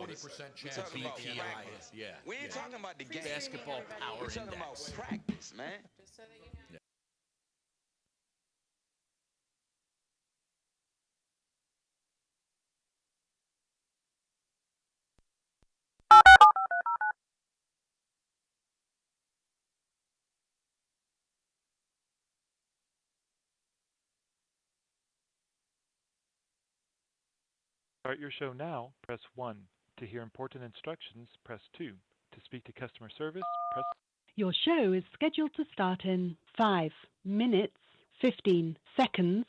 20% We're chance talking to about beat the practice. Yeah, We ain't yeah. talking about the game. Basketball power We're talking index. about practice, man. Yeah. Start your show now, press 1. To hear important instructions, press 2. To speak to customer service, press. Your show is scheduled to start in 5 minutes, 15 seconds.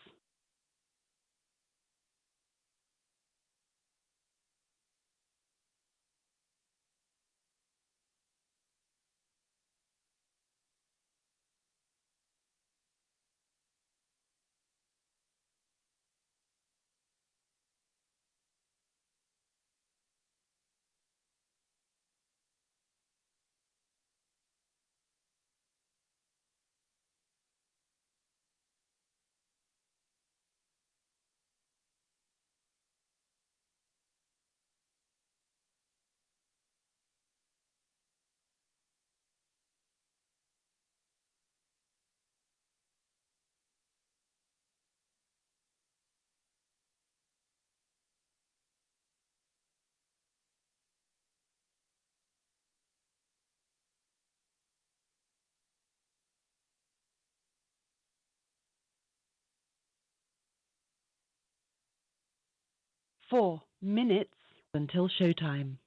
Four minutes until showtime.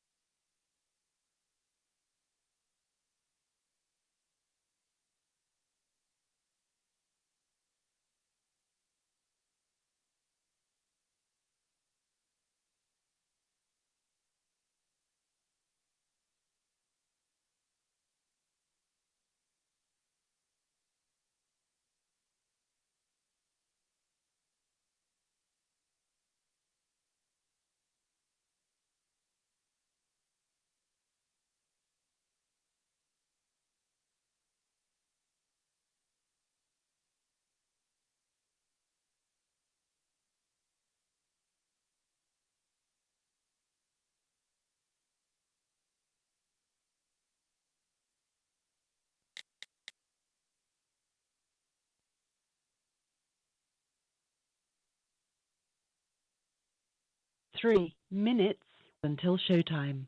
Three minutes until showtime.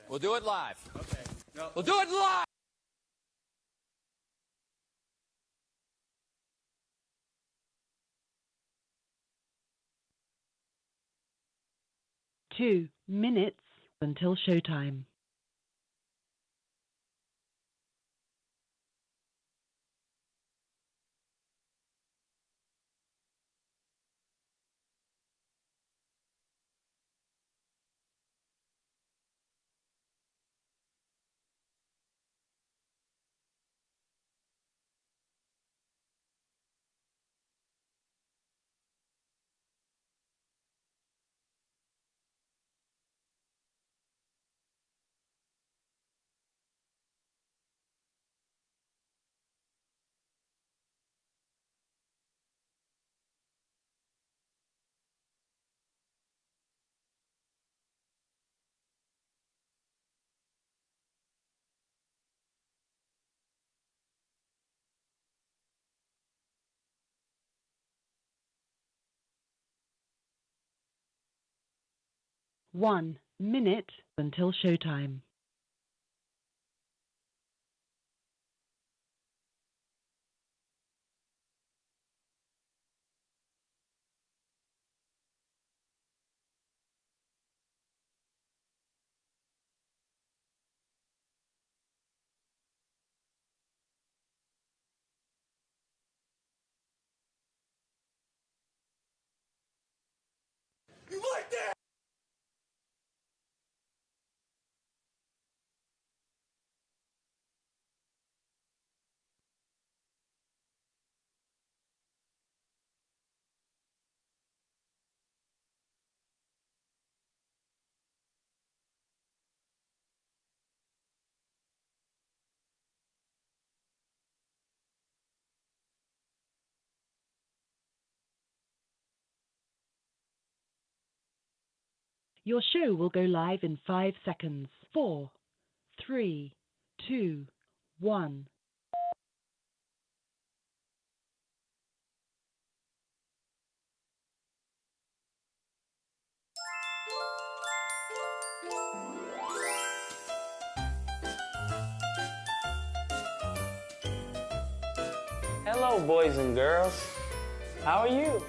We'll do it live. Okay. No. We'll do it live. Two minutes until showtime. One minute until showtime. Your show will go live in 5 seconds. 4, 3, 2, 1. Hello, boys and girls. How are you?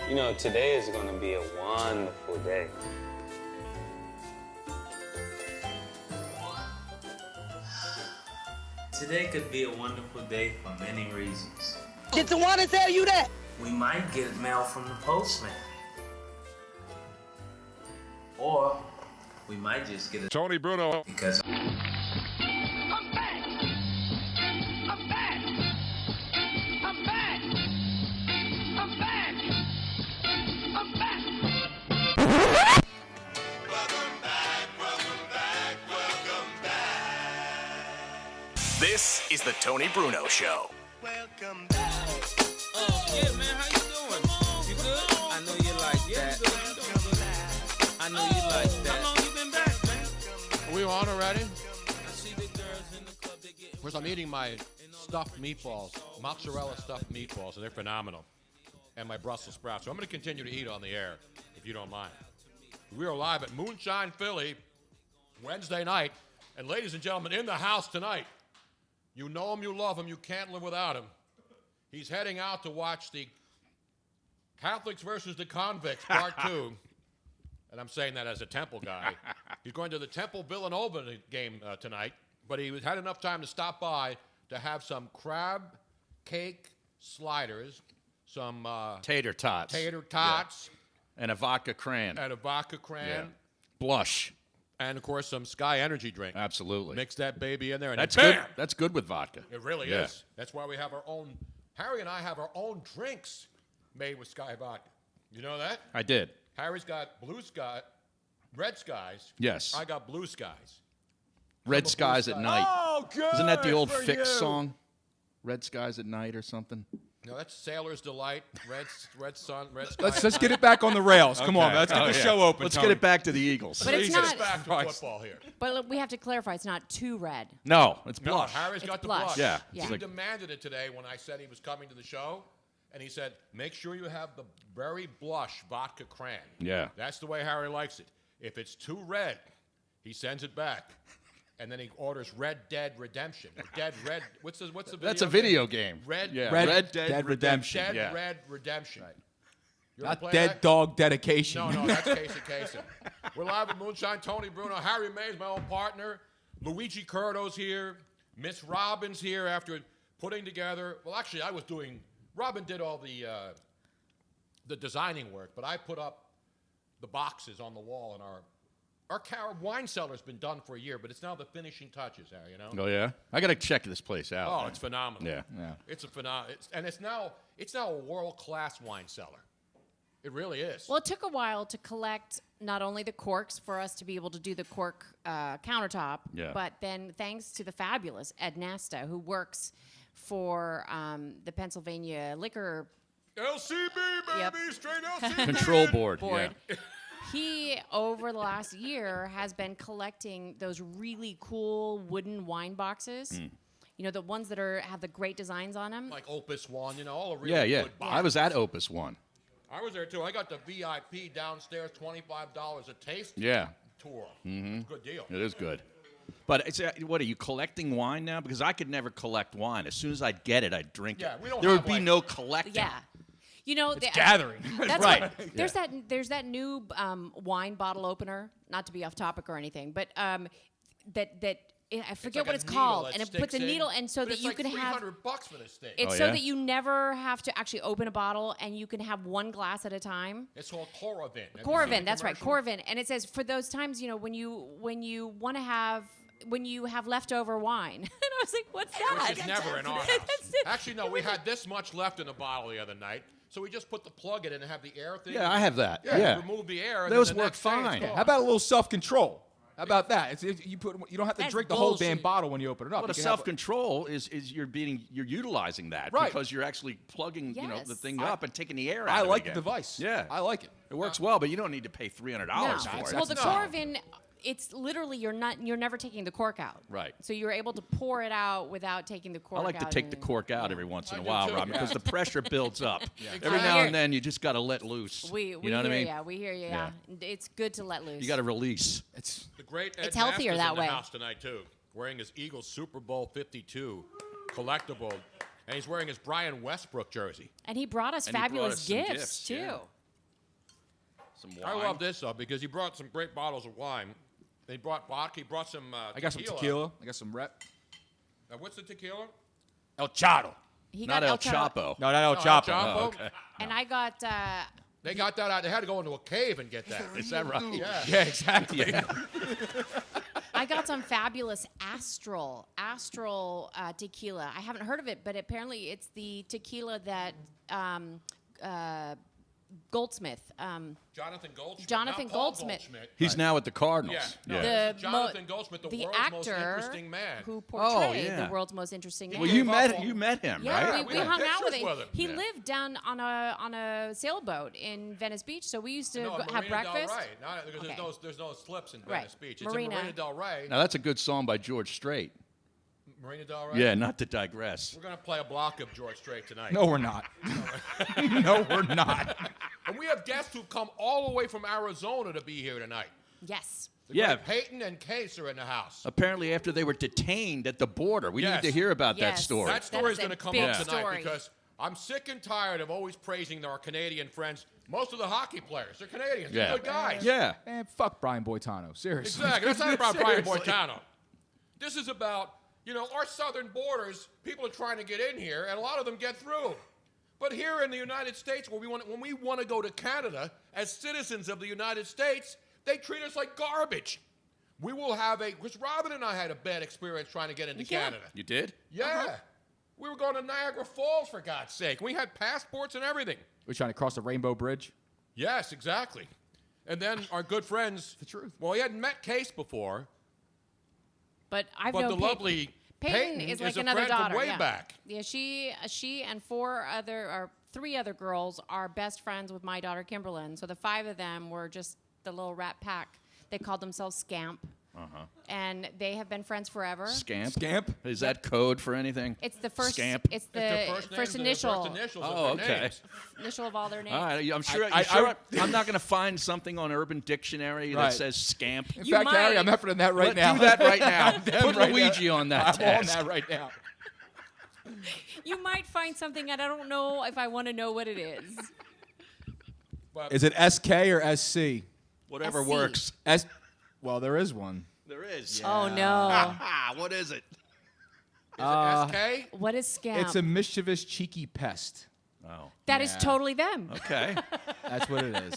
You know, today is going to be a wonderful day. Today could be a wonderful day for many reasons. Did someone tell you that? We might get mail from the postman. Or we might just get a Tony Bruno. because I'm back! I'm back! I'm back! I'm back! I'm back! Welcome back, welcome back, welcome back. This is the Tony Bruno Show. Welcome back. Yeah, man, how you doing? You good? I know you like that. I know you like that. How long you been back, man? Are we on already? I see the girls in the club, they get Of course, I'm eating my stuffed meatballs, mozzarella stuffed meatballs, and they're phenomenal. And my Brussels sprouts. So I'm going to continue to eat on the air, if you don't mind. We are live at Moonshine Philly, Wednesday night. And ladies and gentlemen, in the house tonight, you know him, you love him, you can't live without him. He's heading out to watch the Catholics versus the Convicts, Part 2. And I'm saying that as a Temple guy. He's going to the Temple Villanova game tonight, but he had enough time to stop by to have some crab cake sliders, some Tater tots. tater tots, And a vodka cran. and a vodka cran, Yeah. Blush. and, of course, some Sky Energy drink. Absolutely. Mix that baby in there, and That's bam! good. That's good with vodka. It really Yeah. is. That's why we have our own. Harry and I have our own drinks made with Sky vodka. You know that? I did. Harry's got blue sky, red skies. Yes. I got blue skies. Red Blue skies at Sky. night. Oh, good. Isn't that the old for Fix you. song? Red skies at night or something? No, that's Sailor's Delight. Red sun, red sky. Let's get it back on the rails. Come on, Okay. let's get the yeah. show open. Let's Tony. get it back to the Eagles. But it's Let's not. get back to Christ. football here. But we have to clarify, it's not too red. No, it's No, blush. Harry's got It's the blush. blush. Yeah. Yeah. It's He like- demanded it today when I said he was coming to the show. And he said, make sure you have the berry blush vodka cran. Yeah. That's the way Harry likes it. If it's too red, he sends it back. And then he orders Red Dead Redemption. Or Dead Red. What's the video That's a video game. Red, Yeah. Red Dead Redemption. Dead Yeah. Red Redemption. You ever Not play Dead that? Dog Dedication. No, that's Casey Kasem. We're live at Moonshine. Tony Bruno, Harry Mays, my own partner. Luigi Curto's here. Miss Robin's here after putting together. Well, actually, Robin did all the designing work, but I put up the boxes on the wall in our wine cellar's been done for a year, but it's now the finishing touches, Harry, you know? Oh, yeah? I got to check this place out. Oh, man. it's phenomenal. Yeah. It's a phenomenal. It's now a world-class wine cellar. It really is. Well, it took a while to collect not only the corks for us to be able to do the cork countertop, Yeah. but then thanks to the fabulous Ed Nasta, who works for the Pennsylvania Liquor LCB, baby, Yep. straight LCB. Control board. Board. Yeah. He, over the last year, has been collecting those really cool wooden wine boxes. You know, the ones that have the great designs on them. Like Opus One, you know, all the really Yeah. good I was at Opus 1. I was there too. I got the VIP downstairs, $25 a taste Yeah. tour. Mm-hmm. Good deal. It is good. But it's what are you collecting wine now? Because I could never collect wine. As soon as I'd get it, I'd drink Yeah, it. we don't There would have, be like- no collecting. Yeah. You know, Gathering. That's Right. what, there's that new wine bottle opener. Not to be off topic or anything, but I forget like what a it's needle called, that and it sticks puts a in, needle, and so but that it's you like can have. $300 for this thing. It's Oh, so yeah? that you never have to actually open a bottle, and you can have one glass at a time. It's called Coravin. Have you seen Coravin, the that's right, commercial? Coravin, and it says for those times, you know, when you want to have. When you have leftover wine. And I was like, what's that? Which is never in our house. Actually, no, we had this much left in the bottle the other night, so we just put the plug in and have the air thing. Yeah, I have that. Yeah. Remove the air. And Those then the work next day it's fine. gone. How about a little self-control? How about that? You don't have to That's drink the whole damn bullshit. bottle when you open it up. But You a can have self-control is you're utilizing that Right. because you're actually plugging the Yes. thing up and taking the air out. I of it like the again. device. Yeah, I like it. It works well, but you don't need to pay $300 No. for it. Well, the No. Corvin, it's literally you're never taking the cork out. Right. So you're able to pour it out without taking the cork I out. like to take the and- cork out every once in I a do while, too. Rob, Yeah. because the pressure builds up. Every Exactly. now and then, you just got to let loose. We you know what I hear mean? ya. We hear you. Yeah. It's good to let loose. You got to release. It's The great Ed It's healthier Masters that in way. the house tonight too, wearing his Eagles Super Bowl 52 collectible, and he's wearing his Brian Westbrook jersey. And he brought us And he brought fabulous us some gifts, gifts, too. yeah. Some wine. I love this though because he brought some great bottles of wine. He brought vodka. He brought some. I got some tequila. I got some rep. What's the tequila? El Chato. He Not got El Chapo. Chapo. No, not El No, El Chapo. Chapo? Oh, okay. And I got They got that out. They had to go into a cave and get that. Is that right? Yeah. Yeah, exactly. I got some fabulous Astral tequila. I haven't heard of it, but apparently it's the tequila that Goldsmith. Jonathan Goldschmidt. Jonathan not Paul Goldsmith. Goldschmidt. He's now at the Cardinals. Yeah. No, The Jonathan Goldsmith, the world's most actor interesting man. who portrayed yeah. the world's most interesting man. Well, you met him, Yeah, right? we had hung out with pictures him. with him. He Yeah. lived down on a sailboat in Venice Beach, so we used to No, have Marina breakfast. Del Rey. Not, because Okay. there's no slips in Right. Venice Beach. It's Marina. in Marina Del Rey. Now that's a good song by George Strait. Marina Del Rey. Yeah, not to digress. We're gonna play a block of George Strait tonight. No, we're not. No, we're not. And we have guests who've come all the way from Arizona to be here tonight. Yes. The Yeah. great Peyton and Case are in the house. Apparently, after they were detained at the border, we Yes. need to hear about that Yes. story. That story is is a going to come big up tonight story. because I'm sick and tired of always praising our Canadian friends. Most of the hockey players, they're Canadians. Yeah. They're good guys. Yeah. Man, fuck Brian Boitano. Seriously. Exactly. That's not about Brian Seriously. Boitano. This is about, our southern borders, people are trying to get in here, and a lot of them get through. But here in the United States, when we want to go to Canada as citizens of the United States, they treat us like garbage. We will have because Robin and I had a bad experience trying to get into Yeah. Canada. You did? Yeah. We were going to Niagara Falls, for God's sake. We had passports and everything. We're trying to cross the Rainbow Bridge. Yes, exactly. And then our good friends. The truth. Well, he hadn't met Case before, But I've but known the Peyton. lovely Peyton is like a another friend daughter. from way yeah. back. Yeah, she and three other girls are best friends with my daughter Kimberlyn. So the five of them were just the little rat pack. They called themselves Scamp. And they have been friends forever. Scamp? Scamp? Is that code for anything? It's the first. Scamp? It's It's their the first, first names and their initial. first initials Oh, of their okay. names. Initial of all their names. All right, I'm sure. I- I'm not going to find something on Urban Dictionary that Right. says scamp. In You fact, Harry, might. I'm efforting that right now. Do that right now. I'm damn Put right Luigi now. on that I'm task. on that right now. You might find something, and I don't know if I want to know what it is. But Is it SK or SC? Whatever SC. works. Well, there is one. There is. Oh no! What is it? is it SK? What is Scamp? It's a mischievous, cheeky pest. Oh, That is Yeah. totally them. okay. That's what it is.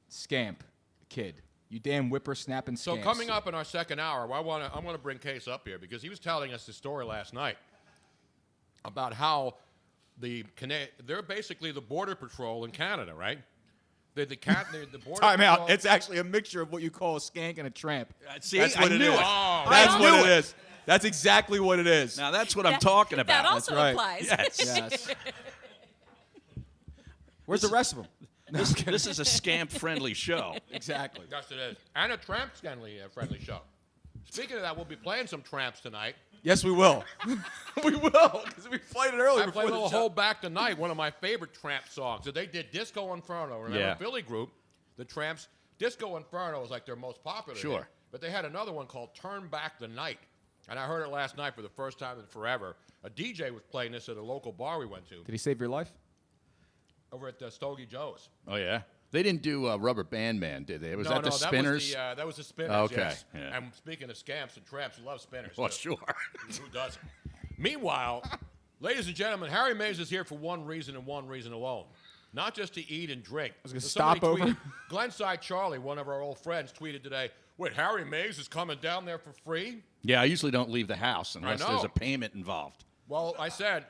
Scamp, kid. You damn whippersnapping So scamps. coming up in our second hour, I want to bring Case up here because he was telling us the story last night about how they're basically the border patrol in Canada, right? They're the border Time out. patrol. It's actually a mixture of what you call a skank and a tramp. See, That's I what it knew is. it. Oh, That's I what knew it it. is. That's exactly what it is. Now that's what I'm talking about. That also right. applies. Yes. Yes. Where's the rest of them? This is a scamp-friendly show. Exactly. Yes, it is. And a tramp friendly show. Speaking of that, we'll be playing some tramps tonight. Yes, we will. We will, because we played it earlier I before played a the little show. Hold Back the Night, one of my favorite Tramp songs. So they did Disco Inferno. Remember Yeah. Philly group, the Tramps? Disco Inferno was like their most popular Sure. hit. But they had another one called Turn Back the Night. And I heard it last night for the first time in forever. A DJ was playing this at a local bar we went to Did he save your life? over at Stogie Joe's. Oh yeah. They didn't do Rubber Band Man, did they? Was no, that the no, Spinners? That was the Spinners, Okay, yes. yeah. And speaking of scamps and tramps, you love Spinners, Well, too. sure. Who doesn't? Meanwhile, ladies and gentlemen, Harry Mays is here for one reason and one reason alone. Not just to eat and drink. was gonna Somebody stop over. tweeted- Glenside Charlie, one of our old friends, tweeted today, wait, Harry Mays is coming down there for free? Yeah, I usually don't leave the house unless know. there's a payment involved. Well, I said,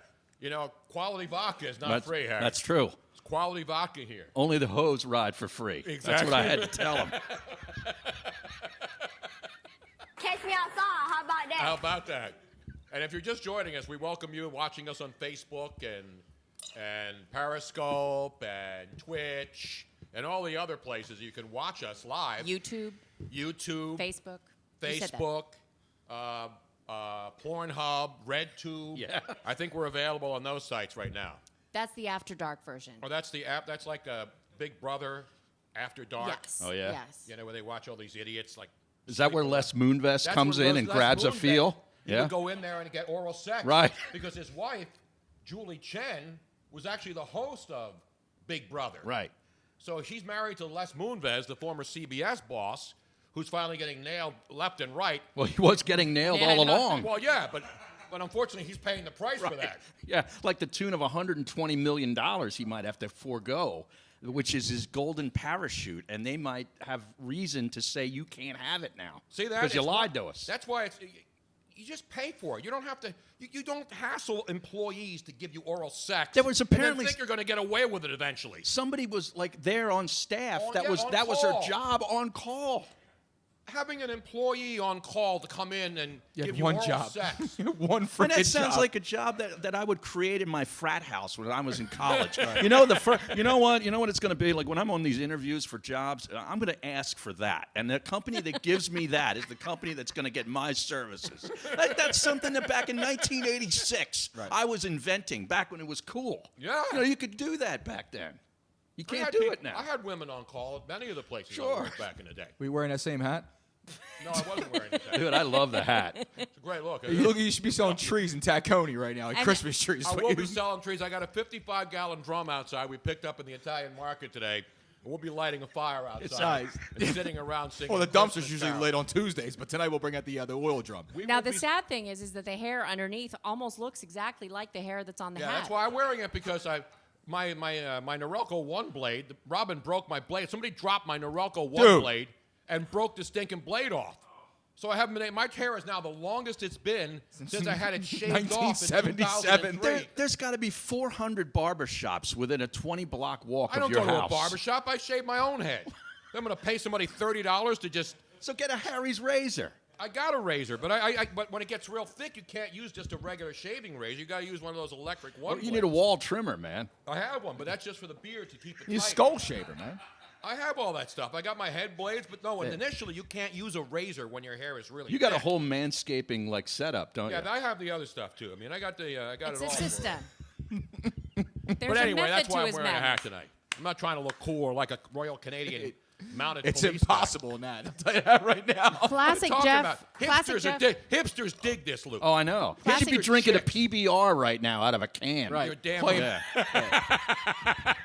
quality vodka is not free, Harry. That's true. It's quality vodka here. Only the hose ride for free. That's what I had to tell him. How about that? And if you're just joining us, we welcome you watching us on Facebook and Periscope and Twitch and all the other places you can watch us live. YouTube, Facebook, Pornhub, RedTube. Yeah. I think we're available on those sites right now. That's the After Dark version. Oh, that's the app. That's like a Big Brother After Dark. Yes. Oh, yeah? Yes. You know, where they watch all these idiots like. Is that where Les Moonves That's comes where in and Les grabs a Moonves, feel? He would go in there and get oral sex. Right. Because his wife, Julie Chen, was actually the host of Big Brother. Right. So she's married to Les Moonves, the former CBS boss, who's finally getting nailed left and right. Well, he was getting nailed all along. Well, yeah, but unfortunately, he's paying the price for that. Yeah, like the tune of $120 million he might have to forego, which is his golden parachute, and they might have reason to say you can't have it now. See that? Because you lied to us. That's why you just pay for it. You don't have to. You don't hassle employees to give you oral sex. There was apparently and then think you're going to get away with it eventually. Somebody was like there on staff. On that was call. her job on call. Having an employee on call to come in and give you one oral job. sex. One freaking And that sounds job. like a job that I would create in my frat house when I was in college. You know you know what it's going to be like when I'm on these interviews for jobs. I'm going to ask for that, and the company that gives me that is the company that's going to get my services. That's something that back in 1986 I was inventing. Back when it was cool. Yeah. You know, you could do that back then. You I can't had do people- it now. I had women on call at many of the places I Sure. worked back in the day. Were you wearing that same hat? No, I wasn't wearing that. Dude, I love the hat. It's a great look. You should be selling trees in Tacony right now, like And- Christmas trees. I will be selling trees. I got a 55-gallon drum outside we picked up in the Italian market today. And we'll be lighting a fire outside. It's nice. And sitting around singing. Well, the Christmas dumpster's usually carols. lit on Tuesdays, but tonight we'll bring out the oil drum. Now the sad thing is that the hair underneath almost looks exactly like the hair that's on the Yeah, hat. that's why I'm wearing it because my Norelco one blade. Robin broke my blade. Somebody dropped my Norelco one blade and broke the stinking blade off. So I haven't been. My hair is now the longest it's been since I had it shaved off in 2003. There's got to be 400 barbershops within a 20-block walk I of don't your go house. to a barbershop. I shave my own head. I'm going to pay somebody $30 to just. So get a Harry's razor. I got a razor, but but when it gets real thick, you can't use just a regular shaving razor. You got to use one of those electric ones. You need a wall trimmer, man. I have one, but that's just for the beard to keep it You tight. skull shaver, man. I have all that stuff. I got my head blades, but no. Initially, you can't use a razor when your hair is really. You got a thick. whole manscaping like setup, don't Yeah, you? I have the other stuff too. I mean, I got the It's it a all. system. There's But anyway, a method that's why to I'm his wearing a madness. hat tonight. I'm not trying to look cool or like a Royal Canadian mounted It's police impossible, Nat. I'll tell you that right now. Classic Talking Jeff. about Classic hipsters, Jeff. hipsters dig this, Luke. Oh, I know. You should be Classic drinking chicks. a PBR right now out of a can. Right. You're damn Plain- right.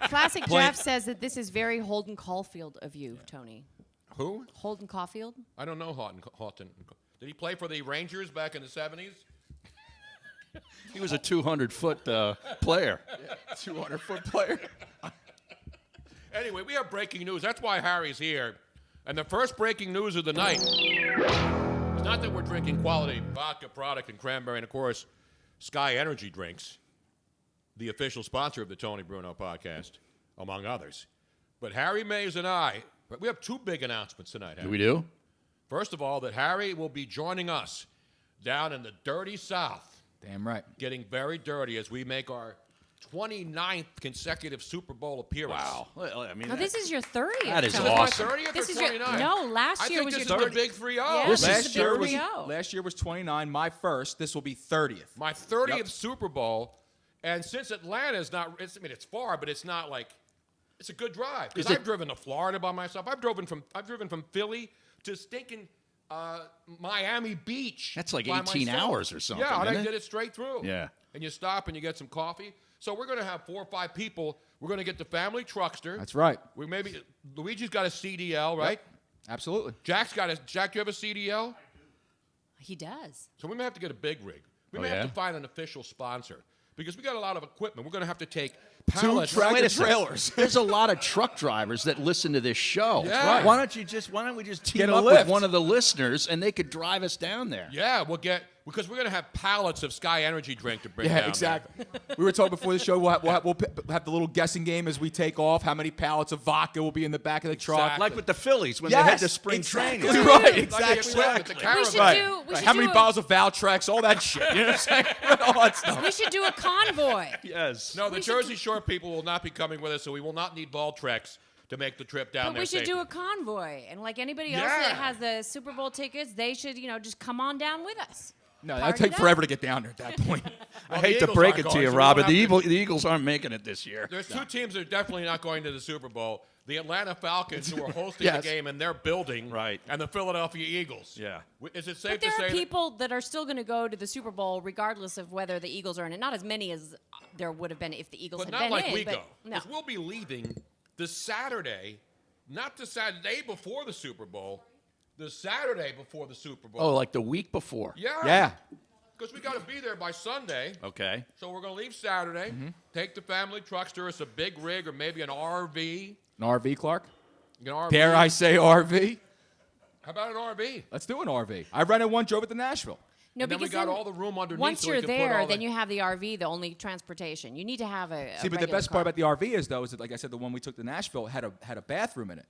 Classic Jeff says that this is very Holden Caulfield of you, Tony. Who? Holden Caulfield? I don't know Houghton. Did he play for the Rangers back in the 70s? He was a 200-foot player. 200-foot player. Anyway, we have breaking news. That's why Harry's here. And the first breaking news of the night is not that we're drinking quality vodka product and cranberry and, of course, Sky Energy drinks, the official sponsor of the Tony Bruno podcast, among others. But Harry Mays and I, we have two big announcements tonight, Harry. We do? First of all, that Harry will be joining us down in the dirty South, Damn right. getting very dirty as we make our 29th consecutive Super Bowl appearance. Wow. Well, I mean, Oh, this is your 30th. That is Tony. awesome. My 30th This or is your 29th? no. Last I year think was this your is the big 3-0. Yeah, This this is is the big was- 3-0. Last year was 29. My first. This will be 30th. My 30th Yep. Super Bowl, and since Atlanta's not, it's far, but it's not like, it's a good drive. Because Is it- I've driven to Florida by myself. I've driven from Philly to stinking Miami Beach. That's like by 18 myself. hours or something, Yeah, and I isn't it? did it straight through. Yeah. And you stop and you get some coffee. So we're going to have 4 or 5 people. We're going to get the family truckster. That's right. We Luigi's got a CDL, right? Absolutely. Jack, you have a CDL? He does. So we may have to get a big rig. We Oh, may have yeah? to find an official sponsor because we got a lot of equipment. We're going to have to take 2 pallets. tractor Wait a second. trailers. There's a lot of truck drivers that listen to this show. Yeah. Right. Why don't we just team Get a up lift. with one of the listeners and they could drive us down there? Yeah, Because we're going to have pallets of Sky Energy drink to bring Yeah, down exactly. We were talking before the show. We'll have the little guessing game as we take off. How many pallets of vodka will be in the back of the truck? Exactly. Like with the Phillies when they had the spring training. Right, Like exactly. the caravan. How many bottles of Valtrex? All that shit. You know what I'm saying? All that stuff. We should do a convoy. Yes. No, the Jersey Shore people will not be coming with us, so we will not need Valtrex to make the trip down But there. we should safely. do a convoy, and like anybody else Yeah. that has the Super Bowl tickets, they should, just come on down with us. No, Party that'd take it up. forever to get down there at that point. I Well, hate the to Eagles break aren't it to going, you, so we Robert. won't have to- The Eagles aren't making it this year. There's two teams that are definitely not going to the Super Bowl. The Atlanta Falcons, who are hosting Yes. the game in their building, Right. and the Philadelphia Eagles. Yeah. Is it safe But there to say are people that are still going to go to the Super Bowl regardless of whether the Eagles are in it. Not as many as there would have been if the Eagles but had not been like in. we but go. No. Because we'll be leaving the Saturday, not the Saturday before the Super Bowl, the Saturday before the Super Bowl. Oh, like the week before. Yeah. Yeah. Because we got to be there by Sunday. Okay. So we're going to leave Saturday, take the family truckster, us a big rig or maybe an RV. An RV, Clark? An RV. Dare I say RV? How about an RV? Let's do an RV. I rented one, drove it to Nashville. No, And then we because got all the room underneath. once so we you're can put there, all then the- you have the RV, the only transportation. You need to have a See, but the regular best car. part about the RV is, though, is that, like I said, the one we took to Nashville had a bathroom in it.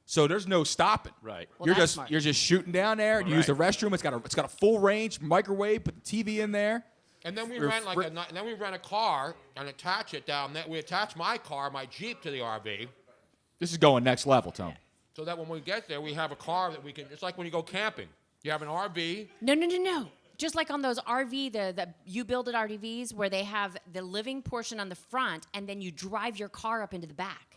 So there's no stopping. Right. Well, you're that's just smart. you're just shooting down there. You use the restroom. It's got a full range microwave. Put the TV in there. And then we We're rent and then we rent a car and attach it down there. We attach my car, my Jeep, to the RV, This is going next level, Tom. so that when we get there, we have a car that we can. It's like when you go camping. You have an RV. No. Just like on those RV, the you build it RVs where they have the living portion on the front, and then you drive your car up into the back.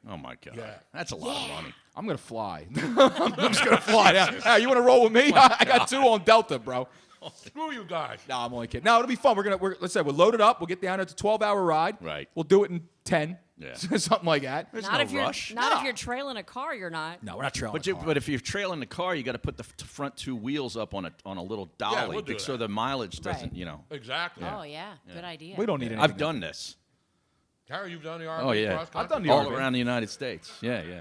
Oh, my God. Yeah. That's a lot of money. I'm gonna fly. I'm just gonna fly down. Hey, you want to roll with me? I got 2 on Delta, bro. Screw you guys. No, I'm only kidding. No, it'll be fun. Let's say we'll load it up. We'll get down there. It's a 12-hour ride. Right. We'll do it in 10. Yeah. Something like that. There's Not no if you're rush. if you're trailing a car, you're not. No, we're not trailing. But if you're trailing the car, you got to put the front 2 wheels up on a little dolly we'll do so that. the mileage Right. doesn't, Exactly. Oh yeah, good idea. we don't need anything. I've done this. Harry, you've done the RV. Oh, yeah. cross-country? I've done the All RV. around the United States. Yeah, yeah.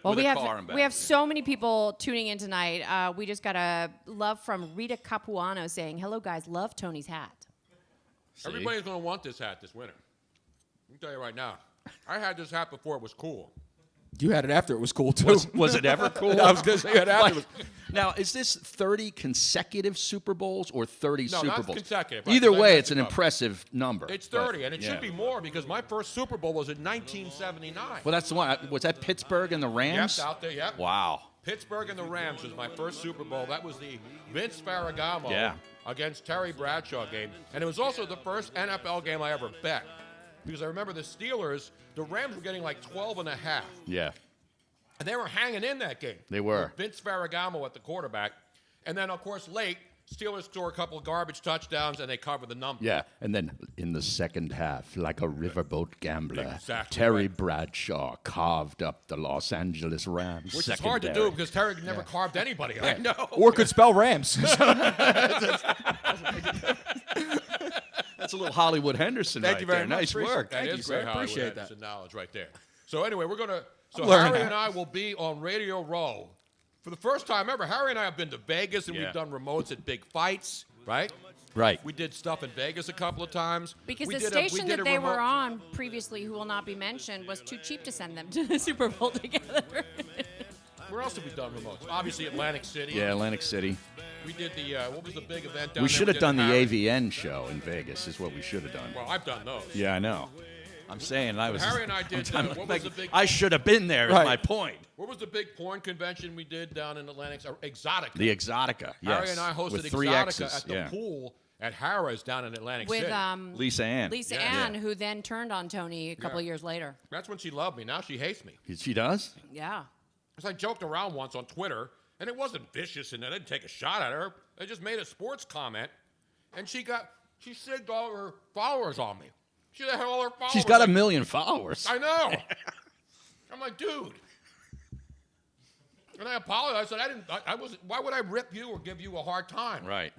Well, With we a car and have back. we have so many people tuning in tonight. We just got a love from Rita Capuano saying, "Hello guys, love Tony's hat." Everybody's going to want this hat this winter. Let me tell you right now. I had this hat before it was cool. You had it after it was cool too. Was it ever cool? I was gonna say you had it after. Now, is this 30 consecutive Super Bowls or 30 No, Super not Bowls? consecutive. Either Right, way, that's it's an enough. impressive number. It's but, 30, and it yeah. should be more because my first Super Bowl was in 1979. Well, that's the one. Was that Pittsburgh and the Rams? Yep, out there, yep. Wow. Pittsburgh and the Rams was my first Super Bowl. That was the Vince Ferragamo Yeah. against Terry Bradshaw game. And it was also the first NFL game I ever bet. Because I remember the Steelers, the Rams were getting like 12 and a half. Yeah. And they were hanging in that game. They were. With Vince Ferragamo at the quarterback. And then, of course, late, Steelers score a couple of garbage touchdowns, and they cover the number. Yeah, and then in the second half, like a riverboat gambler, Exactly Terry right. Bradshaw carved up the Los Angeles Rams. Which is hard to do because Terry never carved anybody. I know. Or could spell Rams. That's a little Hollywood Henderson Thank right you very there. much. Nice Appreciate work. that. Thank That you, is sir. great Hollywood Appreciate that. Henderson knowledge right there. So anyway, we're gonna. So learning Harry that. and I will be on Radio Row for the first time ever. Harry and I have been to Vegas and Yeah. we've done remotes at big fights, right? Right. We did stuff in Vegas a couple of times. Because we the did station we did that a they remote- were on previously, who will not be mentioned, was too cheap to send them to the Super Bowl together. Where else have we done remotes? Obviously Atlantic City. Yeah, Atlantic City. We did the what was the big event down We there? should have did done the Harry- AVN show in Vegas. Is what we should have done. Well, I've done those. Yeah, I know. I'm saying I was. Harry and I did. What was the big? I should have been there. Right. Is my point. What was the big porn convention we did down in Atlantic? Exotica. The Exotica. Yes. Harry and I hosted with 3 Exotica X's. at the yeah. pool at Harrah's down in Atlantic With City. Lisa Ann. Lisa Yeah. Ann, who then turned on Tony a couple Yeah. years later. That's when she loved me. Now she hates me. She does. Yeah. Because I joked around once on Twitter, and it wasn't vicious, and I didn't take a shot at her. I just made a sports comment, and she sigged all her followers on me. She had all her followers. She's got a like, million followers. I know. I'm like, dude. And I apologized. I said, I wasn't. Why would I rip you or give you a hard time? Right.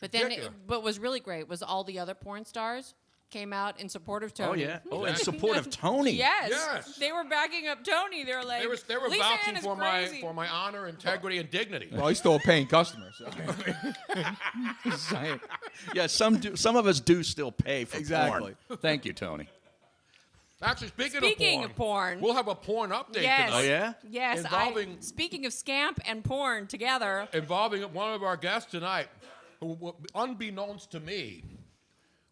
But then, Ridiculous. what was really great was all the other porn stars came out in support of Oh Tony. yeah. Oh, in support of Tony. Yes. Yes. They were backing up Tony. They were like, They were Lisa vouching Ann is for crazy. my honor, integrity, and dignity. Well, he's still a paying customer. So. Just saying. Yeah, some of us do still pay for Exactly. porn. Thank you, Tony. Actually, Speaking of porn. we'll have a porn update Yes. tonight. Oh yeah? Yes. Involving- Speaking of scamp and porn together. Involving one of our guests tonight, who, unbeknownst to me,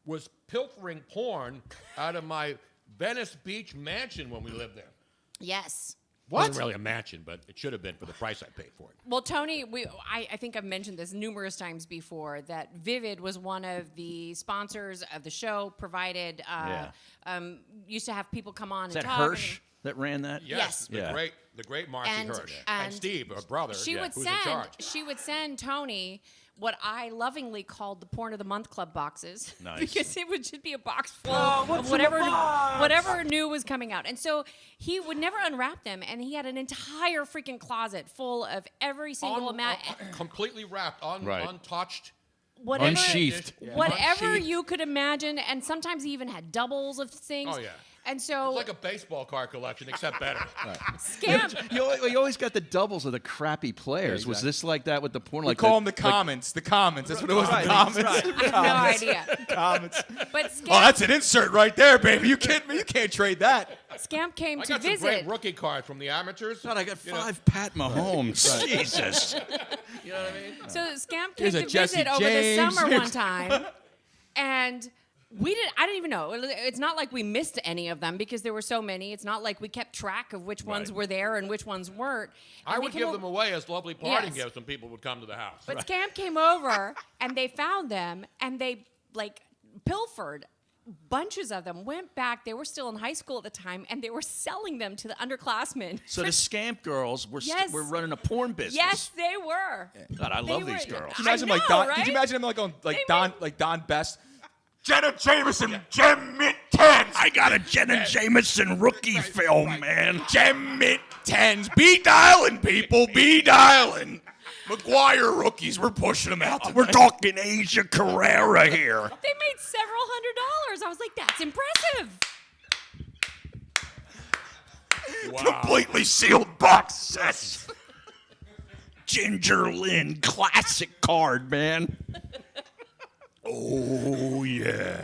was pilfering porn out of my Venice Beach mansion when we lived there. Yes. What? It wasn't really a mansion, but it should have been for the price I paid for it. Well, Tony, I think I've mentioned this numerous times before, that Vivid was one of the sponsors of the show, provided, used to have people come on Is and that talk. Hirsch that ran that? Yes. The great Marcy And- Hirsch. and And Steve, her brother, She would who's in charge. send Tony what I lovingly called the Porn of the Month Club boxes. Nice. Because it would just be a box full of whatever new was coming out. And so he would never unwrap them, and he had an entire freaking closet full of every single amount. Completely wrapped, untouched. Whatever, Unsheathed. Whatever Unsheathed. you could imagine, and sometimes he even had doubles of things. Oh, yeah. And so It's like a baseball card collection, except better. Scamp. You always got the doubles of the crappy players. Was this like that with the porn? We Like call them the comments. The comments. That's what it was. Right, The comments. I have no idea. Comments. But Scamp, Oh, that's an insert right there, baby. You kidding me? You can't trade that. Scamp came I to got some visit. great rookie cards from the amateurs. God, I got 5 Pat Mahomes. Jesus. You know what I mean? So Scamp came Here's a to Jesse visit over the James. summer one time, and I didn't even know. It's not like we missed any of them because there were so many. It's not like we kept track of which ones were there and which ones weren't. And I they would came give over- them away as lovely parting Yes. gifts when people would come to the house. But Scamp came over and they found them and they pilfered bunches of them, went back. They were still in high school at the time, and they were selling them to the underclassmen. So the scamp girls were Yes. were running a porn business. Yes, they were. God, I They love these were- girls. Could you imagine I like know, Don? right? Could you imagine him like on Don Best? Jenna Jameson, Gem Mint 10s. I got a Jenna Jameson rookie film, man. Gem Mint 10s. Be dialing, people. Be dialing. McGuire rookies. We're pushing them out. We're talking Asia Carrera here. They made several $100s. I was like, that's impressive. Completely sealed box sets. Ginger Lynn classic card, man. Oh yeah.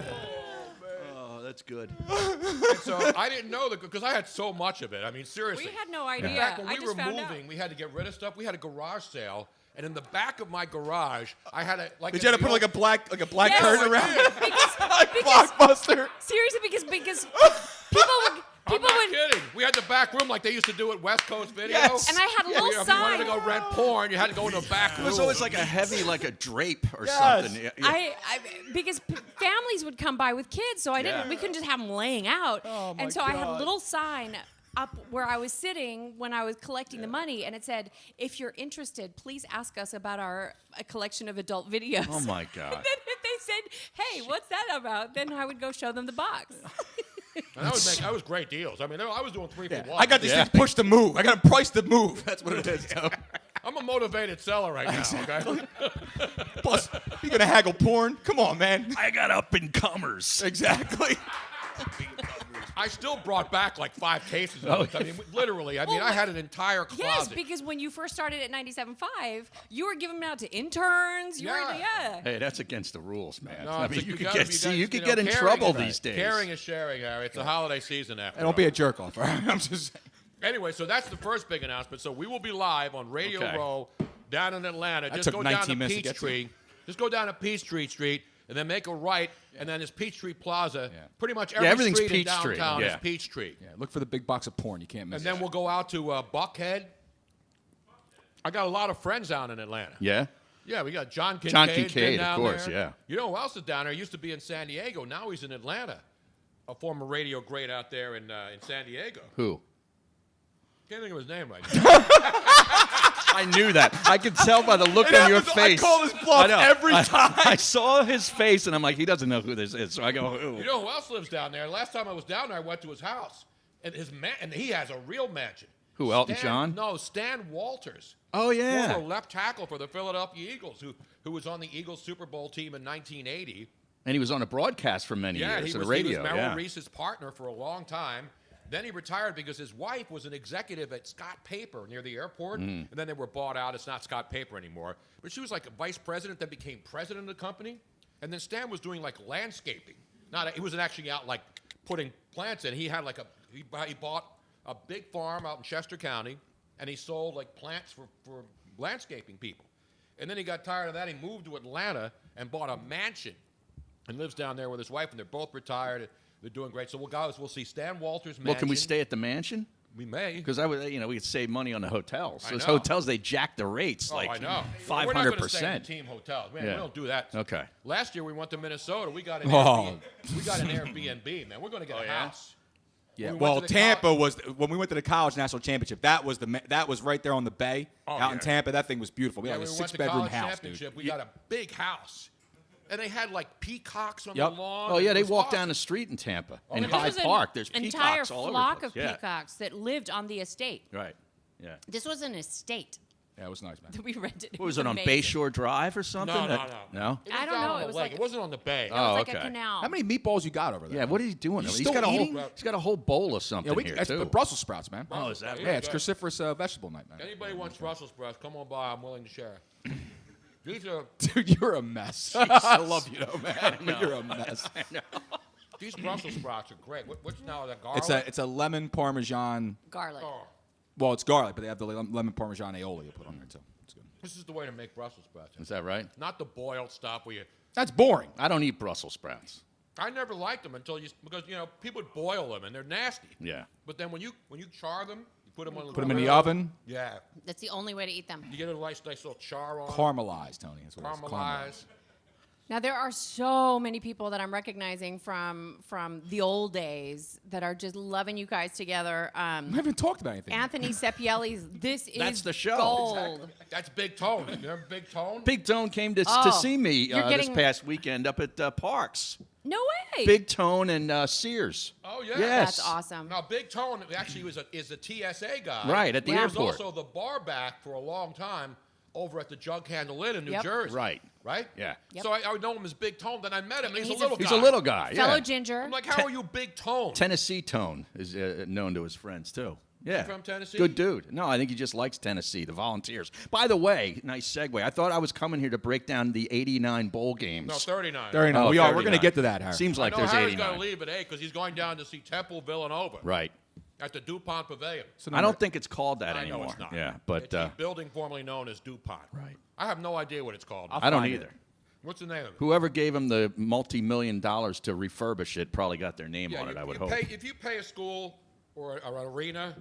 Oh, that's good. And so I didn't know that because I had so much of it. I mean, seriously. We had no idea. In fact, when I we just were found out. moving, we had to get rid of stuff. We had a garage sale, and in the back of my garage, I had a like. Did you have to put like a black Yes. curtain around it? Because Blockbuster. seriously, because people I'm would not kidding. We had the back room like they used to do at West Coast Video. Yes. and I had a little If you wanted to sign. go rent porn, you had to go in the back It room. was always like a heavy, like a drape or Yes. something. Yeah. I because families would come by with kids, so we couldn't just have them laying out. Oh, my and so I had a God. little sign up where I was sitting when I was collecting the money, and it said, "If you're interested, please ask us about a collection of adult videos." Oh my God. And then if they said, "Hey, what's that about?" then I would go show them the box. And that was great deals. I mean, I was doing 3 for 1. I got these things pushed to move. I got them priced to move. That's what it is. So. I'm a motivated seller right now. Okay. Plus, you gonna haggle porn? Come on, man. I got up and comers. Exactly. I still brought back like 5 cases of it. I mean, literally. I mean, I had an entire closet. Yes, because when you first started at 97.5, you were giving them out to interns. You were, Hey, that's against the rules, man. No, I it's mean, like you could gotta get be- see, you could know, get in caring trouble is- these days. Caring is sharing, Harry. It's a holiday season after And don't be all. a jerk off. All right? I'm just saying. Anyway, so that's the first big announcement. So we will be live on Radio Okay. Row down in Atlanta. That Just took go down 19 to minutes to get to. Peachtree. Just go down to Peachtree Street and then make a right, and then it's Peachtree Plaza. Yeah. Pretty much every everything's street in Peachtree, downtown yeah. is Peachtree. Yeah, look for the big box of porn. You can't miss And then it. we'll go out to Buckhead. I got a lot of friends down in Atlanta. Yeah. Yeah, we got John Kincaid. John been Kincaid, of down course, there. yeah. You know who else is down there? He used to be in San Diego. Now he's in Atlanta. A former radio great out there in San Diego. Who? Can't think of his name right now. I knew that. I could tell by the look It on your happens- I face. call this bluff I know. every time. I saw his face, and I'm like, he doesn't know who this is. So I go, who? You know who else lives down there? Last time I was down there, I went to his house, and and he has a real mansion. Who, Elton John? No, Stan Walters. Oh, yeah. Former left tackle for the Philadelphia Eagles, who was on the Eagles Super Bowl team in 1980. And he was on a broadcast for many years, on the radio. He was Merrill Reese's partner for a long time. Then he retired because his wife was an executive at Scott Paper near the airport, and then they were bought out. It's not Scott Paper anymore. But she was like a vice president, then became president of the company. And then Stan was doing like landscaping. He wasn't actually out like putting plants in. He had like he bought a big farm out in Chester County, and he sold like plants for landscaping people. And then he got tired of that. He moved to Atlanta and bought a mansion and lives down there with his wife, and they're both retired. They're doing great. So we'll see Stan Walters' mansion. Well, can we stay at the mansion? We may. Because we could save money on the hotels. Those know. hotels, they jack the rates I know. 500%. We're not going to stay in team hotels. Man, we don't do that. Okay. Last year we went to Minnesota. We got an Airbnb, man. We're going to get a house. Yeah. Well, Tampa was when we went to the college national championship. That was right there on the bay out in Tampa. That thing was beautiful. We had a 6-bedroom house, dude. We got a big house. And they had like peacocks on the lawn. Oh, yeah, they walk down the street in Tampa. In Hyde Park, there's peacocks all over the place. Entire flock of peacocks that lived on the estate. Right, yeah. This was an estate. Yeah, it was nice, man. We rented. What was it, on Bayshore Drive or something? No. No? I don't know. It was like it wasn't on the bay. It was like a canal. How many meatballs you got over there? Yeah, what is he doing? He's got eating? He's got a whole bowl of something here, it's too. Brussels sprouts, man. Oh, is that right? Yeah, it's cruciferous vegetable night, man. Anybody wants Brussels sprouts, come on by. I'm willing to share. These are Dude, you're a mess. I love you, though, man. But you're a mess. I know. These Brussels sprouts are great. What's now the garlic? It's a lemon parmesan. Garlic. Oh, Well, it's garlic, but they have the lemon parmesan aioli you put on there too. It's good. this is the way to make Brussels sprouts. Is that right? Not the boiled stuff where you. That's boring. I don't eat Brussels sprouts. I never liked them because people would boil them and they're nasty. Yeah. But then when you char them, you put them on Put them in the oven. Yeah. That's the only way to eat them. You get a nice little char on. Caramelized, Tony. That's what Caramelized. it's Now there are so many people that I'm recognizing from the old days that are just loving you guys together. We haven't talked about anything. Anthony Sepielli's This Is That's the show. Gold. Exactly. That's Big Tone. You remember Big Tone? Big Tone came to see me this past weekend up at Parks. No way. Big Tone and Sears. Oh, yeah. Yes. That's awesome. Now, Big Tone actually is a TSA guy. Right, at the He airport. was also the bar back for a long time over at the Jug Handle Inn in New Jersey. Right. Right? Yeah. Yep. So I would know him as Big Tone. Then I met him. And he's a He's little guy. He's a little guy. Fellow Yeah. ginger. I'm like, how are you Big Tone? Tennessee Tone is known to his friends, too. Yeah. From Tennessee? Good dude. No, I think he just likes Tennessee, the Volunteers. By the way, nice segue. I thought I was coming here to break down the 89 bowl games. No, 39. 39. Oh, We're 39. going to get to that, Harry. Seems like I know there's Harry's 89. got to leave at 8 because he's going down to see Temple Villanova. Right. At the DuPont Pavilion. I don't think it's called that I know anymore. it's not. Yeah, but It's a building formerly known as DuPont. Right. I have no idea what it's called. I don't find either. it. What's the name of it? Whoever gave him the multi-million dollars to refurbish it probably got their name on it, I would hope. If you pay a school or an arena,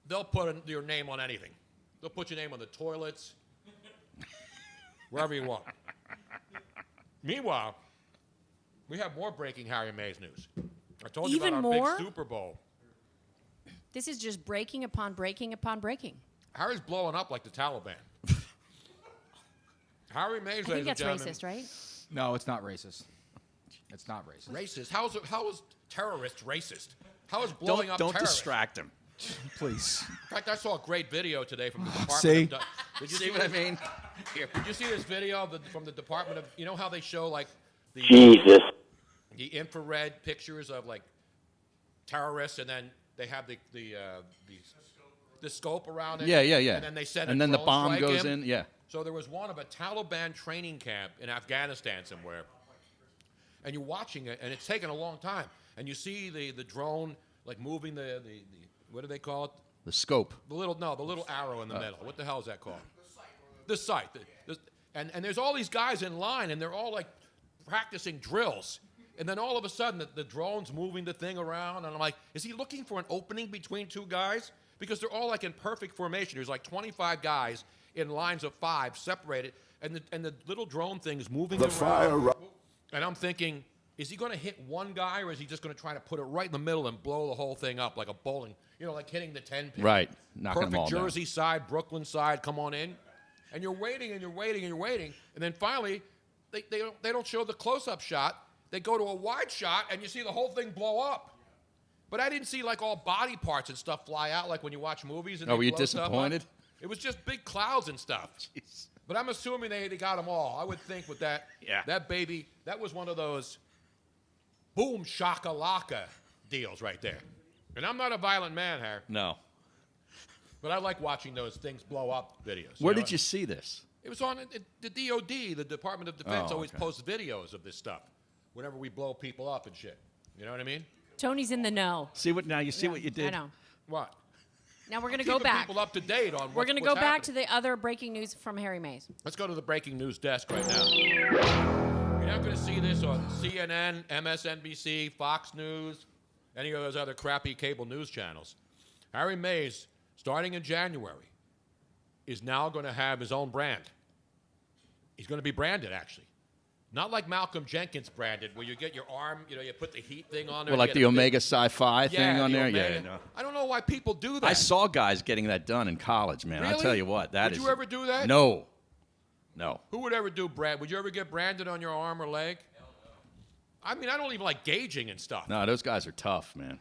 they'll put your name on anything. They'll put your name on the toilets, wherever you want. Meanwhile, we have more breaking Harry Mays news. I told you Even about our more? big Super Bowl. This is just breaking upon breaking upon breaking. Harry's blowing up like the Taliban. Harry Mays, I think ladies and that's gentlemen. racist, right? No, it's not racist. It's not racist. Racist? How is terrorist racist? How is blowing up Don't terrorists? distract him. Please. In fact, I saw a great video today from the Department See? of... Did you see what I mean? Here, did you see this video from the Department of... You know how they show, like, the infrared pictures of, like, terrorists, and then they have the scope around it? Yeah. And then they send And a then the drone bomb strike goes in. in. Yeah. So there was one of a Taliban training camp in Afghanistan somewhere, and you're watching it, and it's taken a long time, and you see the drone like moving the what do they call it? The scope. The little arrow in the middle. What the hell is that called? The sight. And there's all these guys in line, and they're all like practicing drills. And then all of a sudden, the drone's moving the thing around, and I'm like, is he looking for an opening between two guys? Because they're all like in perfect formation. There's like 25 guys in lines of 5 separated, and the little drone thing is moving around. And I'm thinking, is he going to hit one guy, or is he just going to try to put it right in the middle and blow the whole thing up like a bowling, like hitting the 10-pin? Right. Knocking them all Perfect down. Jersey side, Brooklyn side, come on in. And you're waiting, and you're waiting, and you're waiting, and then finally, they don't show the close-up shot. They go to a wide shot, and you see the whole thing blow up. But I didn't see, like, all body parts and stuff fly out like when you watch movies. And Oh, they were you blow stuff up. disappointed? It was just big clouds and stuff. Jeez. But I'm assuming they got them all. I would think with that, that baby, that was one of those boom shakalaka deals right there. And I'm not a violent man, Harry. No. But I like watching those things blow up videos. Where did you see this? It was on the DOD, the Department of Defense, always posts videos of this stuff whenever we blow people up and shit. You know what I mean? Tony's in the know. See what now? You see what you did? I know. What? Now we're going to go back. People up to date on We're going to what's go back happening. to the other breaking news from Harry Mays. Let's go to the breaking news desk right now. You're not going to see this on CNN, MSNBC, Fox News, any of those other crappy cable news channels. Harry Mays, starting in January, is now going to have his own brand. He's going to be branded, actually. Not like Malcolm Jenkins branded, where you get your arm, you put the heat thing on there. Well, like the Omega Sci-Fi thing on there? Omega. Yeah. No. I don't know why people do that. I saw guys getting that done in college, man. Really? I'll tell you what. Would you ever do that? No. Who would ever do brand? Would you ever get branded on your arm or leg? I mean, I don't even like gauging and stuff. No, those guys are tough, man.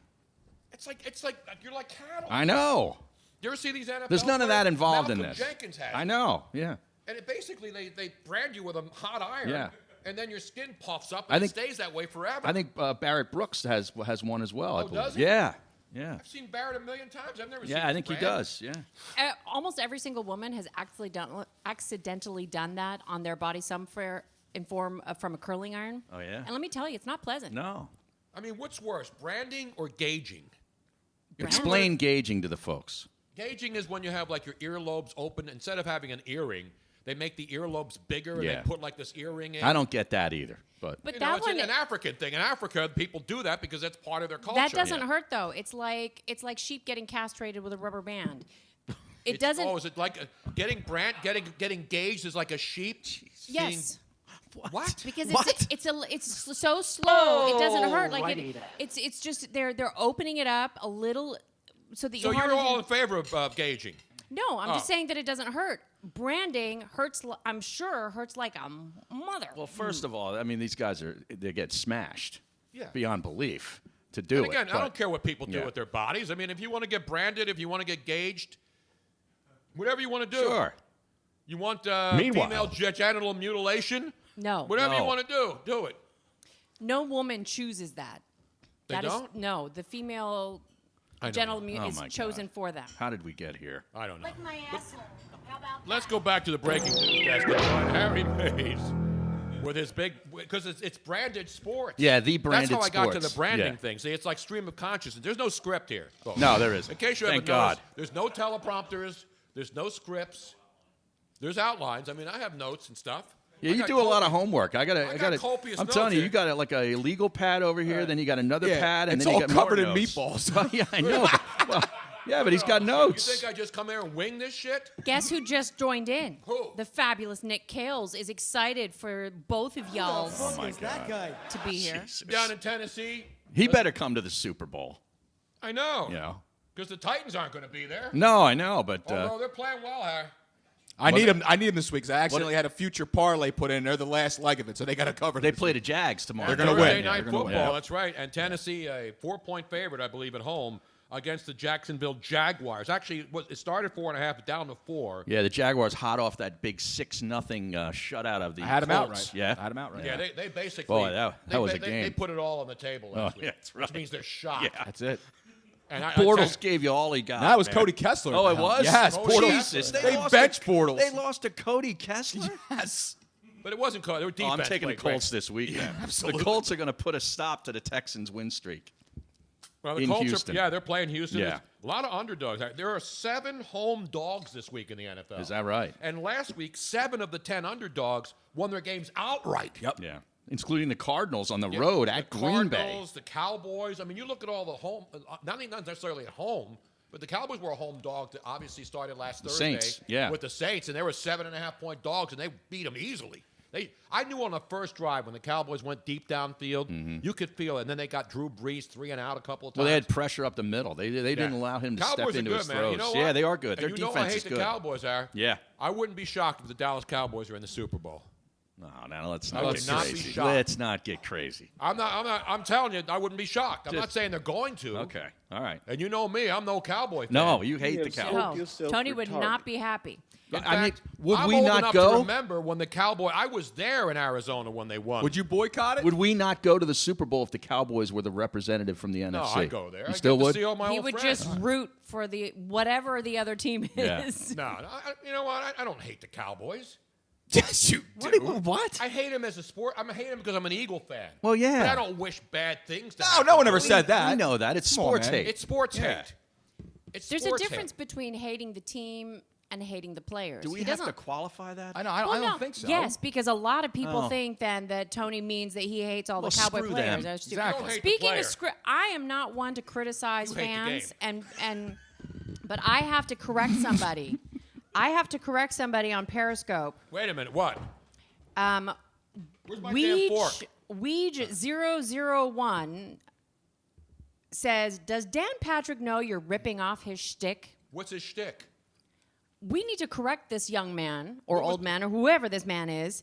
It's like you're like cattle. I know. You ever see these NFL? There's none of that involved in Malcolm this. Jenkins has I it. know. Yeah. And basically, they brand you with a hot iron. Yeah. And then your skin puffs up and it stays that way forever. I think Barrett Brooks has one as well. I believe. does he? Yeah. I've seen Barrett a million times. I've never seen. Yeah, I think he brand. does. Yeah. Almost every single woman has accidentally done that on their body, some from a curling iron. Oh yeah. And let me tell you, it's not pleasant. No. I mean, what's worse, branding or gauging? Explain gauging to the folks. Gauging is when you have like your earlobes open. Instead of having an earring, they make the earlobes bigger and Yeah. they put like this earring in. I don't get that either. But You know, it's an African thing. In Africa, people do that because that's part of their culture. That doesn't hurt though. It's like sheep getting castrated with a rubber band. It doesn't. Oh, is it like getting gauged is like a sheep? Yes. What? Because it's so slow. It doesn't hurt. Like it's just they're opening it up a little so that So you're all in favor of gauging? No, I'm just saying that it doesn't hurt. Branding hurts. I'm sure hurts like a mother. Well, first of all, I mean, these guys they get smashed Yeah. beyond belief to do And again, it. I don't care what people do Yeah. with their bodies. I mean, if you want to get branded, if you want to get gauged, whatever you want to do. Sure. You want Meanwhile- female genital mutilation? No. Whatever you No. want to do it. No woman chooses that. They That is- don't? no, the female I know. genital Oh is my chosen God. for them. How did we get here? I don't know. my asshole. How about Let's go back to the breaking news desk and join Harry Mays with his big, because it's branded sports. Yeah, the branded That's how I got to sports. the branding Yeah. thing. See, it's like stream of consciousness. There's no script here, folks. No, there isn't. In case you Thank haven't noticed, God. there's no teleprompters. There's no scripts. There's outlines. I mean, I have notes and stuff. Yeah, you do a lot of homework. I got copious I'm notes telling you, here. you got like a legal pad over here, then you got another pad, and it's then all you got more covered in notes. meatballs. Yeah, I know. Well, yeah, but he's got You notes. think I just come here and wing this shit? Guess who just joined in? Who? The fabulous Nick Kales is excited for both of y'all Oh my God. to be here. Down in Tennessee? He better come to the Super Bowl. I know. You know. Because the Titans aren't going to be there. No, I know, but Although they're playing well, Harry. I need him this week because I accidentally had a future parlay put in. They're the last leg of it, so they got to cover. they play the Jags tomorrow. They're gonna Thursday win. night They're gonna football, win. that's right. And Tennessee, a 4-point favorite, I believe, at home against the Jacksonville Jaguars. Actually, it started 4.5, down to 4. Yeah, the Jaguars hot off that big 6-0 shutout of the I had him Colts. outright. Yeah, I had him outright. Yeah, they basically. Boy, that was a They game. put it all on the table last week, yeah, that's right. which means they're shot. Yeah. That's it. And I Bortles gave you all he got. That was man. Cody Kessler. Oh, it was? Yes, Oh, Bortles. Jesus, They lost benched to, Bortles. They lost to Cody Kessler? Yes. But it wasn't close. They were Oh, defense. I'm taking the played great. Colts this weekend. absolutely. The Colts are going to put a stop to the Texans' win streak. Well, the in Colts Houston. they're playing Houston. Yeah. There's a lot of underdogs. There are 7 home dogs this week in the NFL. Is that right? And last week, 7 of the 10 underdogs won their games outright. Yep. Yeah. Including the Cardinals on the road at the Green Bay. Cardinals, the Cowboys. I mean, you look at all the home, not necessarily at home, but the Cowboys were a home dog that obviously started last The Thursday Saints, yeah. with the Saints, and they were 7.5-point dogs, and they beat them easily. I knew on the first drive when the Cowboys went deep downfield, you could feel it. And then they got Drew Brees 3 and out a couple of times. Well, they had pressure up the middle. They didn't allow him to Cowboys step into are good, his man. throws. You know Yeah, what? they are good. And Their you know defense I hate is the good. Cowboys are. Yeah. I wouldn't be shocked if the Dallas Cowboys are in the Super Bowl. No, let's I not would get not be crazy. shocked. Let's not get crazy. I'm telling you, I wouldn't be shocked. I'm not saying they're going to. Okay. All right. And you know me, I'm no Cowboy fan. No, you hate the Cowboys. No, Tony would not be happy. In I mean, fact, would I'm we old not enough go? to remember when the Cowboy. I was there in Arizona when they won. Would you boycott it? Would we not go to the Super Bowl if the Cowboys were the representative from the NFC? No, I'd go there. You I'd still get to would? see all my He old would friends. just root for the whatever the other team Yeah. is. No, you know what? I don't hate the Cowboys. Yes, you do. What? I hate him as a sport. I hate him because I'm an Eagle fan. Well, yeah. But I don't wish bad things to No, happen. no one ever said that. We know that. It's Come on, sports man. hate. It's sports Yeah. hate. It's There's a sports difference hate. between hating the team and hating the players. Do we He have to doesn't- qualify that? I know. I Well, don't no. think so. Yes, because a lot of people Oh. think then that Tony means that he hates all Well, the Cowboy screw players. them. That's stupid. Exactly. Don't hate the Speaking player. of script, I am not one to criticize You hate the fans, but I have to correct somebody. I have to correct somebody on Periscope. Wait a minute. What? Where's my damn Weege fork? 001 says, "Does Dan Patrick know you're ripping off his shtick?" What's his shtick? We need to correct this young man or old man or whoever this man is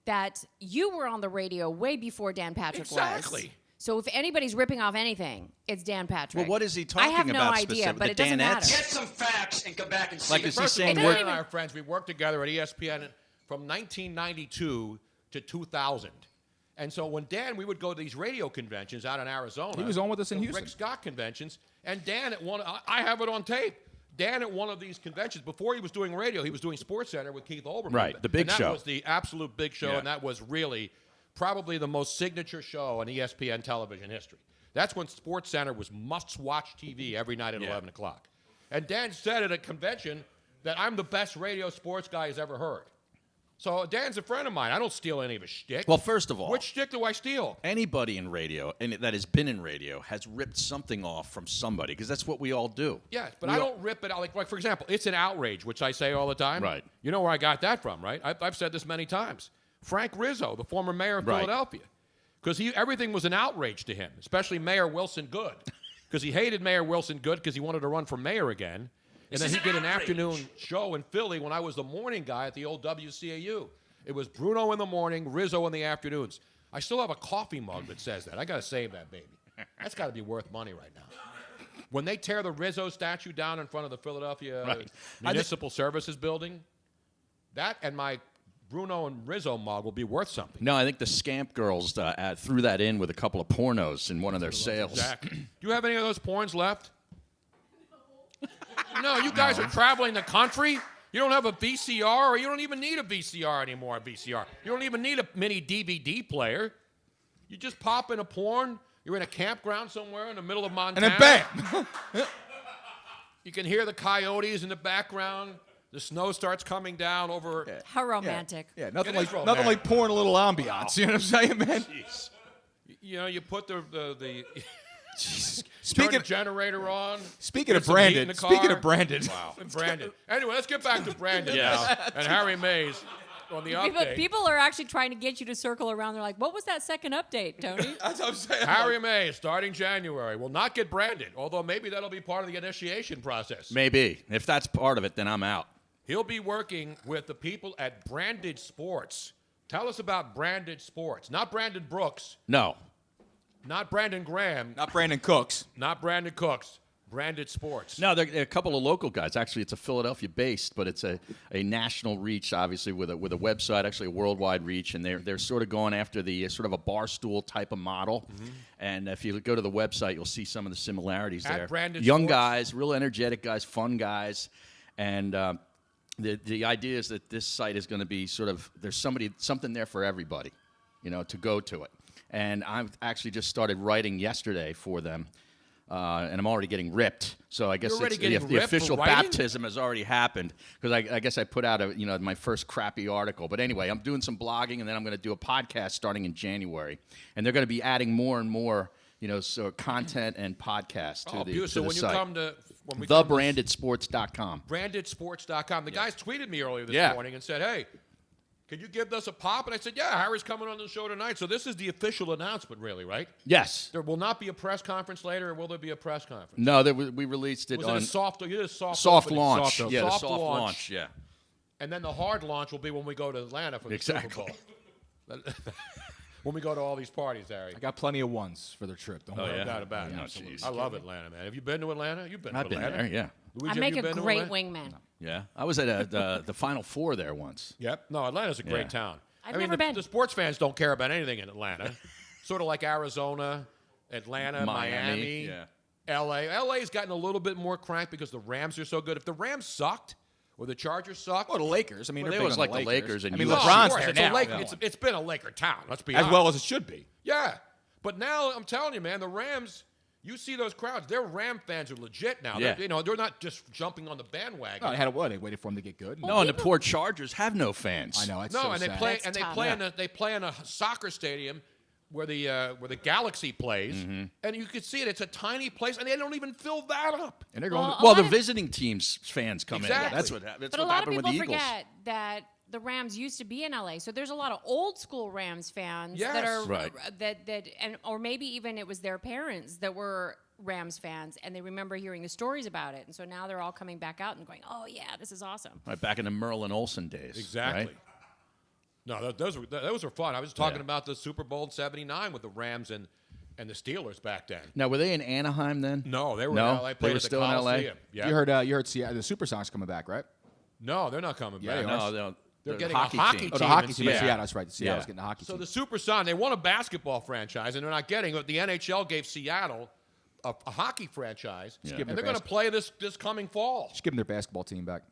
that you were on the radio way before Dan Patrick was. Exactly. So if anybody's ripping off anything, it's Dan Patrick. Well, what is he I talking have no about idea, specifically? but The it doesn't Danettes? matter. Get some facts and come back and see Like, it. is he First of all, saying It Dan doesn't and I even- are friends. We worked together at ESPN from 1992 to 2000. And so when Dan, we would go to these radio conventions out in Arizona. He was on with us in the Houston. Rick Scott conventions. And Dan at one, I have it on tape. Dan at one of these conventions, before he was doing radio, he was doing Sports Center with Keith Olbermann. Right, the big and that show. was the absolute big show, Yeah. and that was really probably the most signature show in ESPN television history. That's when Sports Center was must-watch TV every night at 11 o'clock. And Dan said at a convention that I'm the best radio sports guy he's ever heard. So Dan's a friend of mine. I don't steal any of his shtick. Well, first of all, Which shtick do I steal? anybody in radio and that has been in radio has ripped something off from somebody because that's what we all do. Yes, but I don't rip it out. Like, for example, it's an outrage, which I say all the time. Right. You know where I got that from, right? I've said this many times. Frank Rizzo, the former mayor of Right. Philadelphia. Because everything was an outrage to him, especially Mayor Wilson Good. Because he hated Mayor Wilson Good because he wanted to run for mayor again. And then he did an afternoon show in Philly when I was the morning guy at the old WCAU. It was Bruno in the morning, Rizzo in the afternoons. I still have a coffee mug that says that. I got to save that baby. That's got to be worth money right now. When they tear the Rizzo statue down in front of the Philadelphia Right. Municipal Services Building, that and my Bruno and Rizzo mug will be worth something. No, I think the Scamp Girls threw that in with a couple of pornos in one of their sales. Exactly. Do you have any of those porns left? No, you guys are traveling the country. You don't have a VCR, or you don't even need a VCR anymore. You don't even need a mini DVD player. You just pop in a porn. You're in a campground somewhere in the middle of Montana. And then bam. You can hear the coyotes in the background. The snow starts coming down over. How romantic. Yeah, nothing It is like romantic. pouring a little ambiance. You know what I'm saying, man? You know, you put the Jesus. turn the generator on. Speaking get of some heat in Brandon. the Speaking car. of Brandon. Wow. And Brandon. Anyway, let's get back to Brandon Yeah. now and Harry Mays on the update. People are actually trying to get you to circle around. They're like, "What was that second update, Tony?" That's what I'm saying. Harry Mays, starting January, will not get branded, although maybe that'll be part of the initiation process. Maybe. If that's part of it, then I'm out. He'll be working with the people at Branded Sports. Tell us about Branded Sports. Not Brandon Brooks, No. not Brandon Graham, Not Brandon Cooks. not Brandon Cooks. Branded Sports. No, they're a couple of local guys. Actually, it's a Philadelphia-based, but it's a national reach, obviously, with a website, actually a worldwide reach, and they're sort of going after the sort of a barstool type of model. Mm-hmm. And if you go to the website, you'll see some of the similarities At there. Branded Young Sports? guys, real energetic guys, fun guys, and the idea is that this site is going to be sort of there's something there for everybody, to go to it. And I've actually just started writing yesterday for them. And I'm already getting ripped, so I guess You're already it's getting the ripped official for writing? baptism has already happened because I guess I put out my first crappy article. But anyway, I'm doing some blogging, and then I'm going to do a podcast starting in January, and they're going to be adding more and more, so content and podcasts to the beautiful. So when site. you come to TheBrandedSports.com. BrandedSports.com. The guys tweeted me earlier this Yeah. morning and said, "Hey, could you give us a pop?" And I said, "Yeah, Harry's coming on the show tonight." So this is the official announcement, really, right? Yes. There will not be a press conference later, or will there be a press conference? No, we released it Was on it a soft? You did a soft opening. launch. Soft Yeah, the soft soft launch. Yeah. And then the hard launch will be when we go to Atlanta for the Exactly. Super Bowl. when we go to all these parties, Harry. I got plenty of ones for their trip. Don't worry. No doubt about it. geez. I love Atlanta, man. Have you been to Atlanta? You've been to I've been Atlanta. there, yeah. Luigi, I have make you a been to great Atlanta? wingman. Yeah. I was at the Final Four there once. Yep. No, Atlanta's a great Yeah. town. I've I mean, never been. The sports fans don't care about anything in Atlanta. Sort of like Arizona, Atlanta, Miami, Yeah. L.A. L.A.'s gotten a little bit more crank because the Rams are so good. If the Rams sucked or the Chargers sucked, Well, the Lakers. I mean, Well, they're they big always on like the Lakers and I mean, USC. LeBron's of course, there it's now. a Laker, it's been a Laker town. Let's be as honest. well as it should be. Yeah, but now I'm telling you, man, the Rams. You see those crowds. Their Ram fans are legit now. Yeah. They're not just jumping on the bandwagon. No, they had what? They waited for them to get good. No, and the poor Chargers have no fans. I know. It's No, so and sad. they play That's and they tough. play in they play in a soccer stadium where the Galaxy plays, and you can see it. It's a tiny place, and they don't even fill that up. And they're going. Well, Well, a the lot of- visiting teams fans come Exactly. in. That's what happened. But a lot of people forget that the Rams used to be in LA. So there's a lot of old school Rams fans that Yes. are Right. or maybe even it was their parents that were Rams fans and they remember hearing the stories about it. And so now they're all coming back out and going, "Oh yeah, this is awesome." Right, back in the Merlin Olsen days. Exactly. Right? No, those were fun. I was talking about the Super Bowl in '79 with the Rams and the Steelers back then. Now, were they in Anaheim then? No, they were No? in LA. They Played were at the still in LA? Coliseum. Yeah. You heard Seattle, the Supersonics coming back, right? No, they're not coming Yeah, back. they are. No, They're the getting a hockey team. Oh, the hockey in team in Seattle. Seattle. That's right. Seattle's Yeah. getting the hockey So team. the Supersonics, they won a basketball franchise, and they're not getting it. The NHL gave Seattle a hockey franchise, give and them they're their going to play this coming fall. Just give them their basketball team back.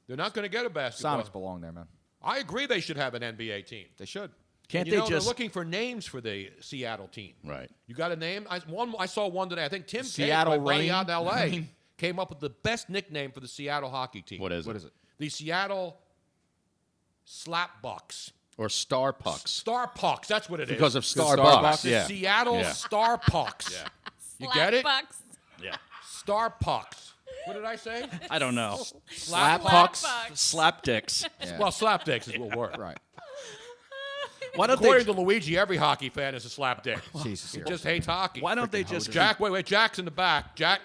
They're not going to get a basketball. Sonics belong there, man. I agree they should have an NBA team. They should. Can't And they they're just looking for names for the Seattle team. Right. You got a name? I saw one today. I think Tim Seattle Cage, my buddy Reign? out in L.A., came up with the best nickname for the Seattle hockey team. What is it? What is it? The Seattle Slapbucks. Or Star Pucks. Star Pucks. That's what it is. Because of Starbucks. Starbucks. The Yeah. Seattle Yeah. Star Pucks. Yeah. You get it? Bucks. Yeah. Star Pucks. What did I say? I don't know. Slap Bucks. Slap dicks. Yeah. Well, slapdicks is what work. Right. Why don't According they? to Luigi, every hockey fan is a slapdick. Jesus. He just hates hockey. Why don't they just? Jack, wait, Jack's in the back. Jack.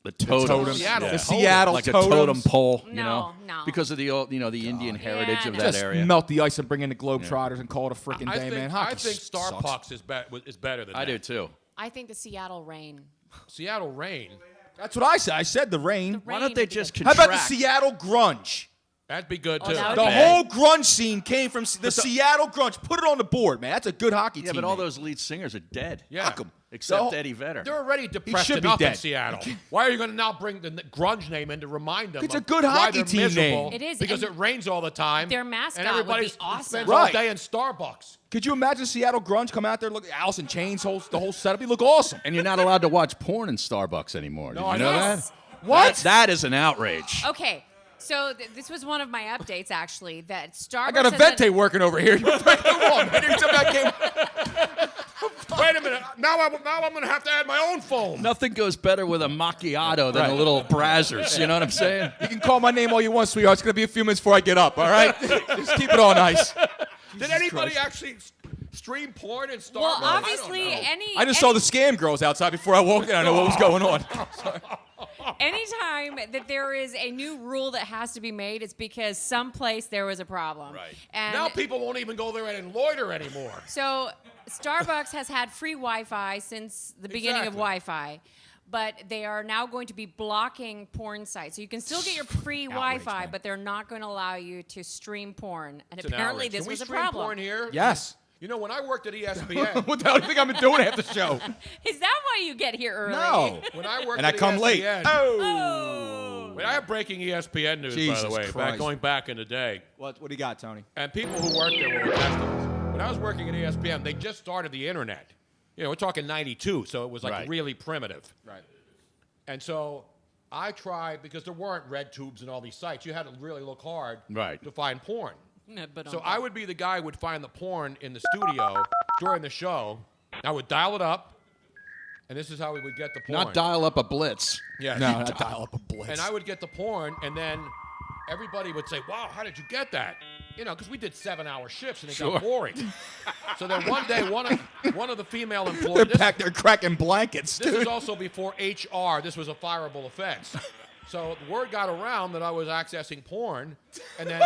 The totems. totems. Seattle. Yeah. The Seattle like totems. a totem pole. You No, know, no. because of the the Indian heritage Yeah, of no. that Just area. melt the ice and bring in the Globetrotters and call it a freaking I day, think, man. Hockey I think Star sucks. Pucks is better than I that. do too. I think the Seattle Rain. Seattle Reign. That's what I said. I said the rain. Why don't they would be just good. How contract? about the Seattle grunge? That'd be good, Oh, too. that would The be Okay. whole grunge scene came from the Seattle grunge. Put it on the board, man. That's a good hockey Yeah, team. but all man. those lead singers are dead. Yeah. Fuck 'em. Except The- Eddie Vedder. They're already depressed should be enough in dead. Seattle. Why are you going to now bring the grunge name in to remind them? It's a of good why hockey they're team miserable? name. It is, because it and rains all the time. their mascot and would be everybody's awesome. spends all Right. day in Starbucks. Could you imagine Seattle grunge come out there, look Alice in Chains, the whole setup? He look awesome. And you're not allowed to watch porn in Starbucks anymore. Did No, you I know know. that? What? That is an outrage. Okay, so this was one of my updates actually. That Starbucks. I got a has vente working over here. Come on, man. Wait a minute. Now I'm going to have to add my own phone. Nothing goes better with a macchiato than a little Brazzers. You know what I'm saying? You can call my name all you want, sweetheart. It's going to be a few minutes before I get up, all right? Just keep it on ice. Did anybody actually stream porn in Starbucks? Well, I don't obviously, know. I just saw the scam girls outside before I walked in. I know what was going on. anytime that there is a new rule that has to be made, it's because someplace there was a problem. Right. And Now people won't even go there and loiter anymore. so Starbucks has had free Wi-Fi since the beginning of Exactly. Wi-Fi. But they are now going to be blocking porn sites. So you can still get your free Wi-Fi, man. but they're not going to allow you to stream porn. And It's an apparently outrage. this Can we was a stream problem. porn here? Yes. You know, when I worked at ESPN, What the hell do you think I've been doing after the show? Is that why you get here early? No. when I worked And I at come late. ESPN, Oh. Wait, I have breaking ESPN news, by Jesus the way, Christ. going back in the day. What do you got, Tony? And people who worked there were attest to this. When I was working at ESPN, they just started the internet. You know, we're talking 92, so it was like Right. really primitive. Right. And so I tried, because there weren't red tubes and all these sites, you had to really look hard Right. to find porn. No, but So I would be the guy who would find the porn in the studio during the show. I would dial it up, and this is how we would get the porn. Not dial up a blitz. Yeah. No, not dial up a blitz. And I would get the porn, and then everybody would say, wow, how did you get that? You know, because we did 7-hour shifts, and it Sure. got boring. So then one day, one of the female They're employees, back there cracking blankets, this dude. is also before HR. This was a fireable offense. So the word got around that I was accessing porn, and then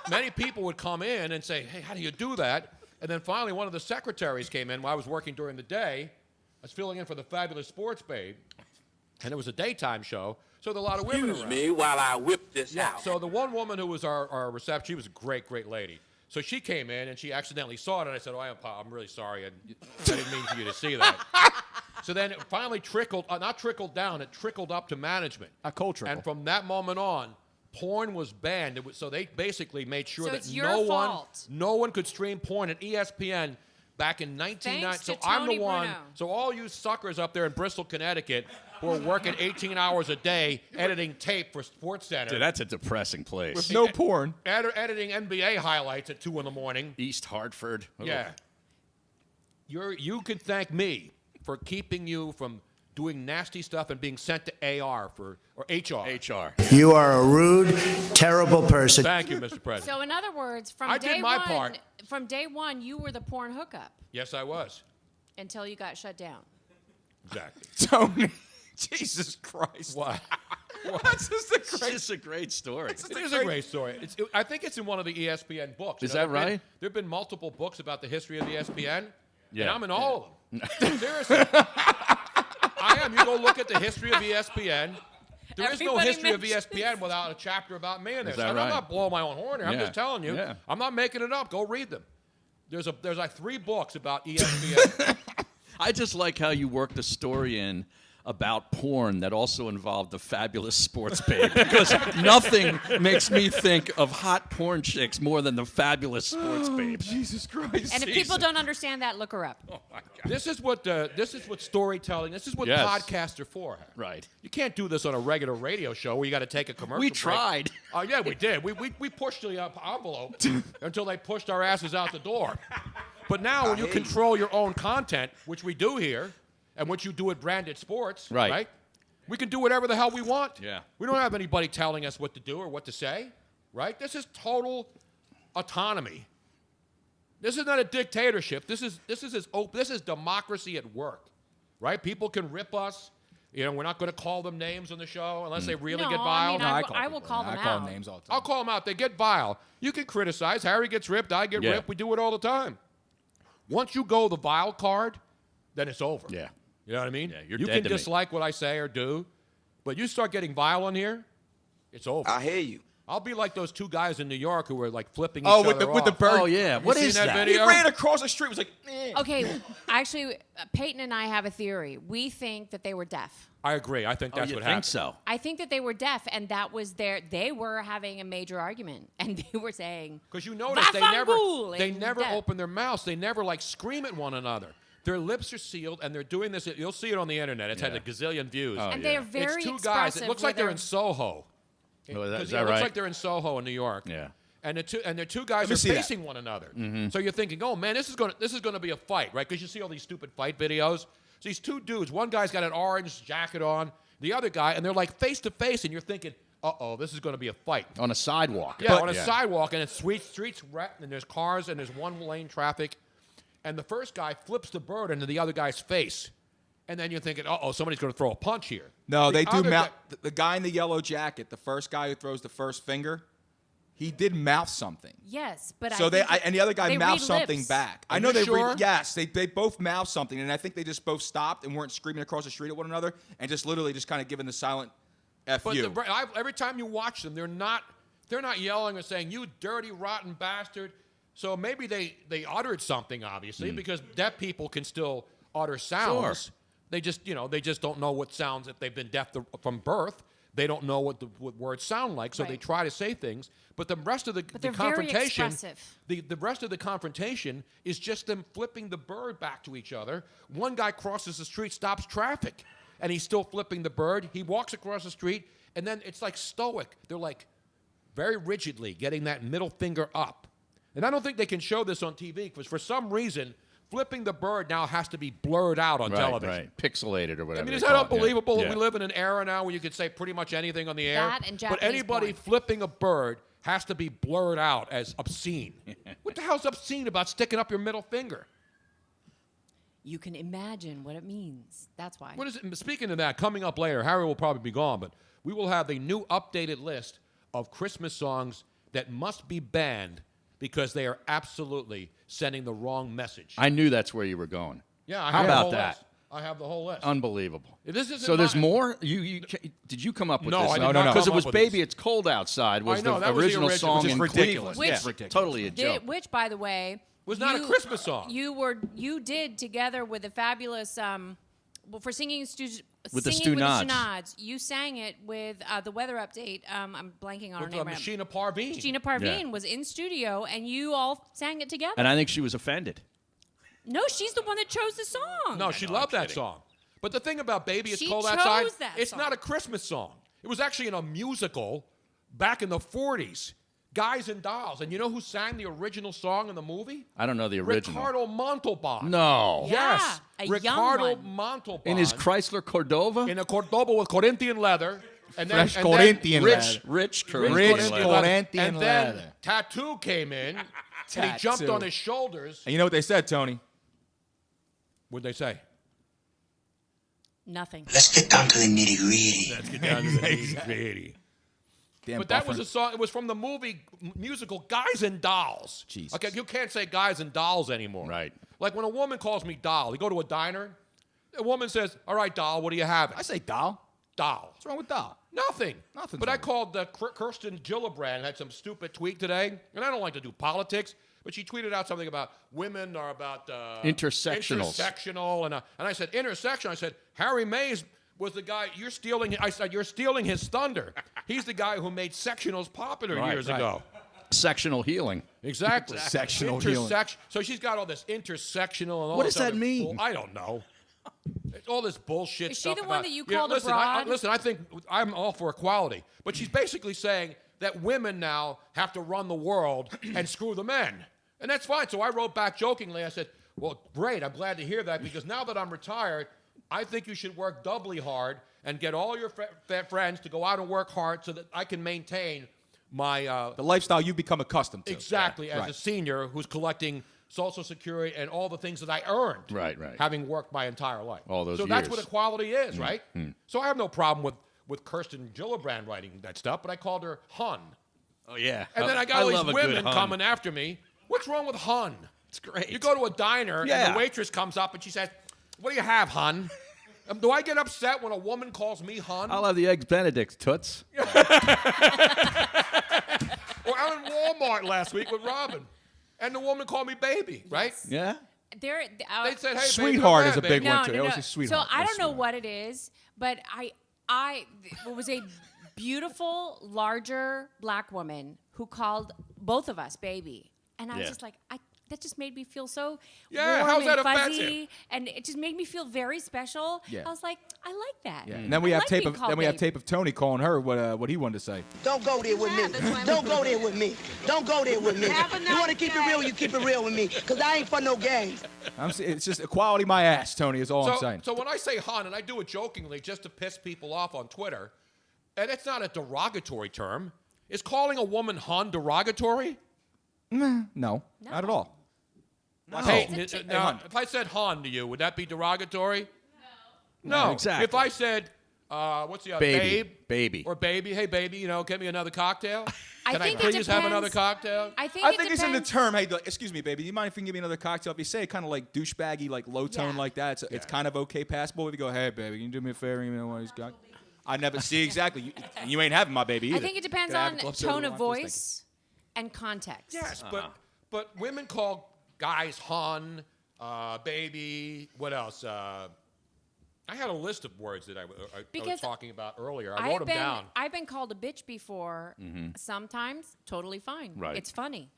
many people would come in and say, hey, how do you do that? And then finally one of the secretaries came in while I was working during the day. I was filling in for the Fabulous Sports Babe. And it was a daytime show, so there were a lot of women around. me while I whip this out. So the one woman who was our reception, she was a great, great lady. So she came in, and she accidentally saw it, and I said, I'm really sorry. I didn't mean for you to see that. So then it finally trickled, not trickled down, it trickled up to management. A cold trickle. And from that moment on, porn was banned. So they basically made sure So that it's your fault. no one could stream porn at ESPN back in 1990. Thanks to So I'm the Tony one. Bruno. So all you suckers up there in Bristol, Connecticut, who are working 18 hours a day editing tape for SportsCenter. Dude, that's a depressing place. With no porn. Editing NBA highlights at 2 in the morning. East Hartford. Yeah. You can thank me for keeping you from doing nasty stuff and being sent to AR or HR. HR. You are a rude, terrible person. Thank you, Mr. President. So in other words, from I day did my one, part. from day one, you were the porn hookup Yes, I was. until you got shut down. Exactly. Tony, Jesus Christ. What? That's just a It's great. just a great story. It is a great story. I think it's in one of the ESPN books. Is that right? There have been multiple books about the history of ESPN, Yeah. and I'm in all of them. Seriously. I am. You go look at the history of ESPN. There is no Everybody history of mentions- ESPN without a chapter about me in there. Is that And right? I'm not blowing my own horn here. I'm Yeah. just telling you. Yeah. I'm not making it up. Go read them. There's like 3 books about ESPN. I just like how you worked a story in about porn that also involved the Fabulous Sports Babe, because nothing makes me think of hot porn chicks more than the Fabulous Sports Babe. Jesus Christ. And if people don't understand that, look her up. This is what storytelling. This is what Yes. podcasts are for. Right. You can't do this on a regular radio show where you got to take a commercial We break. tried. Oh, yeah, we did. We pushed the envelope until they pushed our asses out the door. But now when you control your own content, which we do here, and which you do at Branded Sports, Right. We can do whatever the hell we want. Yeah. We don't have anybody telling us what to do or what to say, right? This is total autonomy. This is not a dictatorship. This is democracy at work, right? People can rip us. You know, we're not going to call them names on the show unless they really get vile. I will call them I call out. names all the time. I'll call them out. They get vile. You can criticize. Harry gets ripped. I get Yeah. ripped. We do it all the time. Once you go the vile card, then it's over. Yeah. You know what I mean? Yeah, you're you dead can to me. dislike what I say or do, but you start getting vile on here, it's over. I hear you. I'll be like those 2 guys in New York who were like flipping each Oh, other with the off. bird. Oh, yeah. You What seen is that that? He video? ran across the street. Was like, eh. Okay, actually, Peyton and I have a theory. We think that they were deaf. I agree. I think that's you what think happened. so? I think that they were deaf, and that was they were having a major argument, and they were saying, Because you notice they never "Vafangul," and never deaf. open their mouths. They never like scream at one another. Their lips are sealed, and they're doing this. You'll see it on the internet. It's had Yeah. a gazillion views. Oh, and yeah. they are very it's 2 expressive. guys. It looks like they're in with Soho. Oh, is 'Cause that it looks right? like they're in Soho in New York. Yeah. And the two guys me are see that. facing one another. So you're thinking, oh man, this is gonna be a fight, right? Because you see all these stupid fight videos. So these 2 dudes, one guy's got an orange jacket on, the other guy, and they're like face to face, and you're thinking, uh-oh, this is gonna be a fight. On a sidewalk. Yeah, on a sidewalk, and it's streets wrecked, and there's cars, and there's 1-lane traffic, and the first guy flips the bird into the other guy's face, and then you're thinking, uh-oh, somebody's gonna throw a punch here. No, The they do other mouth. guy- The guy in the yellow jacket, the first guy who throws the first finger, he did mouth something. yes, but So and the other guy they mouthed read something lips. back. Are I know you they sure? yes, they both mouthed something, and I think they just both stopped and weren't screaming across the street at one another, and just literally just kind of giving the silent F But you. every time you watch them, they're not yelling or saying, you dirty, rotten bastard. So maybe they uttered something, obviously, because deaf people can still utter sounds. Sure. They just don't know what sounds, if they've been deaf from birth. They don't know what words sound like, so they Right. try to say things. But the rest of the they're very confrontation, expressive. the rest of the confrontation is just them flipping the bird back to each other. One guy crosses the street, stops traffic, and he's still flipping the bird. He walks across the street, and then it's like stoic. They're like very rigidly getting that middle finger up. And I don't think they can show this on TV because for some reason, flipping the bird now has to be blurred out on television. Right, pixelated or whatever. I mean, is they that call it. unbelievable Yeah. that we live in an era now where you could say pretty much anything on the air? That and but Japanese anybody porn. flipping a bird has to be blurred out as obscene. What the hell's obscene about sticking up your middle finger? You can imagine what it means. That's why. What is it? Speaking of that, coming up later, Harry will probably be gone, but we will have a new updated list of Christmas songs that must be banned because they are absolutely sending the wrong message. I knew that's where you were going. Yeah, I How have about the whole that? list. I have the whole list. Unbelievable. This isn't so there's mine. more? Did you come up with No, this? I did not Because it come was up with Baby this. It's Cold Outside was I know, the that was the original original, song which is in ridiculous. Cleveland. Which- Yeah, totally a joke. Which, by the way, was not a Christmas song. You did together with the fabulous for singing With the singing with Stu the Nods. Shenods. You sang it with the weather update. I'm blanking on her With name. Right now. Sheena Parveen. Sheena Parveen was in studio, and you all sang it together. And I think she was offended. No, she's the one that chose the song. No, she loved that song. But the thing about Baby It's She Cold chose Outside, that it's song. not a Christmas song. It was actually in a musical back in the 40s, Guys and Dolls. And you know who sang the original song in the movie? I don't know the original. Ricardo Montalban. No. Yes. Yeah, a young Ricardo one. Montalban. In his Chrysler Cordova? In a Cordoba with Corinthian leather. And then, Fresh and then Corinthian leather. Rich Corinthian leather. And then Tattoo came in, and he jumped Tattoo. on his shoulders. And you know what they said, Tony? What'd they say? Nothing. Let's get down to the nitty-gritty. Let's get down to the nitty-gritty. Damn But that was buffer. a song. It was from the movie musical Guys and Dolls. Jesus. Okay, you can't say Guys and Dolls anymore. Right. Like when a woman calls me doll, you go to a diner, a woman says, "All right, doll, what do you have?" I say doll. Doll. What's wrong with doll? Nothing. Nothing's But I wrong. called Kirsten Gillibrand, had some stupid tweet today, and I don't like to do politics, but she tweeted out something about women are about Intersectionals. intersectional, and I said intersection. I said Harry Mays was the guy you're stealing. I said you're stealing his thunder. He's the guy who made sectionals popular years ago. Sectional healing. Exactly. Sectional healing. So she's got all this intersectional and all What this does that other mean? I don't know. It's all this bullshit Is she stuff. the one about- that you Yeah, called listen, abroad? listen, I think I'm all for equality, but she's basically saying that women now have to run the world and screw the men, and that's fine. So I wrote back jokingly. I said, "Well, great. I'm glad to hear that because now that I'm retired, I think you should work doubly hard and get all your friends to go out and work hard so that I can maintain my The lifestyle you've become accustomed to. exactly as Right. a senior who's collecting Social Security and all the things that I earned, Right. having worked my entire life. All those so that's years. what equality is, right? So I have no problem with Kirsten Gillibrand writing that stuff, but I called her Hun. Oh, yeah. And then I got all love these a good women hun. coming after me. What's wrong with Hun? It's great. You go to a diner Yeah. and the waitress comes up and she says, "What do you have, Hun?" Do I get upset when a woman calls me Hun? I'll have the Eggs Benedict, toots. Or I was in Walmart last week with Robin, and the woman called me baby, right? Yeah? There, They said, "Hey, Sweetheart baby, is a come big back, one, too. They No, always no. say sweetheart. So I That's don't know sweetheart. what it is, but it was a beautiful, larger black woman who called both of us baby, and I was Yeah. just like, that just made me feel so Yeah, warm how's that and fuzzy, offensive? and it just made me feel very special. Yeah. I was like, I like that. Yeah. And then we I have like tape being of called then we have baby. tape of Tony calling her what he wanted to say. Don't go there with me. Don't go there with me. Don't go there with me. You want to keep it real, you keep it real with me. Because I ain't for no games. It's just equality my ass, Tony, is all I'm saying. So when I say Hun, and I do it jokingly just to piss people off on Twitter, and it's not a derogatory term, is calling a woman Hun derogatory? No, not at all. Hey, It's a now, if I said Han to you, would that be derogatory? No. No, exactly. If I said, what's the other? Baby. Babe? Baby. Or baby, hey, baby, get me another cocktail? I Can I think it please have another depends. cocktail? I think I it think it's in the depends. term. Hey, excuse me, baby. Do you mind if you can give me another cocktail? If you say it kind of like douchebaggy, like low tone, Yeah. like that, it's kind of okay, passable. If you go, hey, baby, can you do me a favor? You know what he's got? I never see exactly. You ain't having my baby either. I think it depends Can I have on a club soda tone of wine, please? Thank you. voice and context. Yes, but women call guys Hun, baby, what else? I had a list of words that I was Because talking about earlier. I wrote them down. I've been called a bitch before. Sometimes totally fine. Right. It's funny.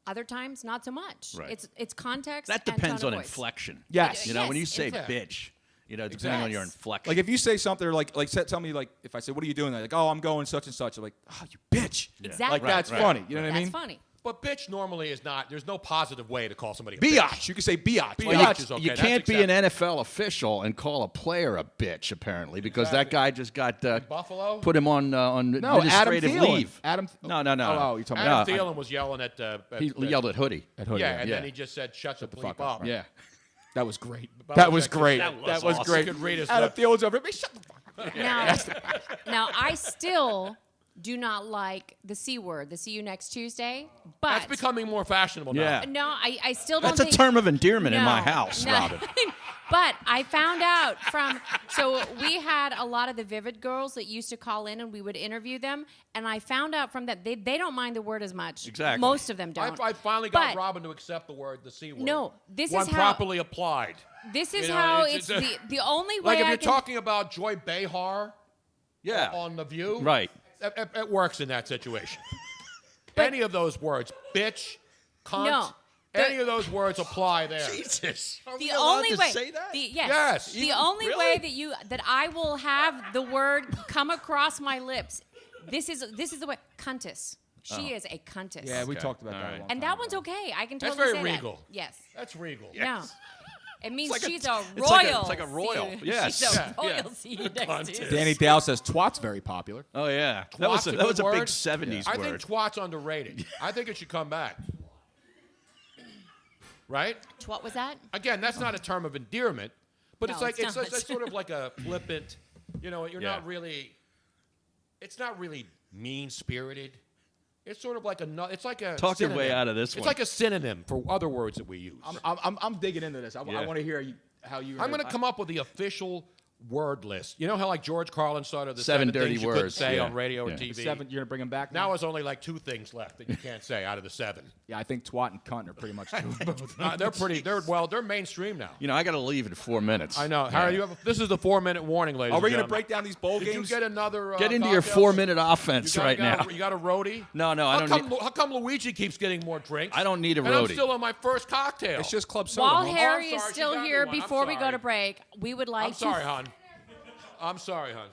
Other times not so much. Right. It's context. That and depends tone on of voice. inflection. Yes. You know, when you Yes, say exactly. bitch, depending on your Yes. inflection. Like if you say something like tell me like if I say what are you doing? They're like oh I'm going such and such. I'm like oh you bitch. Exactly. Like that's Right. funny. You know what I mean? That's funny. But bitch normally is not. There's no positive way to call somebody a Biatch. You can say biatch. Biatch. Biatch. is okay. You That's can't be an acceptable. NFL official and call a player a bitch, apparently, because that guy just got Buffalo? put him on No, Adam administrative Thielen. leave. Adam. No. Oh, you're talking Adam about Thielen was yelling at. He yelled at Hoodie. at Hoodie. Yeah, and Yeah. then he just said, "Shut the fuck bleep up. up." Yeah. That was great. Belichick That was just- great. that That was awesome. great. He could read his Adam lips. Thielen's over. Shut the fuck up. Now I still do not like the C word, the see you next Tuesday. But that's becoming more fashionable now. Yeah. no, I still don't That's think... a term of endearment in No, my house, no. Robin. But I found out so we had a lot of the Vivid girls that used to call in and we would interview them. And I found out from that, they don't mind the word as much. Exactly. Most of them don't. I finally got Robin to accept the C word. No, this One is how... properly applied. This is You know, how it's the only way like if I you're can... talking about Joy Behar on The View. Right. It works in that situation. Any of those words, bitch, cunt, No. any of those words apply there. Jesus. The only way, say that? Yes. The only way that I will have the word come across my lips, this is the way, cuntus. She is a cuntus. Yeah, we talked about that. right. A long And time that ago. one's okay. I can That's totally very say regal. that. Yes. That's regal. No. It means like she's a- a it's like a- royal. it's like a royal. Yes. She's Yeah. a royal. See you next Tuesday. Danny Dow says twat's very popular. Oh, yeah. Twat's That was a good big word. 70s I word. think twat's underrated. I think it should come back. Right? What was that? Again, that's not a term of endearment, but No, it's like it's not. it's sort of like a flippant. You know, you're Yeah. not really. It's not really mean-spirited. It's sort of like it's like a Talk your way synonym. out of this It's one. like a synonym for other words that we use. I'm digging into this. I Yeah. want to hear how you. I'm going to come up with the official word list. You know how like George Carlin started the Seven seven dirty things you couldn't words. say Yeah. on radio or Yeah. TV. Seven. You're gonna bring them back Now there's only like 2 things left that you can't say out of the 7. Yeah, I think twat and cunt are pretty much. They're mainstream now. You know, I got to leave in 4 minutes. I know. Harry, this is the 4-minute warning, ladies. Are we going to break down these bowl Did games? you get another? Get into your cocktails? 4-minute offense right now. You got a roadie? No, I don't need. How come Luigi keeps getting more drinks? I don't need a and I'm roadie. still on my first cocktail. It's just club soda. While Mom. Harry I'm is sorry, still she got me here, one. I'm before we go sorry. to break, we would like I'm sorry, hon. I'm sorry, hon.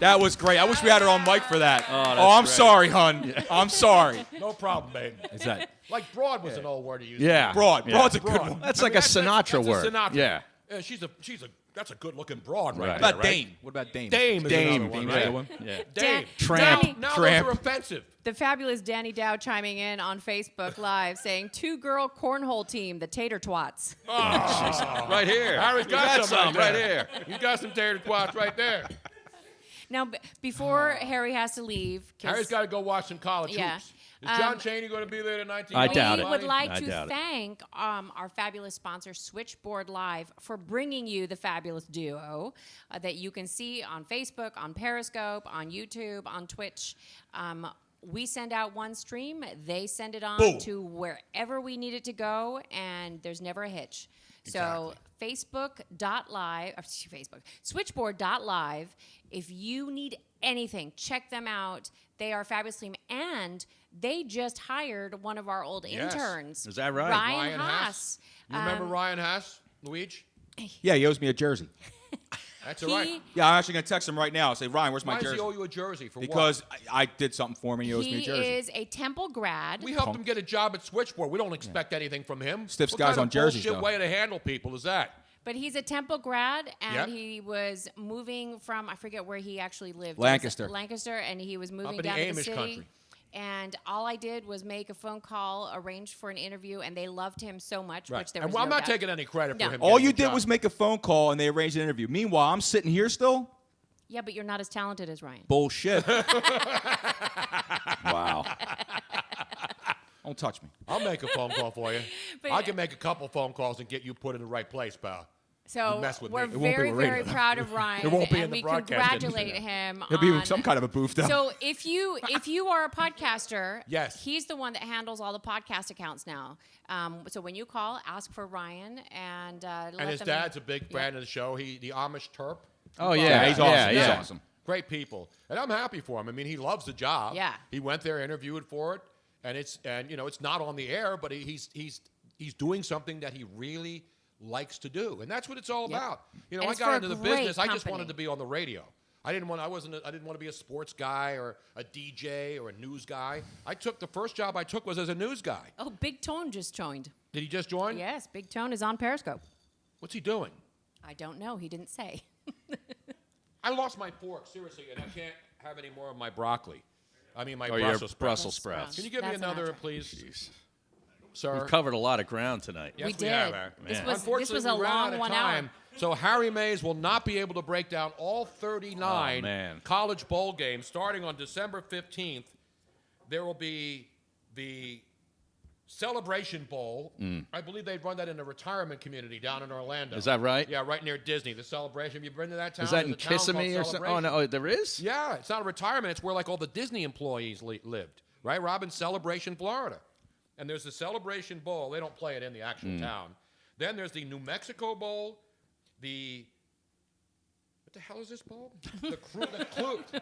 That was great. I wish we had her on mic for that. that's I'm great. sorry, hun. I'm sorry. No problem, babe. Is that? Like broad was an old word to use. Yeah. Broad. Yeah. Broad's a good one. That's like a Sinatra that's word. A Sinatra. Yeah. That's a good looking broad right Right. there, What about right? Dame? What about Dame? Dame is Dame. another one, Dame's right? another one. Yeah. Dame. Tramp. Now Tramp. those are offensive. The fabulous Danny Dow chiming in on Facebook Live saying, 2-girl cornhole team, the Tater Twats. Right here. Harry's You got some right there. here. You got some tater twats right there. Now, before Harry has to leave, 'cause Harry's got to go watch some college Yeah. hoops. Is John Cheney going to be there tonight? I doubt we it. would like I to doubt it. thank our fabulous sponsor, Switchboard Live, for bringing you the fabulous duo that you can see on Facebook, on Periscope, on YouTube, on Twitch. We send out one stream. They send it on Boom. to wherever we need it to go, and there's never a hitch. So switchboard.live, if you need anything, check them out. They are fabulous team, and they just hired one of our old Yes. interns. Is that right? Ryan Haas. You remember Ryan Haas, Luigi? Yeah, he owes me a jersey. That's all right. Yeah, I'm actually gonna text him right now. I'll say, Ryan, where's my Why does jersey? he owe you a jersey for Because I did something for him. And he owes me a He jersey. is a Temple grad. what? We helped him get a job at Switchboard. We don't expect anything from him. Stiffs What guys kind on of jerseys, bullshit though. way to handle people is that? But he's a Temple grad, and Yep. he was moving from, I forget where he actually lived. Lancaster. Lancaster, and he was moving in the down to the Amish city. country. And all I did was make a phone call, arranged for an interview, and they loved him so much, Right. which there And was I'm no not doubt. taking any credit No. for him. All getting you the did job. was make a phone call and they arranged an interview. Meanwhile, I'm sitting here still. Yeah, but you're not as talented as Ryan. Bullshit. Wow. Don't touch me. I'll make a phone call for you. But- I can make a couple phone calls and get you put in the right place, pal. So mess with we're me. It won't be very, with very radio. proud of Ryan, It won't be in and the we broadcast congratulate industry. him He'll be on some kind of a booth, though. So if you are a podcaster, Yes. he's the one that handles all the podcast accounts now. So when you call, ask for Ryan and let And his them dad's a big fan of the show. The Amish Terp. Oh, Yeah, he's awesome. Yeah. He's awesome. Great people, and I'm happy for him. I mean, he loves the job. Yeah. He went there, interviewed for it, and it's not on the air, but he's doing something that he really likes to do, and that's what it's all Yep. about. You know, And I it's got for a into the great business. I just company. wanted to be on the radio. I didn't want to be a sports guy or a DJ or a news guy. The first job I took was as a news guy. Oh, Big Tone just joined. Did he just join? Yes, Big Tone is on Periscope. What's he doing? I don't know. He didn't say. I lost my fork, seriously, and I can't have any more of my broccoli. I mean, my Or your Brussels sprouts. Brussels sprouts. Can you give me That's an another, extra. please? sir. We've covered a lot of ground tonight. Yes, We did. have, Harry. This was a we ran out long of 1 time. hour. So Harry Mays will not be able to break down all 39 college bowl games. Starting on December 15th, there will be the Celebration Bowl. I believe they'd run that in a retirement community down in Orlando. Is that right? Yeah, right near Disney. The Celebration. Have you been to that town? Is that There's in a town called Kissimmee or something? Oh, Celebration. no, there is? Yeah, it's not a retirement. It's where like all the Disney employees lived, right, Robin? Celebration, Florida. And there's the Celebration Bowl. They don't play it in the actual town. Then there's the New Mexico Bowl, what the hell is this bowl?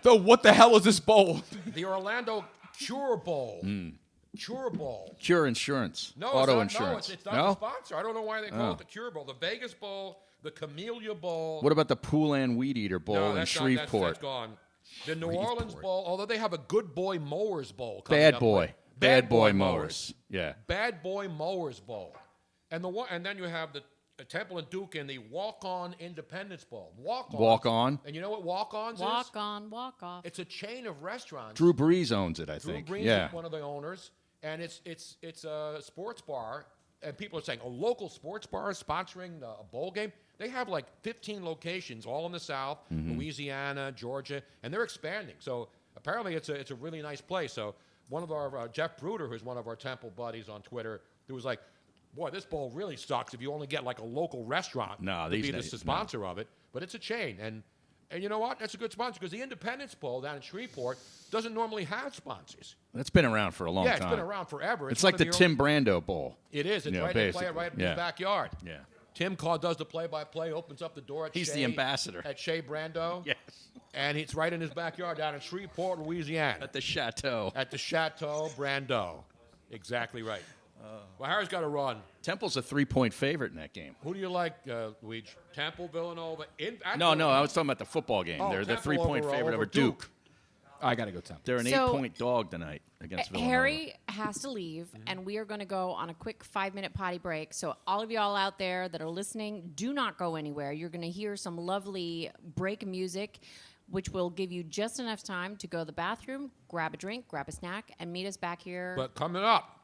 What the hell is this bowl? The Orlando Cure Bowl. Cure Bowl. Cure Insurance. No, Auto it's not, insurance. No, it's not the sponsor. I don't know why they call it the Cure Bowl. The Vegas Bowl, the Camellia Bowl. What about the Poulan Weed Eater Bowl in Shreveport? That's gone. The New Orleans Bowl, although they have a Good Boy Mowers Bowl. Bad Boy Mowers. Yeah. Bad Boy Mowers Bowl. And then you have the Temple and Duke in the Walk-On Independence Bowl. Walk-On. And you know what Walk-Ons is? Walk-On, walk-off. It's a chain of restaurants. Drew Brees owns it, I think. Drew Brees is one of the owners. And it's a sports bar. And people are saying, local sports bar is sponsoring a bowl game. They have like 15 locations all in the South, Louisiana, Georgia, and they're expanding. So apparently it's a really nice place. So one of our, Jeff Bruder, who's one of our Temple buddies on Twitter, who was like, boy, this bowl really sucks if you only get like a local restaurant to be the sponsor of it. But it's a chain. And you know what? That's a good sponsor because the Independence Bowl down in Shreveport doesn't normally have sponsors. That's been around for a long time. Yeah, it's been around forever. It's like the Tim Brando Bowl. It is. It's right. They play it right in his backyard. Yeah. Tim does the play-by-play, opens up the door at He's the ambassador. At Shea Brando. Yes. And it's right in his backyard down in Shreveport, Louisiana. At the Chateau. At the Chateau Brando. Exactly right. Well, Harry's got to run. Temple's a 3-point favorite in that game. Who do you like, Luigi? Temple, Villanova? No, I was talking about the football game. They're the Temple 3-point favorite over Duke. I got to go Temple. They're an 8-point dog tonight against Villanova. Harry has to leave, and we are going to go on a quick 5-minute potty break. So all of y'all out there that are listening, do not go anywhere. You're going to hear some lovely break music, which will give you just enough time to go to the bathroom, grab a drink, grab a snack, and meet us back here. But coming up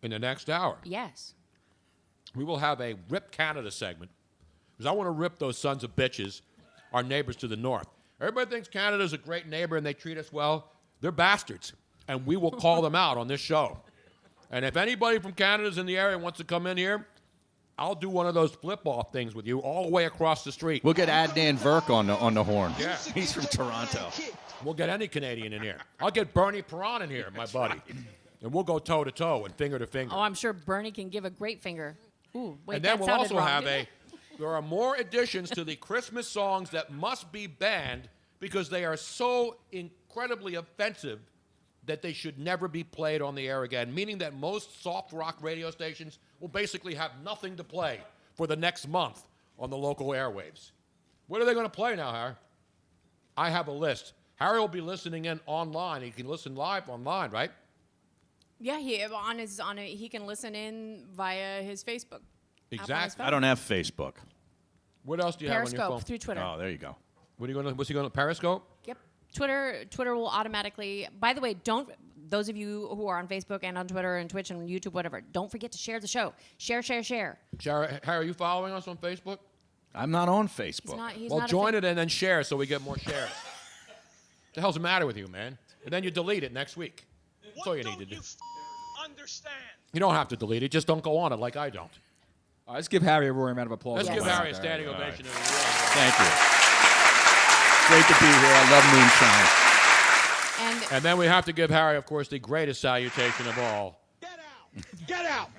in the next hour, yes, we will have a Rip Canada segment because I want to rip those sons of bitches, our neighbors to the north. Everybody thinks Canada's a great neighbor and they treat us well. They're bastards, and we will call them out on this show. And if anybody from Canada's in the area wants to come in here, I'll do one of those flip-off things with you all the way across the street. We'll get Adnan Verk on the horn. Yeah. He's from Toronto. We'll get any Canadian in here. I'll get Bernie Perron in here, my buddy. And we'll go toe-to-toe and finger-to-finger. Oh, I'm sure Bernie can give a great finger. Ooh, wait, and then that we'll sounded also wrong, have didn't it? there are more additions to the Christmas songs that must be banned because they are so incredibly offensive that they should never be played on the air again, meaning that most soft rock radio stations will basically have nothing to play for the next month on the local airwaves. What are they going to play now, Harry? I have a list. Harry will be listening in online. He can listen live online, right? Yeah, he can listen in via his Facebook. Exactly. I don't have Facebook. What else do you have on your phone? Periscope through Twitter. Oh, there you go. What's he going to Periscope? Yep. Twitter will automatically. By the way, those of you who are on Facebook and on Twitter and Twitch and YouTube, whatever, don't forget to share the show. Share. Harry, are you following us on Facebook? I'm not on Facebook. He's join it and then share so we get more shares. What the hell's the matter with you, man? And then you delete it next week. That's all you need to do. Understand. You don't have to delete it. Just don't go on it like I don't. All right, let's give Harry a roaring round of applause. Let's give Harry a standing ovation. Thank you. Great to be here. I love moonshine. And then we have to give Harry, of course, the greatest salutation of all. Get out.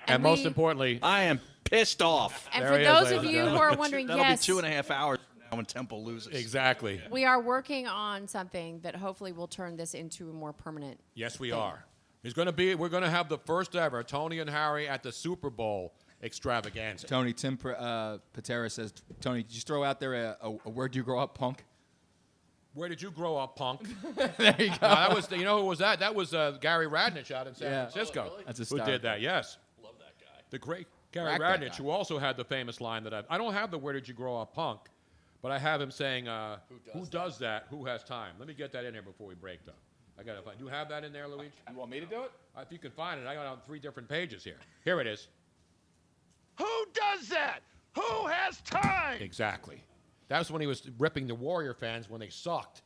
And most importantly, I am pissed off. And for those of you who are wondering, that'll yes, be 2.5 hours now when Temple loses. Exactly. We are working on something that hopefully will turn this into a more permanent. Yes, we are. We're going to have the first ever Tony and Harry at the Super Bowl extravaganza. Tony, Tim Patera says, Tony, did you throw out there a where do you grow up, punk? Where did you grow up, punk? There you go. No, that was, you know who was that? That was Gary Radnich out in San Francisco. Oh, really? That's a who star. did that, yes. Love that guy. The great Gary Radnich, who also had the famous line that I don't have the where did you grow up, punk, but I have him saying, who does that? Who has time? Let me get that in here before we break, though. I got to. Do you have that in there, Luigi? You want me to do it? If you can find it, I got it on 3 different pages here. Here it is. Who does that? Who has time? Exactly. That was when he was ripping the Warrior fans when they sucked.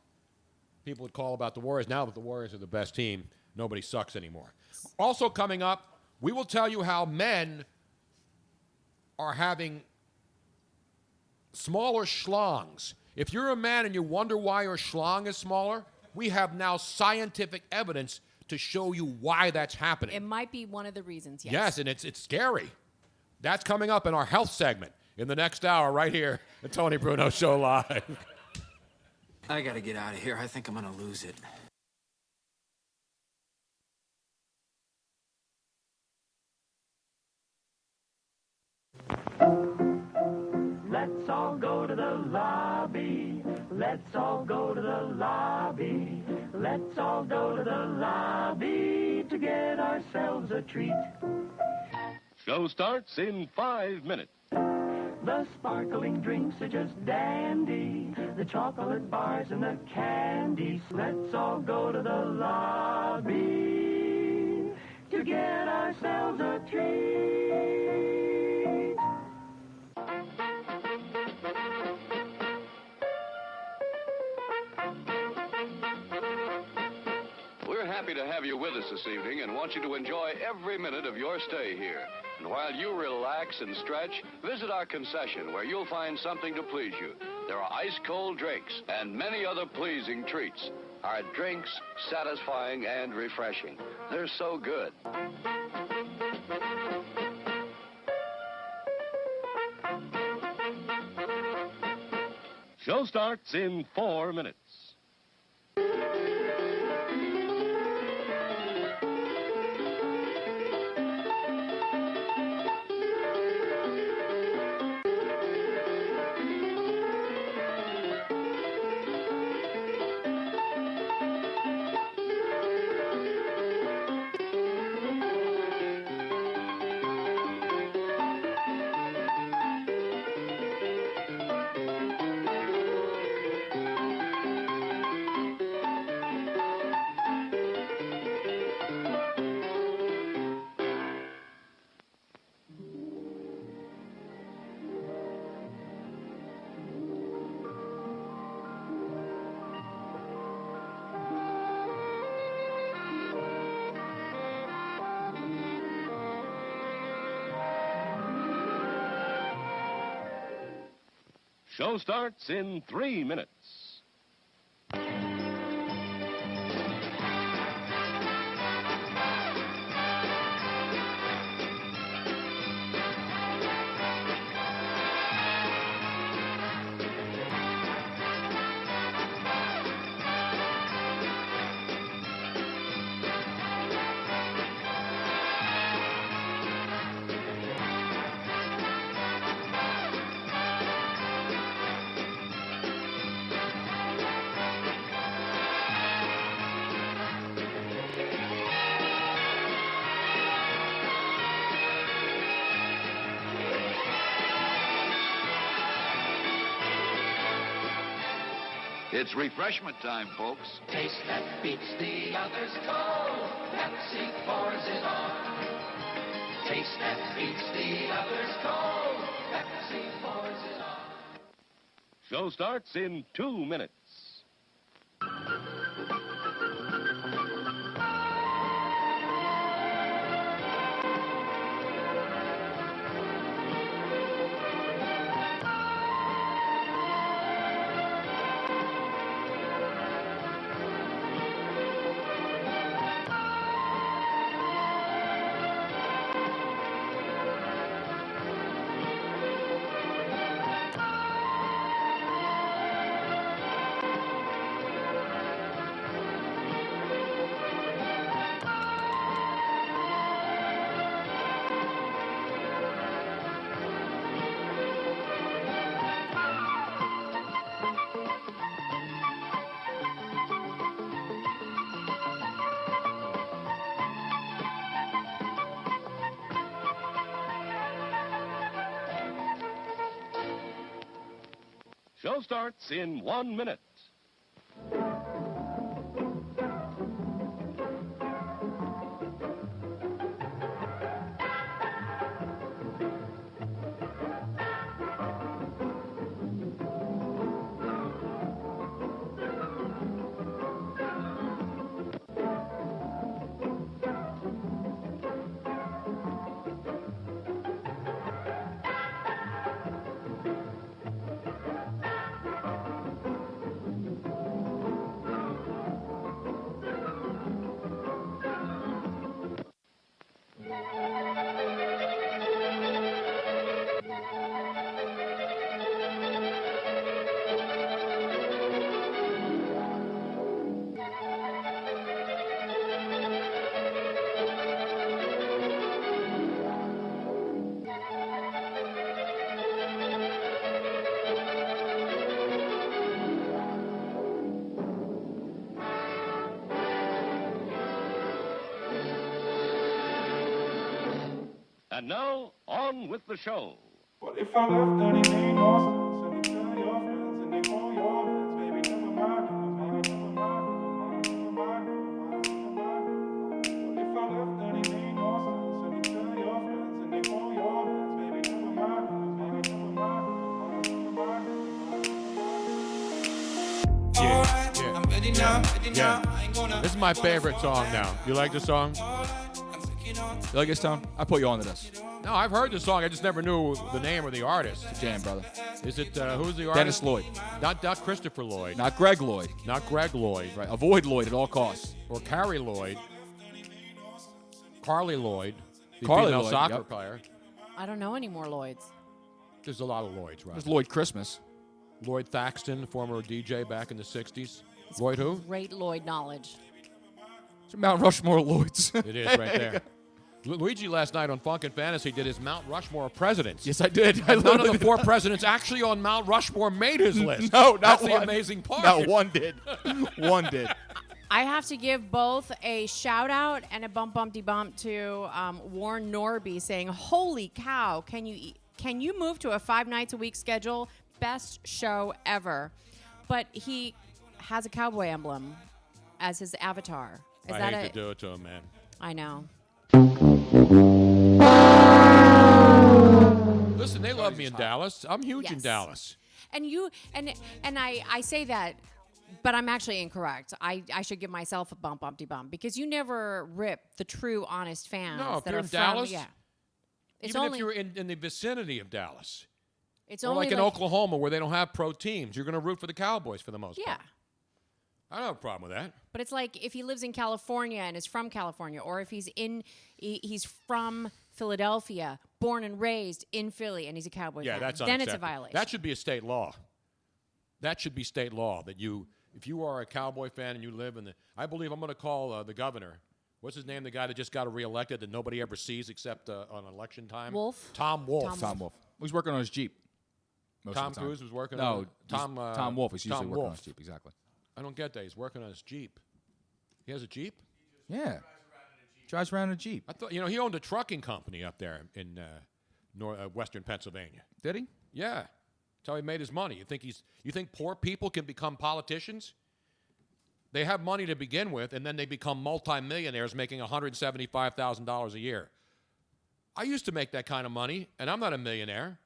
People would call about the Warriors. Now that the Warriors are the best team, nobody sucks anymore. Also coming up, we will tell you how men are having smaller schlongs. If you're a man and you wonder why your schlong is smaller, we have now scientific evidence to show you why that's happening. It might be one of the reasons, yes. Yes, and it's scary. That's coming up in our health segment in the next hour right here at Tony Bruno Show Live. I gotta get out of here. I think I'm gonna lose it. Let's all go to the lobby. Let's all go to the lobby. Let's all go to the lobby to get ourselves a treat. Show starts in 5 minutes. The sparkling drinks are just dandy. The chocolate bars and the candies. Let's all go to the lobby to get ourselves a treat. We're happy to have you with us this evening and want you to enjoy every minute of your stay here. And while you relax and stretch, visit our concession where you'll find something to please you. There are ice-cold drinks and many other pleasing treats. Our drinks, satisfying and refreshing. They're so good. Show starts in 4 minutes. Show starts in 3 minutes. It's refreshment time, folks. Taste that beats the others cold. Pepsi pours it on. Taste that beats the others cold. Pepsi pours it on. Show starts in 2 minutes. Show starts in 1 minute. And now, on with the show. Well, if I left, then it made no sense. And you tell your friends and they call your friends. Baby, never mind, never mind, never mind, never mind. Well, if I left, then it made no sense. And you tell your friends and they call your friends. Baby, never mind, never mind, never mind. Yeah. I'm ready now, ready now. I ain't gonna. This is my favorite song now. You like the song? You like this song? I put you onto this. No, I've heard the song. I just never knew the name or the artist. It's a jam, brother. Is it, who's the artist? Dennis Lloyd. Not Christopher Lloyd. Not Greg Lloyd. Not Greg Lloyd. Right. Avoid Lloyd at all costs. Or Carrie Lloyd. Carly Lloyd. The Carly female Lloyd, soccer yep. player. I don't know any more Lloyds. There's a lot of Lloyds, right? There's Lloyd Christmas. Lloyd Thaxton, former DJ back in the 60s. Lloyd who? Great Lloyd knowledge. It's Mount Rushmore Lloyds. It is right there. Luigi last night on Funk and Fantasy did his Mount Rushmore of presidents. Yes, I did. And none of the four presidents actually on Mount Rushmore made his list. No, not That's one. the amazing part. No, one did. One did. I have to give both a shout out and a bumpty bump to Warren Norby saying, "Holy cow! Can you move to a 5 nights a week schedule? Best show ever." But he has a cowboy emblem as his avatar. Is I that hate to do it to him, man. I know. Listen, they love me in Dallas. I'm huge in Yes. Dallas. And you and I say that, but I'm actually incorrect. I should give myself a bumpty bump because you never rip the true honest fans No, if that you're are in from Dallas, yeah. It's even only if you're in the vicinity of Dallas, it's or only like in Oklahoma where they don't have pro teams, you're going to root for the Cowboys for the most yeah. part. I don't have a problem with that. But it's like if he lives in California and is from California, or if he's from Philadelphia, born and raised in Philly, and he's a Cowboy Yeah, fan. that's then it's a unacceptable. violation. That should be a state law. That should be state law that if you are a Cowboy fan and you live in the, I believe I'm going to call the governor. What's his name? The guy that just got reelected that nobody ever sees except on election time. Wolf. Tom Wolf. Tom Wolf. He's working on his Jeep. most Tom of the time. Cruise was working no, on Tom Wolf is usually Tom working on Wolf. his Jeep. Exactly. I don't get that. He's working on his Jeep. He has a Jeep? Yeah. Drives around in a Jeep. I thought, he owned a trucking company up there in western Pennsylvania. Did he? Yeah. That's how he made his money. You think poor people can become politicians? They have money to begin with, and then they become multimillionaires making $175,000 a year. I used to make that kind of money, and I'm not a millionaire.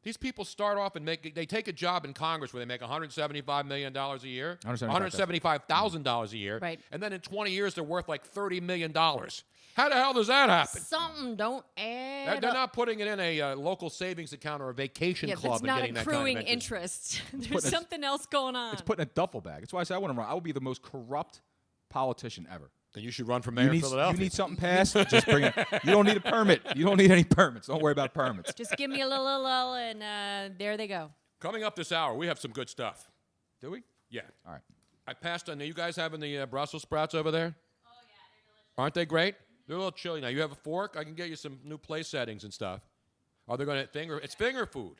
These people start off and they take a job in Congress where they make $175 million a year, $175,000 a year, right. And then in 20 years they're worth like $30 million. How the hell does that happen? Something don't add They're up. not putting it in a local savings account or a vacation club and getting that kind of accruing interest. interest. There's something else going on. It's put in a duffel bag. That's why I say I want to run. I would be the most corrupt politician ever. Then you should run for mayor of Philadelphia. You need something passed? Just bring it. You don't need a permit. You don't need any permits. Don't worry about permits. Just give me a little and there they go. Coming up this hour, we have some good stuff. Do we? Yeah. All right. I passed on. Are you guys having the Brussels sprouts over there? Oh, yeah. They're delicious. Aren't they great? They're a little chilly. Now, you have a fork? I can get you some new place settings and stuff. Are they going to It's finger food.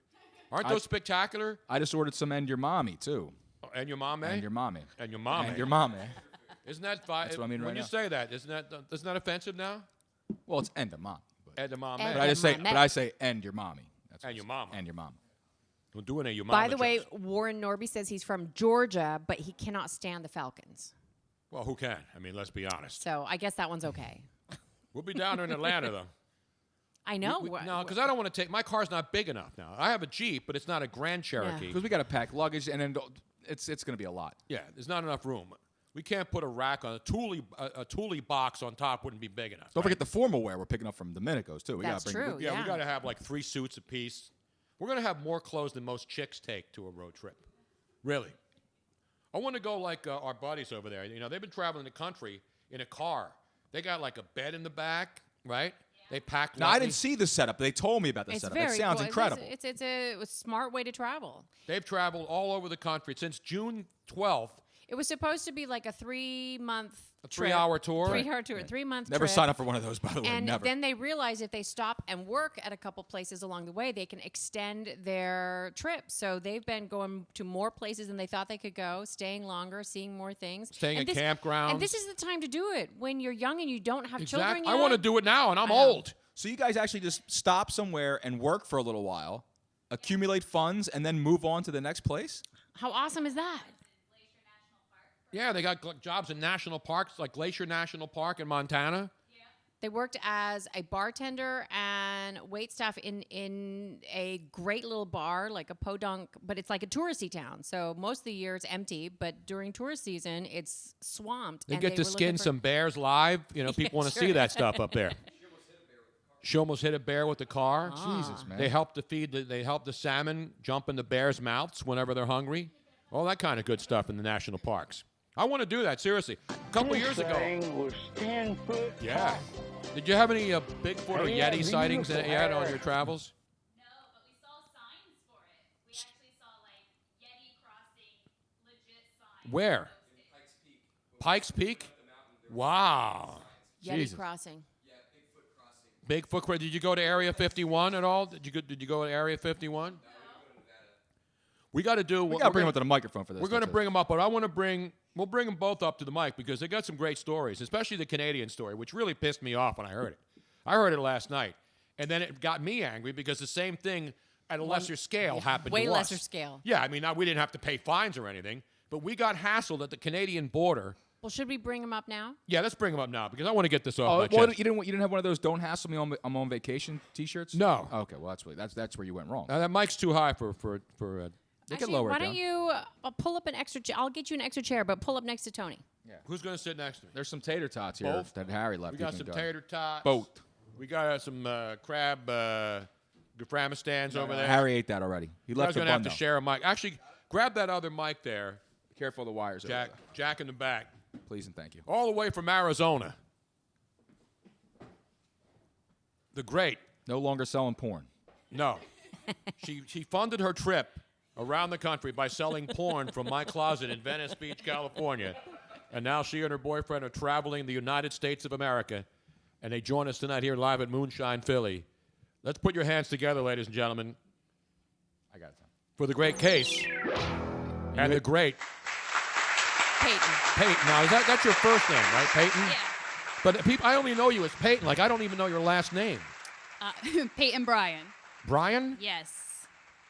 Aren't those spectacular? I just ordered some And Your Mommy, too. Oh, and your mom, eh? And Your Mommy. And your mom, And Your Mommy. Isn't that That's what I mean when right you now. say that, isn't that offensive now? Well, it's And the Mom. And the mom, But I say And Your Mommy. That's and your mom. And Your Mom. Don't do it, your mom. By the way, Warren Norby says he's from Georgia, but he cannot stand the Falcons. Well, who can? I mean, let's be honest. So I guess that one's okay. We'll be down there in Atlanta, though. I know. No, because I don't want to take. My car's not big enough now. I have a Jeep, but it's not a Grand Cherokee. Because we got to pack luggage, and then it's going to be a lot. Yeah, there's not enough room. We can't put a rack on a Thule box on top. Wouldn't be big enough. Don't forget the formal wear we're picking up from Domenico's too. That's true. Yeah, we got to have like 3 suits apiece. We're gonna have more clothes than most chicks take to a road trip. Really. I want to go like our buddies over there. They've been traveling the country in a car. They got like a bed in the back, right? They packed. Now I didn't see the setup. They told me about the setup. It sounds cool. incredible. It's a smart way to travel. They've traveled all over the country since June 12th. It was supposed to be like a 3-month trip. 3-hour tour? 3-hour tour, 3-month Never trip. signed up for one of those, by the way. And Never. then they realized if they stop and work at a couple places along the way, they can extend their trip. So they've been going to more places than they thought they could go, staying longer, seeing more things. Staying at campgrounds. And this is the time to do it when you're young and you don't have children yet. I want to do it now, and I'm old. So you guys actually just stop somewhere and work for a little while, accumulate funds, and then move on to the next place? How awesome is that? Yeah, they got jobs in national parks like Glacier National Park in Montana. They worked as a bartender and waitstaff in a great little bar, like a podunk, but it's like a touristy town. So most of the year it's empty, but during tourist season, it's swamped. They get to skin some bears live. You know, people want to see that stuff up there. She almost hit a bear with the car. Jesus, man. They help to they help the salmon jump in the bears' mouths whenever they're hungry. All that kind of good stuff in the national parks. I want to do that, seriously. A couple years ago. was 10 foot Yeah. Did you have any Bigfoot or Yeti sightings that you had on your travels? No, but we saw signs for it. We actually saw, like, Yeti crossing legit signs. Where? Pikes Peak? Wow. Yeti Jesus. crossing. Bigfoot. Did you go to Area 51 at all? Did you go to Area 51? We got to do. We got to bring them up to the microphone for this. We're going to bring them up, but we'll bring them both up to the mic because they got some great stories, especially the Canadian story, which really pissed me off when I heard it. I heard it last night, and then it got me angry because the same thing at a lesser scale happened to us. Way lesser scale. Yeah, I mean, we didn't have to pay fines or anything, but we got hassled at the Canadian border. Well, should we bring them up now? Yeah, let's bring them up now because I want to get this off my chest. You didn't have one of those "Don't hassle me, I'm on vacation" T-shirts? No. Okay, well that's where you went wrong. Now that mic's too high for they can Actually, lower why it down. don't you pull up an extra chair? I'll get you an extra chair, but pull up next to Tony. Yeah. Who's going to sit next to me? There's some tater tots here Both? that Harry left. We You got can some go. tater tots. Both. We got some crab Grafamistans over there. Harry ate that already. He You left guys the going to have bun, to though. share a mic. Actually, grab that other mic there. Careful of the wires. over Jack, there. Jack in the back. Please and thank you. All the way from Arizona. The great. No longer selling porn. No. She funded her trip around the country by selling porn from my closet in Venice Beach, California. And now she and her boyfriend are traveling the United States of America. And they join us tonight here live at Moonshine, Philly. Let's put your hands together, ladies and gentlemen. I got it. For the great Case. And the great Peyton. Peyton. Now, that's your first name, right, Peyton? Yeah. But I only know you as Peyton. Like, I don't even know your last name. Peyton Bryan. Brian? Yes.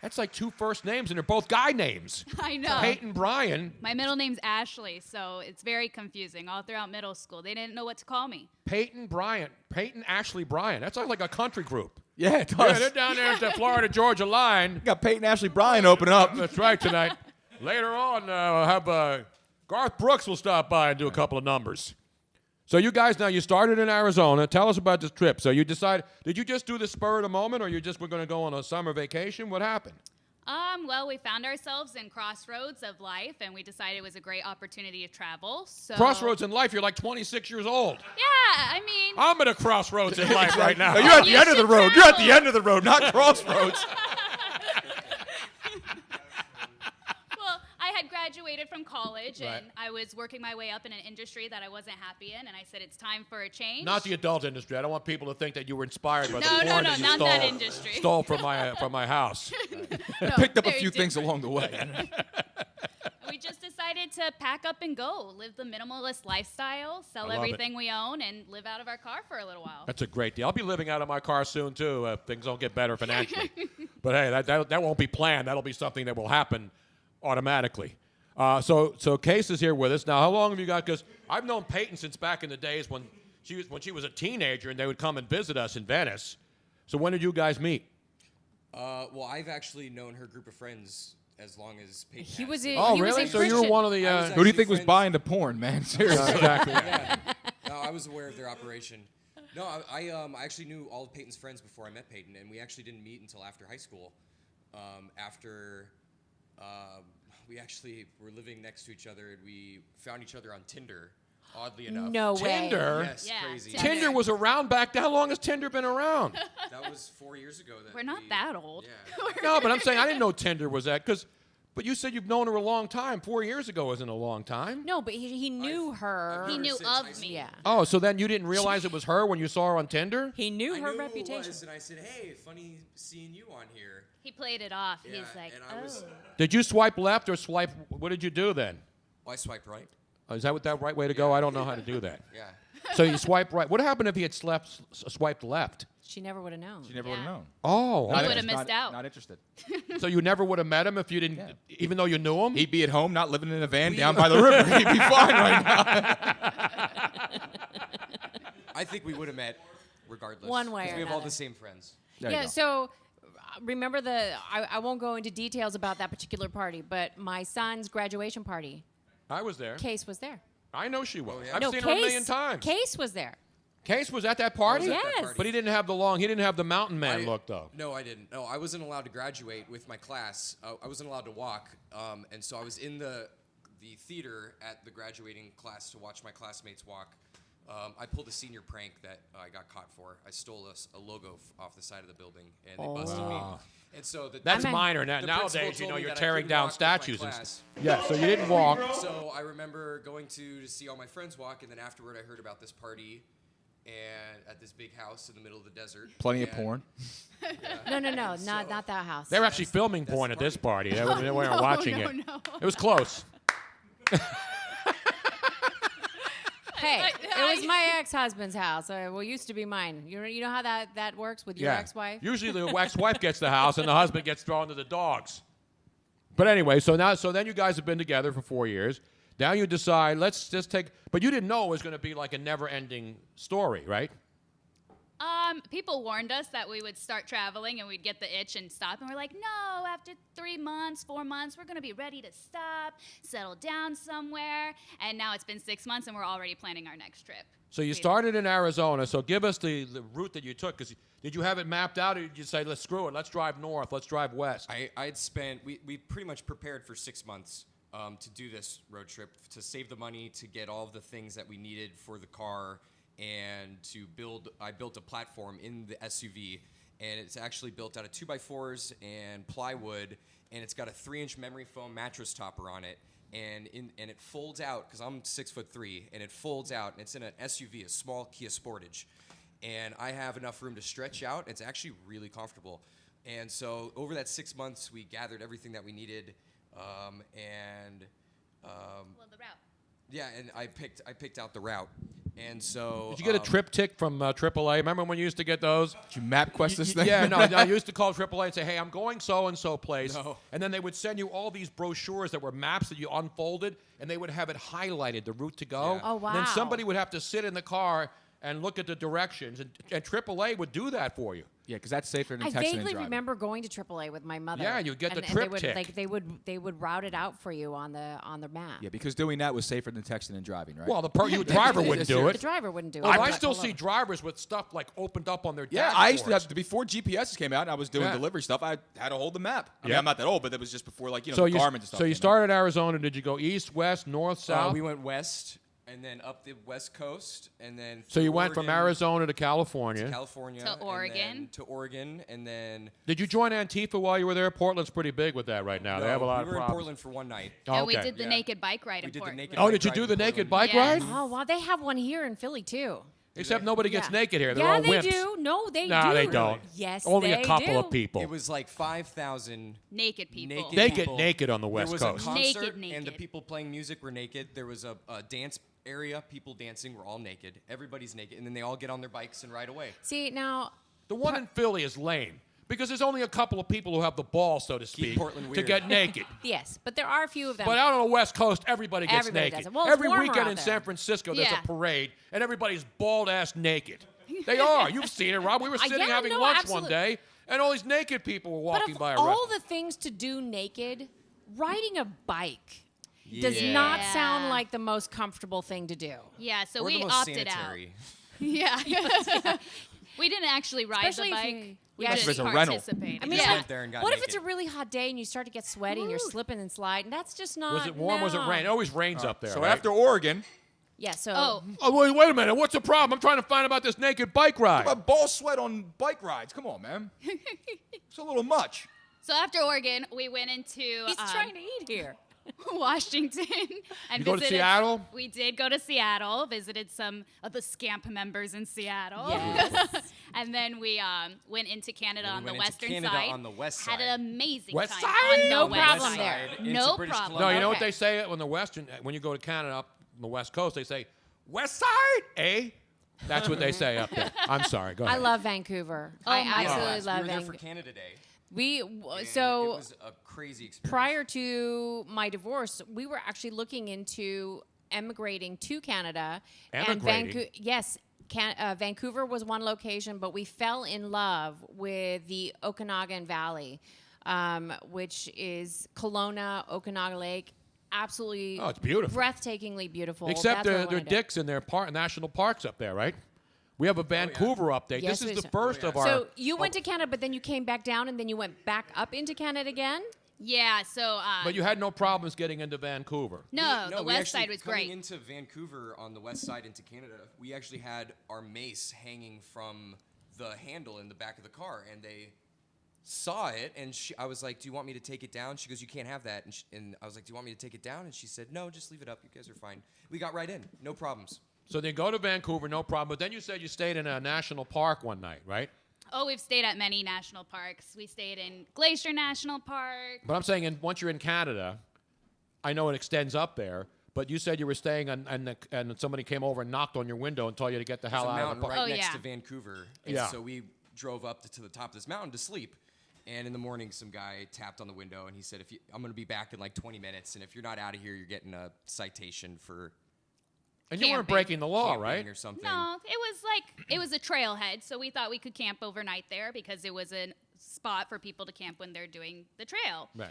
That's like two first names, and they're both guy names. I know. Peyton Bryan. My middle name's Ashley, so it's very confusing. All throughout middle school, they didn't know what to call me. Peyton Bryant. Peyton Ashley Bryan. That sounds like a country group. Yeah, it Yeah, does. they're down there at the Florida-Georgia line. Got Peyton Ashley Bryan open up. That's right, tonight. Later on, we'll have Garth Brooks will stop by and do a couple of numbers. So you guys, now you started in Arizona. Tell us about this trip. So you decided, did you just do the spur of the moment, or you just were going to go on a summer vacation? What happened? Well, we found ourselves in crossroads of life, and we decided it was a great opportunity to travel. So Crossroads in life, you're like 26 years old. Yeah, I mean, I'm at a crossroads in life right now. No, you're at the end of the road. You're at the end of the road, not crossroads. well, I had graduated from college, Right. and I was working my way up in an industry that I wasn't happy in, and I said it's time for a change. Not the adult industry. I don't want people to think that you were inspired by the No, porn no, that you not stole, that industry. stole from my house. No, Picked up a very few things different. along the way. We just decided to pack up and go, live the minimalist lifestyle, sell I love everything we own, and live out of our car for a little while. That's a great deal. I'll be living out of my car soon, too, if things don't get better financially. But, hey, that won't be planned. That'll be something that will happen automatically. So Case is here with us. Now, how long have you got? Because I've known Peyton since back in the days when she was a teenager, and they would come and visit us in Venice. So when did you guys meet? Well, I've actually known her group of friends as long as Peyton He has. was a- Oh, he was really? a So you were Christian. one of the... Who do you think was buying the porn, man? Seriously. Exactly. Yeah. No, I was aware of their operation. No, I actually knew all of Peyton's friends before I met Peyton, and we actually didn't meet until after high school. We actually were living next to each other, and we found each other on Tinder, oddly enough. No way. Tinder? Yes, Yeah, crazy. Tinder was around back then. How long has Tinder been around? That was 4 years ago. We're not that old. Yeah. No, but I'm saying I didn't know Tinder was that. But you said you've known her a long time. 4 years ago isn't a long time. No, but he knew her. He knew of me. Yeah. Oh, so then you didn't realize it was her when you saw her on Tinder? He knew I her knew reputation. Who it was, and I said, "Hey, funny seeing you on here." He played it off. Yeah, He's like, and I was- Did you swipe left or swipe? What did you do then? Well, I swiped right. Is that the right way to go? I don't know how to do that. Yeah. So you swipe right. What happened if he had swiped left? She never would have known. She never would have known. Oh. He would have missed out. Not interested. So you never would have met him if you didn't, even though you knew him? He'd be at home, not living in a van down by the river. He'd be fine right now. I think we would have met regardless. One way 'cause or we have all another. the same friends. Yeah, so remember I won't go into details about that particular party, but my son's graduation party, I was there. Case was there. I know she was. I've No, seen her a million times. Case was there. Case was at that party? I was at that Yes. party. But he didn't have the mountain man look, though. No, I didn't. No, I wasn't allowed to graduate with my class. I wasn't allowed to walk, and so I was in the theater at the graduating class to watch my classmates walk. I pulled a senior prank that I got caught for. I stole a logo off the side of the building, and they busted me. And so That's minor. the Nowadays, principal you know, told me you're that I tearing couldn't down walk with statues my and class. Yeah, so you didn't walk. So I remember going to see all my friends walk, and then afterward I heard about this party and at this big house in the middle of the desert. Plenty of porn. No, not that house. They were actually filming porn at this party. They weren't watching it. No. It was close. Hey, it was my ex-husband's house. Well, it used to be mine. You know how that works with your ex-wife? Usually the ex-wife gets the house and the husband gets thrown to the dogs. But anyway, so then you guys have been together for 4 years. Now you decide, let's just take. But you didn't know it was going to be like a never-ending story, right? People warned us that we would start traveling and we'd get the itch and stop. And we're like, no, after 3 months, 4 months, we're going to be ready to stop, settle down somewhere. And now it's been 6 months and we're already planning our next trip. So you started in Arizona. So give us the route that you took. Because did you have it mapped out, or did you say, let's screw it, let's drive north, let's drive west? I'd spent, we pretty much prepared for 6 months to do this road trip, to save the money, to get all of the things that we needed for the car, and I built a platform in the SUV, and it's actually built out of 2x4s and plywood, and it's got a 3-inch memory foam mattress topper on it, and it folds out, because I'm 6'3", and it folds out, and it's in an SUV, a small Kia Sportage, and I have enough room to stretch out. It's actually really comfortable, and so over that 6 months, we gathered everything that we needed, well, the route. Yeah, and I picked out the route. And so Did you get a trip tick from AAA? Remember when you used to get those? Did you map quest this thing? Yeah, no, I used to call AAA and say, hey, I'm going so-and-so place. No. And then they would send you all these brochures that were maps that you unfolded, and they would have it highlighted, the route to go. Yeah. Oh, wow. And then somebody would have to sit in the car and look at the directions, and AAA would do that for you. Yeah, because that's safer than I texting and vaguely driving. remember going to AAA with my mother. Yeah, you get the and trip they would, tick. they would route it out for you on the map. Yeah, because doing that was safer than texting and driving, right? Well, the driver wouldn't do The it. driver wouldn't do it. Well, I But still pull see over. drivers with stuff like opened up on their Yeah, dashboards. I used to have before GPSs came out and I was doing Yeah. delivery stuff. I had to hold the map. I mean, Yeah. I'm not that old, but that was just before, like, the Garmin and stuff. So you came out. started Arizona. Did you go east, west, north, south? we went west, and then up the west coast, and then So you through went from Oregon Arizona to California. To Oregon. And then Did you join Antifa while you were there? Portland's pretty big with that right now. They have a lot we of were in problems. Portland for one night. Oh, And we okay. did the naked bike ride in We did the Portland. naked Oh, bike did you ride do in the naked Portland. bike Yes. ride? Oh, wow. They have one here in Philly, too. Except nobody gets Yeah. naked here. They're Yeah, all they wimps. do. No, they do. No, they don't. Yes, Only they a couple do. of people. It was like 5,000 Naked people. They get people. naked on the West There was Coast. a concert, Naked. and the people playing music were naked. There was a dance area. People dancing were all naked. Everybody's naked, and then they all get on their bikes and ride away. See, now, The one in Philly is lame because there's only a couple of people who have the balls, so to speak, Portland to weird. get naked. yes, but there are a few of them. But out on the West Coast, everybody gets Everybody naked. does it. Well, it's Every warmer weekend out in there. San Francisco, there's Yeah. a parade, and everybody's bald-ass naked. They are. You've seen it, Rob. We were sitting yeah, having no, lunch absolutely. one day, and all these naked people were But walking of by a all restaurant. the things to do naked, riding a bike does Yeah. not sound like the most comfortable thing to do. Yeah, so Or we the most opted sanitary. out. Yeah. We didn't actually ride Especially the if bike. you- We yeah, just if it's a rental. participated. I mean, just yeah. went there and got what if it's a naked. really hot day and you start to get sweaty and you're slipping and sliding? That's just not. Was it warm? Was it no. rain? It always rains up there. So right? after Oregon, Yeah. So. Oh, wait a minute. What's the problem? I'm trying to find about this naked bike ride. about ball sweat on bike rides. Come on, man. It's a little much. so after Oregon, we went into He's trying to eat here. Washington and You go to visited. Seattle? We did go to Seattle. Visited some of the Scamp members in Seattle. Yes. And then we went into Canada Then on we the went into western Canada side. on the west Had side. an amazing West time. side? On No the west problem side. there. Into No British problem. No, you know what Okay. they say on the Western, when you go to Canada up on the West Coast, they say, West Side, eh? That's what they say up there. I'm sorry. Go ahead. I love Vancouver. Oh, I my absolutely gosh. love We were there for Vancouver. Canada Day. So it was a crazy experience. prior to my divorce, we were actually looking into emigrating to Canada. Emigrating? And yes, Vancouver was one location, but we fell in love with the Okanagan Valley, which is Kelowna, Okanagan Lake. Absolutely, Oh, it's beautiful. breathtakingly beautiful. Except That's where I there are wanna do. dicks in their national parks up there, right? We have a Vancouver update. Yes, this is we the do. first of our. So you went to Canada, but then you came back down, and then you went back up into Canada again? Yeah, so But you had no problems getting into Vancouver. no, the we west actually- side was coming great. into Vancouver on the west side into Canada, we actually had our mace hanging from the handle in the back of the car, and they saw it, and I was like, "Do you want me to take it down?" She goes, "You can't have that." And I was like, "Do you want me to take it down?" And she said, "No, just leave it up. You guys are fine." We got right in, no problems. So they go to Vancouver, no problem. But then you said you stayed in a national park one night, right? Oh, we've stayed at many national parks. We stayed in Glacier National Park. But I'm saying, once you're in Canada, I know it extends up there. But you said you were staying, and somebody came over and knocked on your window and told you to get the hell There's a out of mountain the park. right next to Vancouver, and Yeah. so we drove up to the top of this mountain to sleep. And in the morning, some guy tapped on the window, and he said, "I'm going to be back in like 20 minutes, and if you're not out of here, you're getting a citation for." And you weren't breaking the law, camping right? Or something. No, it was a trailhead, so we thought we could camp overnight there because it was a spot for people to camp when they're doing the trail. Right.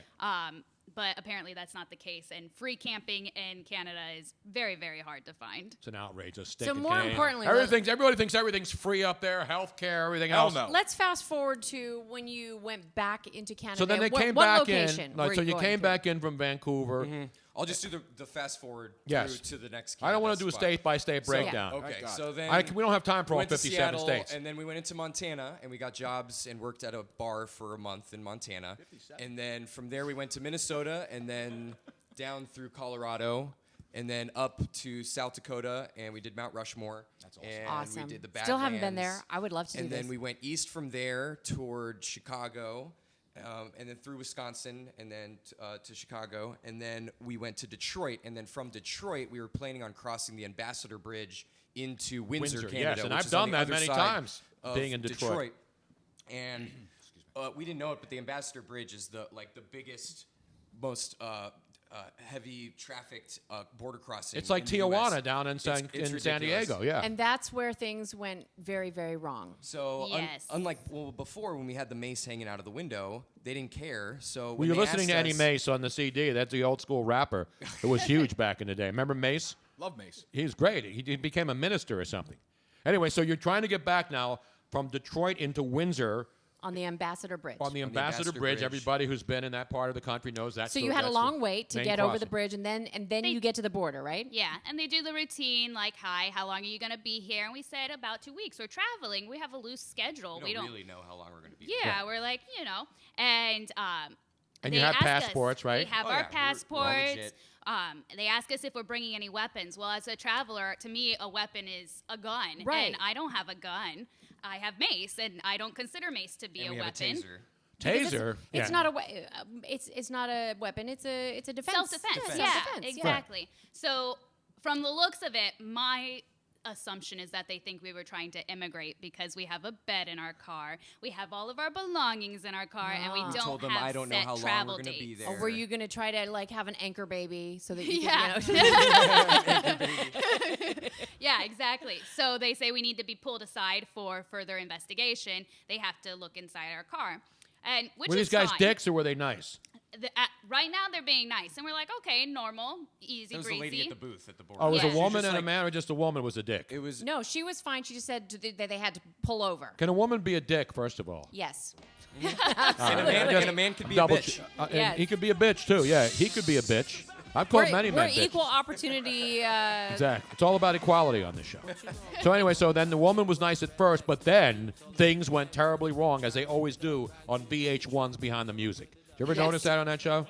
But apparently that's not the case, and free camping in Canada is very, very hard to find. It's an outrage. more importantly, everybody thinks everything's free up there, healthcare, everything else. no. Let's fast forward to when you went back into Canada. So then they came what back location in. were So you going came to? back in from Vancouver. I'll just do the fast forward Yes. through to the next. I don't want to Canada do a spot. state-by-state breakdown. Okay, so then we don't have time for we all went to 57 Seattle, states. and then we went into Montana, and we got jobs and worked at a bar for a month in Montana. And then from there we went to Minnesota, and then down through Colorado, and then up to South Dakota, and we did Mount Rushmore. That's awesome. And Awesome. we did the Still haven't been Badlands. there. I would love to do And then this. we went east from there toward Chicago. And then through Wisconsin, and then to Chicago, and then we went to Detroit, and then from Detroit, we were planning on crossing the Ambassador Bridge into Windsor, Canada. yes, and which I've is on done the that other many side times, of being in Detroit. And we didn't know it, but the Ambassador Bridge is the biggest, most heavy trafficked border crossing. It's like in the US. Tijuana down in San ridiculous. Diego, yeah. And that's where things went very, very wrong. So Yes. unlike before when we had the mace hanging out of the window, they didn't care. So Well, when you're they listening to asked Eddie us- Mace on the CD. That's the old school rapper. It was huge back in the day. Remember Mace? Love Mace. He was great. He became a minister or something. Anyway, so you're trying to get back now from Detroit into Windsor On the Ambassador Bridge. on the Ambassador Bridge. Everybody who's been in that part of the country knows that. So you had a long wait to get over the bridge. bridge, and then you get to the border, right? Yeah, and they do the routine like, "Hi, how long are you going to be here?" And we said about 2 weeks. We're traveling. We have a loose schedule. We don't really know how long we're going to be. Yeah, we're like, and And they you have ask us- passports, right? We have Oh, our yeah, we're passports. legit. They ask us if we're bringing any weapons. Well, as a traveler, to me, a weapon is a gun, Right. and I don't have a gun. I have mace, and I don't consider mace to be And a we have weapon. a taser. Taser? It's Yeah. not it's not a weapon. It's a defense. Self-defense. Yeah, Yeah, self-defense, exactly. So from the looks of it, my assumption is that they think we were trying to immigrate because we have a bed in our car, we have all of our belongings in our car, and we Ah. don't told them, have "I don't know set how long travel we're gonna be dates." there. Or were you gonna try to like have an anchor baby so that you Yeah. could, you know? Yeah, exactly. So they say we need to be pulled aside for further investigation. They have to look inside our car, and which Were is these guys fine. dicks or were they nice? Right now they're being nice, and we're like, okay, normal, easy, There was breezy. a lady at the booth at the border. Oh, it was Yeah. a woman Just and a like- man, or just a woman was a dick? It was. No, she was fine. She just said that they had to pull over. Can a woman be a dick, first of all? Yes. And a man could be a Double bitch. and Yes. he could be a bitch, too. Yeah, he could be a bitch. I've called many We're men bitches. equal opportunity. Exactly. It's all about equality on this show. So anyway, so then the woman was nice at first, but then things went terribly wrong, as they always do on VH1's Behind the Music. Did you ever Yes. notice that on that show?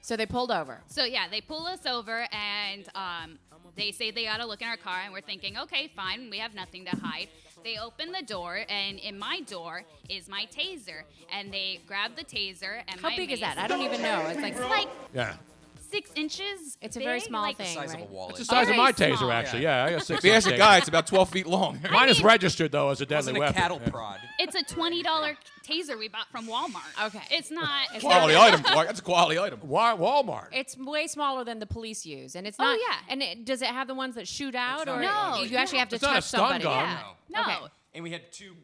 So they pulled over. So yeah, they pull us over, and they say they gotta look in our car, and we're thinking, okay, fine, we have nothing to hide. They open the door, and in my door is my taser, and they grab the taser and How my big is mace. that? I don't even know. It's like Yeah. 6 inches. It's a big, very small like, thing, size right? of a wallet. It's the size of my Very taser, small. actually. Yeah, I got 6. If you ask a guy, it's about 12 feet long. Mine is registered though as a It wasn't deadly a weapon. cattle Yeah. prod. It's a $20 taser we bought from Walmart. Okay. It's not. It's Quality not, item. That's a quality item. Why Walmart? It's way smaller than the police use, and it's Oh, not. yeah. And does it have the ones that shoot out, not or a gun. you actually have to It's not a touch stun somebody? gun. Yeah. No. Okay. And we had two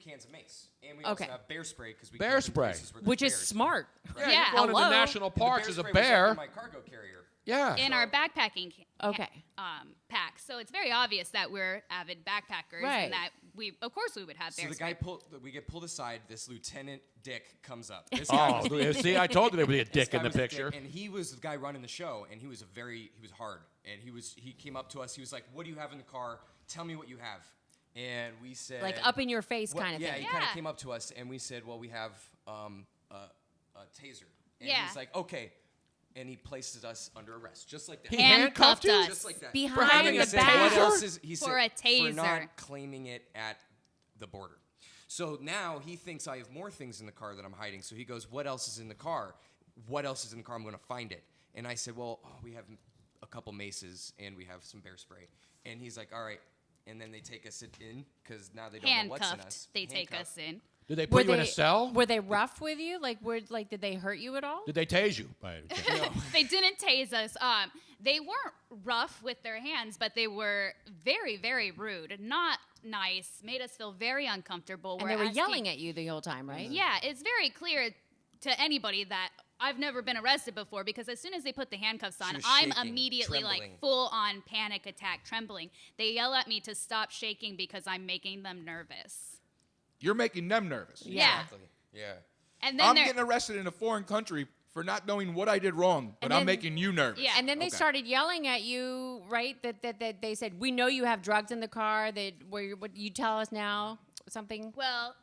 cans of mace. And we Okay. also have bear spray because we Bear camped in spray. places where there's Which is bears. smart. Yeah, Yeah. you're going Hello? into national And the parks bear as a spray was bear. in my cargo carrier. Yeah. in our backpacking Okay. pack. So it's very obvious that we're avid backpackers Right. and that of course we would have So bear the guy spray. we get pulled aside. This Lieutenant Dick comes up. This guy Oh, was- see, I told you there would be a this dick guy in the was a dick, picture. and he was the guy running the show, and he was hard, and he came up to us. He was like, "What do you have in the car? Tell me what you have." And we said, Like up in your face Well, kind of yeah, thing. he kind Yeah. of came up to us, and we said, "Well, we have a taser." And Yeah. he's like, "Okay," and he places us under arrest, just like that. He handcuffed you? us. Just like that. Behind For having the a back. What taser? else is he For said, a for taser. not claiming it at the border. So now he thinks I have more things in the car that I'm hiding. So he goes, "What else is in the car? What else is in the car? I'm going to find it." And I said, "Well, we have a couple maces and we have some bear spray." And he's like, "All right." And then they take us in because now they don't know what's in Handcuffed. us. They take Handcuffed. us in. Did they put you in a cell? Were they rough with you? Did they hurt you at all? Did they tase you? By any chance? They didn't tase us. They weren't rough with their hands, but they were very, very rude. Not nice. Made us feel very uncomfortable. And they were yelling at you the whole time, right? Yeah, it's very clear to anybody that I've never been arrested before because as soon as they put the handcuffs on, was I'm shaking, immediately trembling. like full on panic attack, trembling. They yell at me to stop shaking because I'm making them nervous. You're making them nervous. Yeah. Exactly. Yeah. And then I'm they're getting arrested in a foreign country for not knowing what I did wrong, but And I'm then- making you nervous. Yeah. And then they Okay. started yelling at you, right? That they said, "We know you have drugs in the car. What you tell us now?" Something. well,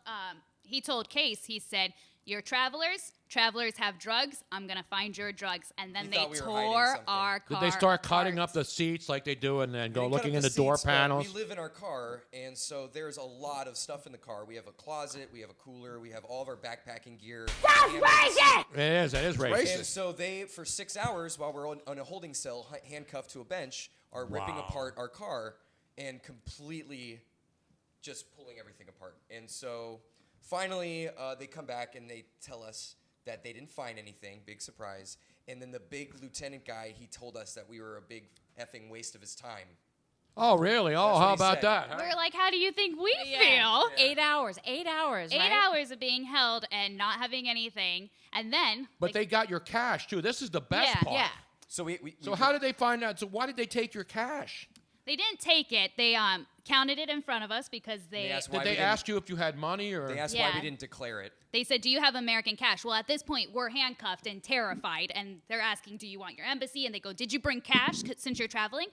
he told Case, he said, "You're travelers. Travelers have drugs. I'm going to find your drugs." And then He they thought we were hiding tore something. our car Did they start cutting apart. up the seats like they do and then go We cut looking up in the door seats, but panels? We live in our car, and so there's a lot of stuff in the car. We have a closet, we have a cooler, we have all of our backpacking gear. It is. That is racist. And so they, for 6 hours, while we're on a holding cell, handcuffed to a bench, are ripping Wow. apart our car and completely just pulling everything apart. And so finally, they come back and they tell us that they didn't find anything. Big surprise. And then the big lieutenant guy, he told us that we were a big effing waste of his time. Oh, really? Oh, That's how what he about said. that? huh? We're like, how do you think we Yeah. feel? 8 hours. 8 hours. 8 right? hours of being held and not having anything. And then, But they got your cash too. This is the best Yeah, part. Yeah. So So how did they find out? So why did they take your cash? they didn't take it. They counted it in front of us because They asked Did why they we didn't- ask you if you had money or? They asked why we didn't declare it. They said, "Do you have American cash?" Well, at this point, we're handcuffed and terrified, and they're asking, "Do you want your embassy?" And they go, "Did you bring cash since you're traveling?"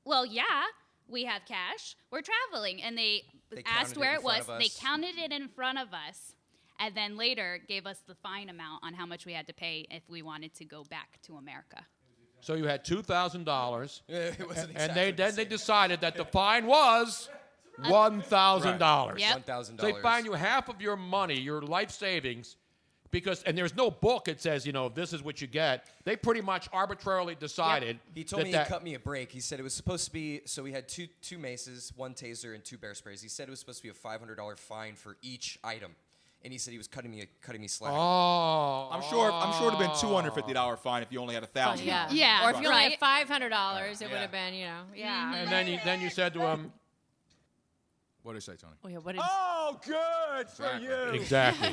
Well, yeah, we have cash. We're traveling, and they They asked counted where it it in front was. of They us. counted it in front of us, and then later gave us the fine amount on how much we had to pay if we wanted to go back to America. So you had $2,000, It wasn't and exactly then the they same. decided that the fine was $1,000. Yep. $1,000. So they fine you half of your money, your life savings, because and there's no book that says this is what you get. They pretty much arbitrarily decided. He told me that he cut me a break. He said it was supposed to be, so we had two maces, one taser, and 2 bear sprays. He said it was supposed to be a $500 fine for each item. And he said he was cutting me slack. Oh, I'm sure it'd have been $250 fine if you only had 1,000. Yeah. Yeah, Or if you only right. had $500, it would Yeah. have been, yeah. And then you said to him, What did I say, Tony? Oh, yeah. What did? Oh, good for you. exactly.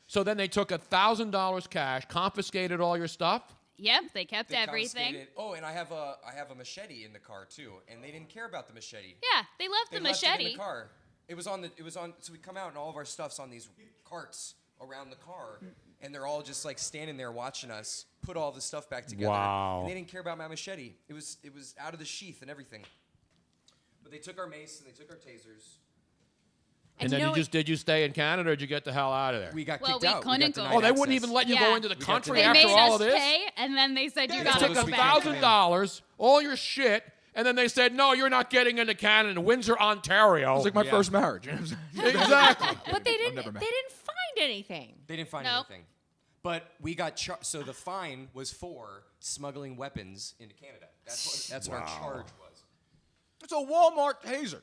So then they took $1,000 cash, confiscated all your stuff. Yep, they kept They everything. confiscated- Oh, and I have a machete in the car too, and they didn't care about the machete. Yeah, they left They the left it in machete. the car. It was on. So we come out and all of our stuff's on these carts around the car, and they're all just like standing there watching us put all the stuff back together. Wow. And they didn't care about my machete. It was out of the sheath and everything. But they took our mace and they took our tasers. And then did you stay in Canada or did you get the hell out of there? We got Well, kicked we out. couldn't got go. denied Oh, they wouldn't access. even let you Yeah. go into the We got country They denied after made all us of this? pay, and then they said, "You They gotta took go back." $1,000, all your shit, and then they said, "No, you're not getting into Canada, Windsor, Ontario." It was like my Yeah. first marriage. Exactly. But they never didn't met. find anything. They didn't find Nope. anything. But we got so the fine was for smuggling weapons into Canada. That's what our charge was. It's a Walmart taser.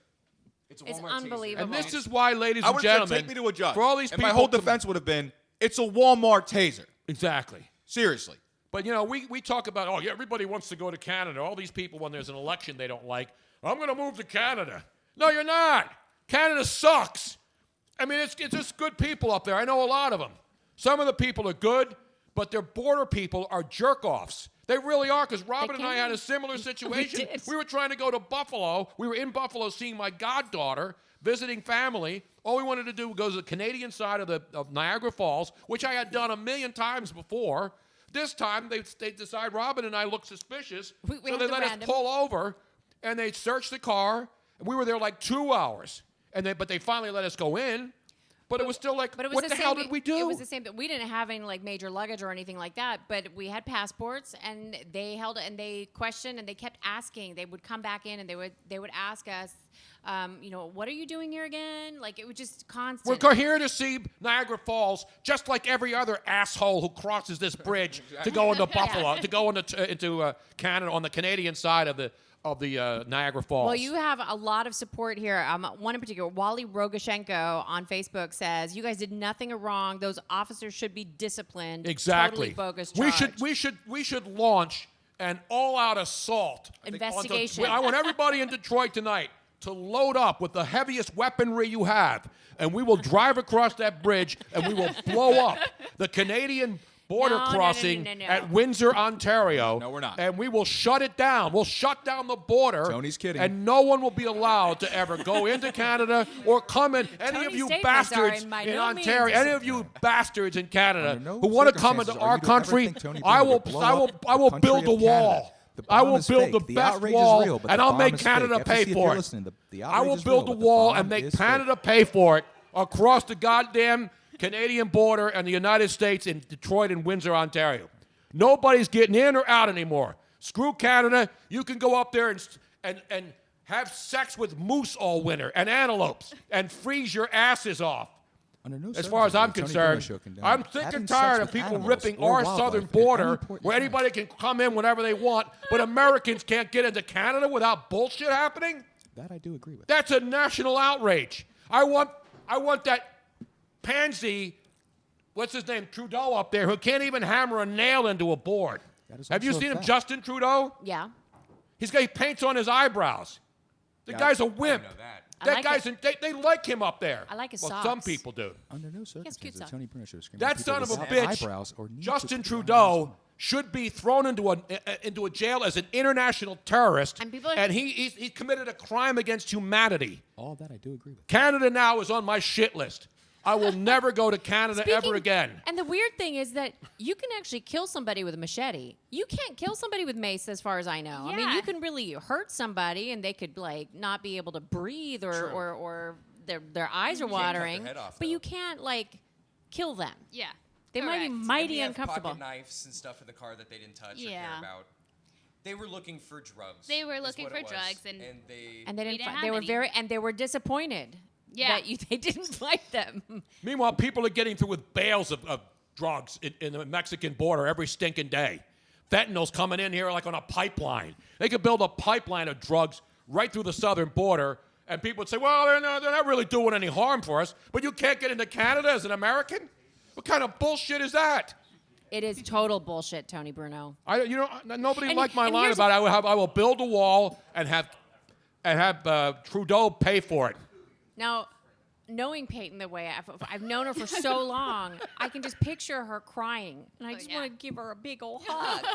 It's unbelievable. And this is why, ladies I and would say gentlemen, take me to a judge. for all these and people, my whole defense would have been, it's a Walmart taser. Exactly. Seriously. But, we talk about, everybody wants to go to Canada. All these people, when there's an election they don't like, I'm going to move to Canada. No, you're not. Canada sucks. I mean, it's just good people up there. I know a lot of them. Some of the people are good, but their border people are jerk-offs. They really are, because Robin and I had a similar situation. We were trying to go to Buffalo. We were in Buffalo seeing my goddaughter, visiting family. All we wanted to do was go to the Canadian side of Niagara Falls, which I had done a million times before. This time, they decide Robin and I look suspicious, so they let us pull over, and they searched the car. And we were there like 2 hours, but they finally let us go in. But it was still like, what the hell did we do? It was the same. We didn't have any like major luggage or anything like that, but we had passports, and they held it, and they questioned, and they kept asking. They would come back in, and they would ask us, what are you doing here again? Like, it was just constant. We're here to see Niagara Falls, just like every other asshole who crosses this bridge to go into Buffalo, to go into Canada on the Canadian side of the Niagara Falls. Well, you have a lot of support here. One in particular, Wally Rogashenko on Facebook says, you guys did nothing wrong. Those officers should be disciplined. Exactly. Totally bogus charge. We should launch an all-out assault. Investigation. I want everybody in Detroit tonight to load up with the heaviest weaponry you have, and we will drive across that bridge, and we will blow up the Canadian border crossing at Windsor, Ontario. No, we're not. And we will shut it down. We'll shut down the border. Tony's kidding. And no one will be allowed to ever go into Canada or come in. Any of you bastards in Ontario, any of you bastards in Canada who want to come into our country, I will build a wall. I will build the best wall, and I'll make Canada pay for it. I will build a wall and make Canada pay for it across the goddamn Canadian border and the United States in Detroit and Windsor, Ontario. Nobody's getting in or out anymore. Screw Canada. You can go up there and have sex with moose all winter and antelopes and freeze your asses off. As far as I'm concerned, I'm sick and tired of people ripping our southern border where anybody can come in whenever they want, but Americans can't get into Canada without bullshit happening? That I do agree with. That's a national outrage. I want that pansy, what's his name, Trudeau up there, who can't even hammer a nail into a board. Have you seen him, Justin Trudeau? Yeah. He paints on his eyebrows. The guy's a wimp. They like him up there. I like his socks. socks. Some people do. Under no circumstances, Tony Bruno should scream. That son of a bitch, Justin Trudeau, should be thrown into a jail as an international terrorist, and he committed a crime against humanity. All that I do agree with. Canada now is on my shit list. I will never go to Canada ever again. And the weird thing is that you can actually kill somebody with a machete. You can't kill somebody with mace, as far as I know. Yeah. I mean, you can really hurt somebody, and they could not be able to breathe, or their eyes are watering. Cut their head off, but you can't kill them. Yeah. They might be And mighty they have uncomfortable. pocket knives and stuff in the car that they didn't touch or care Yeah. about. They were looking for drugs. They were is looking what for it was. drugs, And we they didn't. have They were any. they were disappointed. Yeah. That they didn't fight them. Meanwhile, people are getting through with bales of drugs in the Mexican border every stinking day. Fentanyl's coming in here like on a pipeline. They could build a pipeline of drugs right through the southern border, and people would say, well, they're not really doing any harm for us, but you can't get into Canada as an American? What kind of bullshit is that? It is total bullshit, Tony Bruno. Nobody liked my line about I will build a wall and have Trudeau pay for it. Now, knowing Peyton the way I've known her for so long, I can just picture her crying, and I just want to give her a big old hug.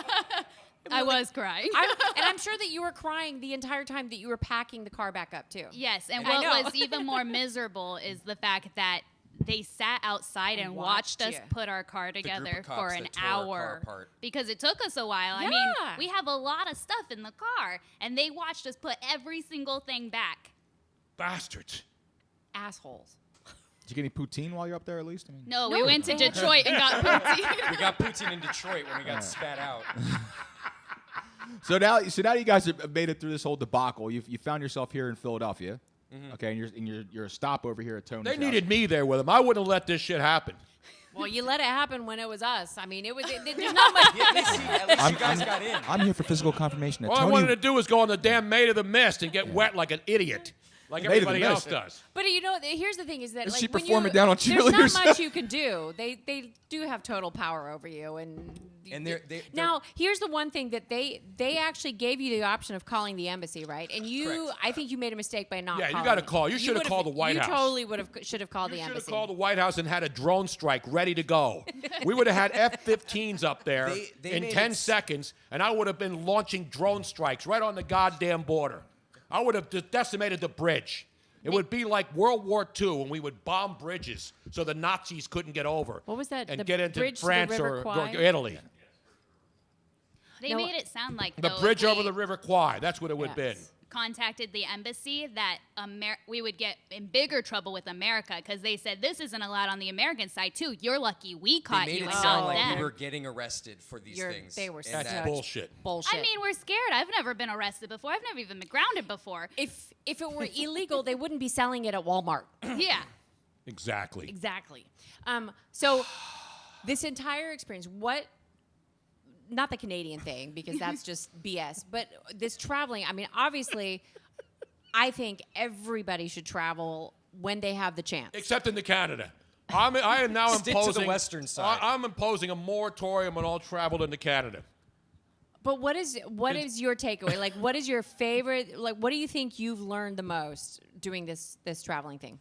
I was crying. And I'm sure that you were crying the entire time that you were packing the car back up, too. Yes, and what was even more miserable is the fact that they sat outside and watched us put our car together for an hour because it took us a while. Yeah. I mean, we have a lot of stuff in the car, and they watched us put every single thing back. Bastards. Assholes. Did you get any poutine while you're up there at least? No, we went to Detroit and got poutine. We got poutine in Detroit when we got spat out. So now you guys have made it through this whole debacle. You found yourself here in Philadelphia, okay, and you're a stop over here at Tony's. They house. needed me there with them. I wouldn't have let this shit happen. Well, you let it happen when it was us. I mean, there's not much. At least you guys got in. I'm here for physical confirmation. All I wanted to do was go on the damn Maid of the Mist and get wet like an idiot, like everybody else does. But here's the thing: is that She when perform it down on there's cheerleaders. not much you can do. They do have total power over you, and now here's the one thing that they actually gave you the option of calling the embassy, right? And I think you made a mistake by not. Yeah, calling you got to it. call. You should have called the White House. You totally should have called the You should embassy. have called the White House and had a drone strike ready to go. We would have had F-15s up there They in made 10 it seconds, and I would have been launching drone strikes right on the goddamn border. I would have decimated the bridge. It would be like World War II when we would bomb bridges so the Nazis couldn't get over. What was that? And The get into bridge to the France River or Kwai? Italy. They made it sound like The bridge over the River Kwai. That's what it would have been. contacted the embassy that we would get in bigger trouble with America because they said this isn't allowed on the American side too. You're lucky we caught They made you it and sound not like them. we were getting arrested for these things. They were And such bullshit. Bullshit. I mean, we're scared. I've never been arrested before. I've never even been grounded before. If it were illegal, they wouldn't be selling it at Walmart. Yeah. Exactly. Exactly. So this entire experience, not the Canadian thing, because that's just BS, but this traveling, I mean, obviously, I think everybody should travel when they have the chance. Except into Canada. I am now Stick to imposing the western side. I'm imposing a moratorium on all travel into Canada. But what is your takeaway? Like, what is your favorite? Like, what do you think you've learned the most doing this traveling thing?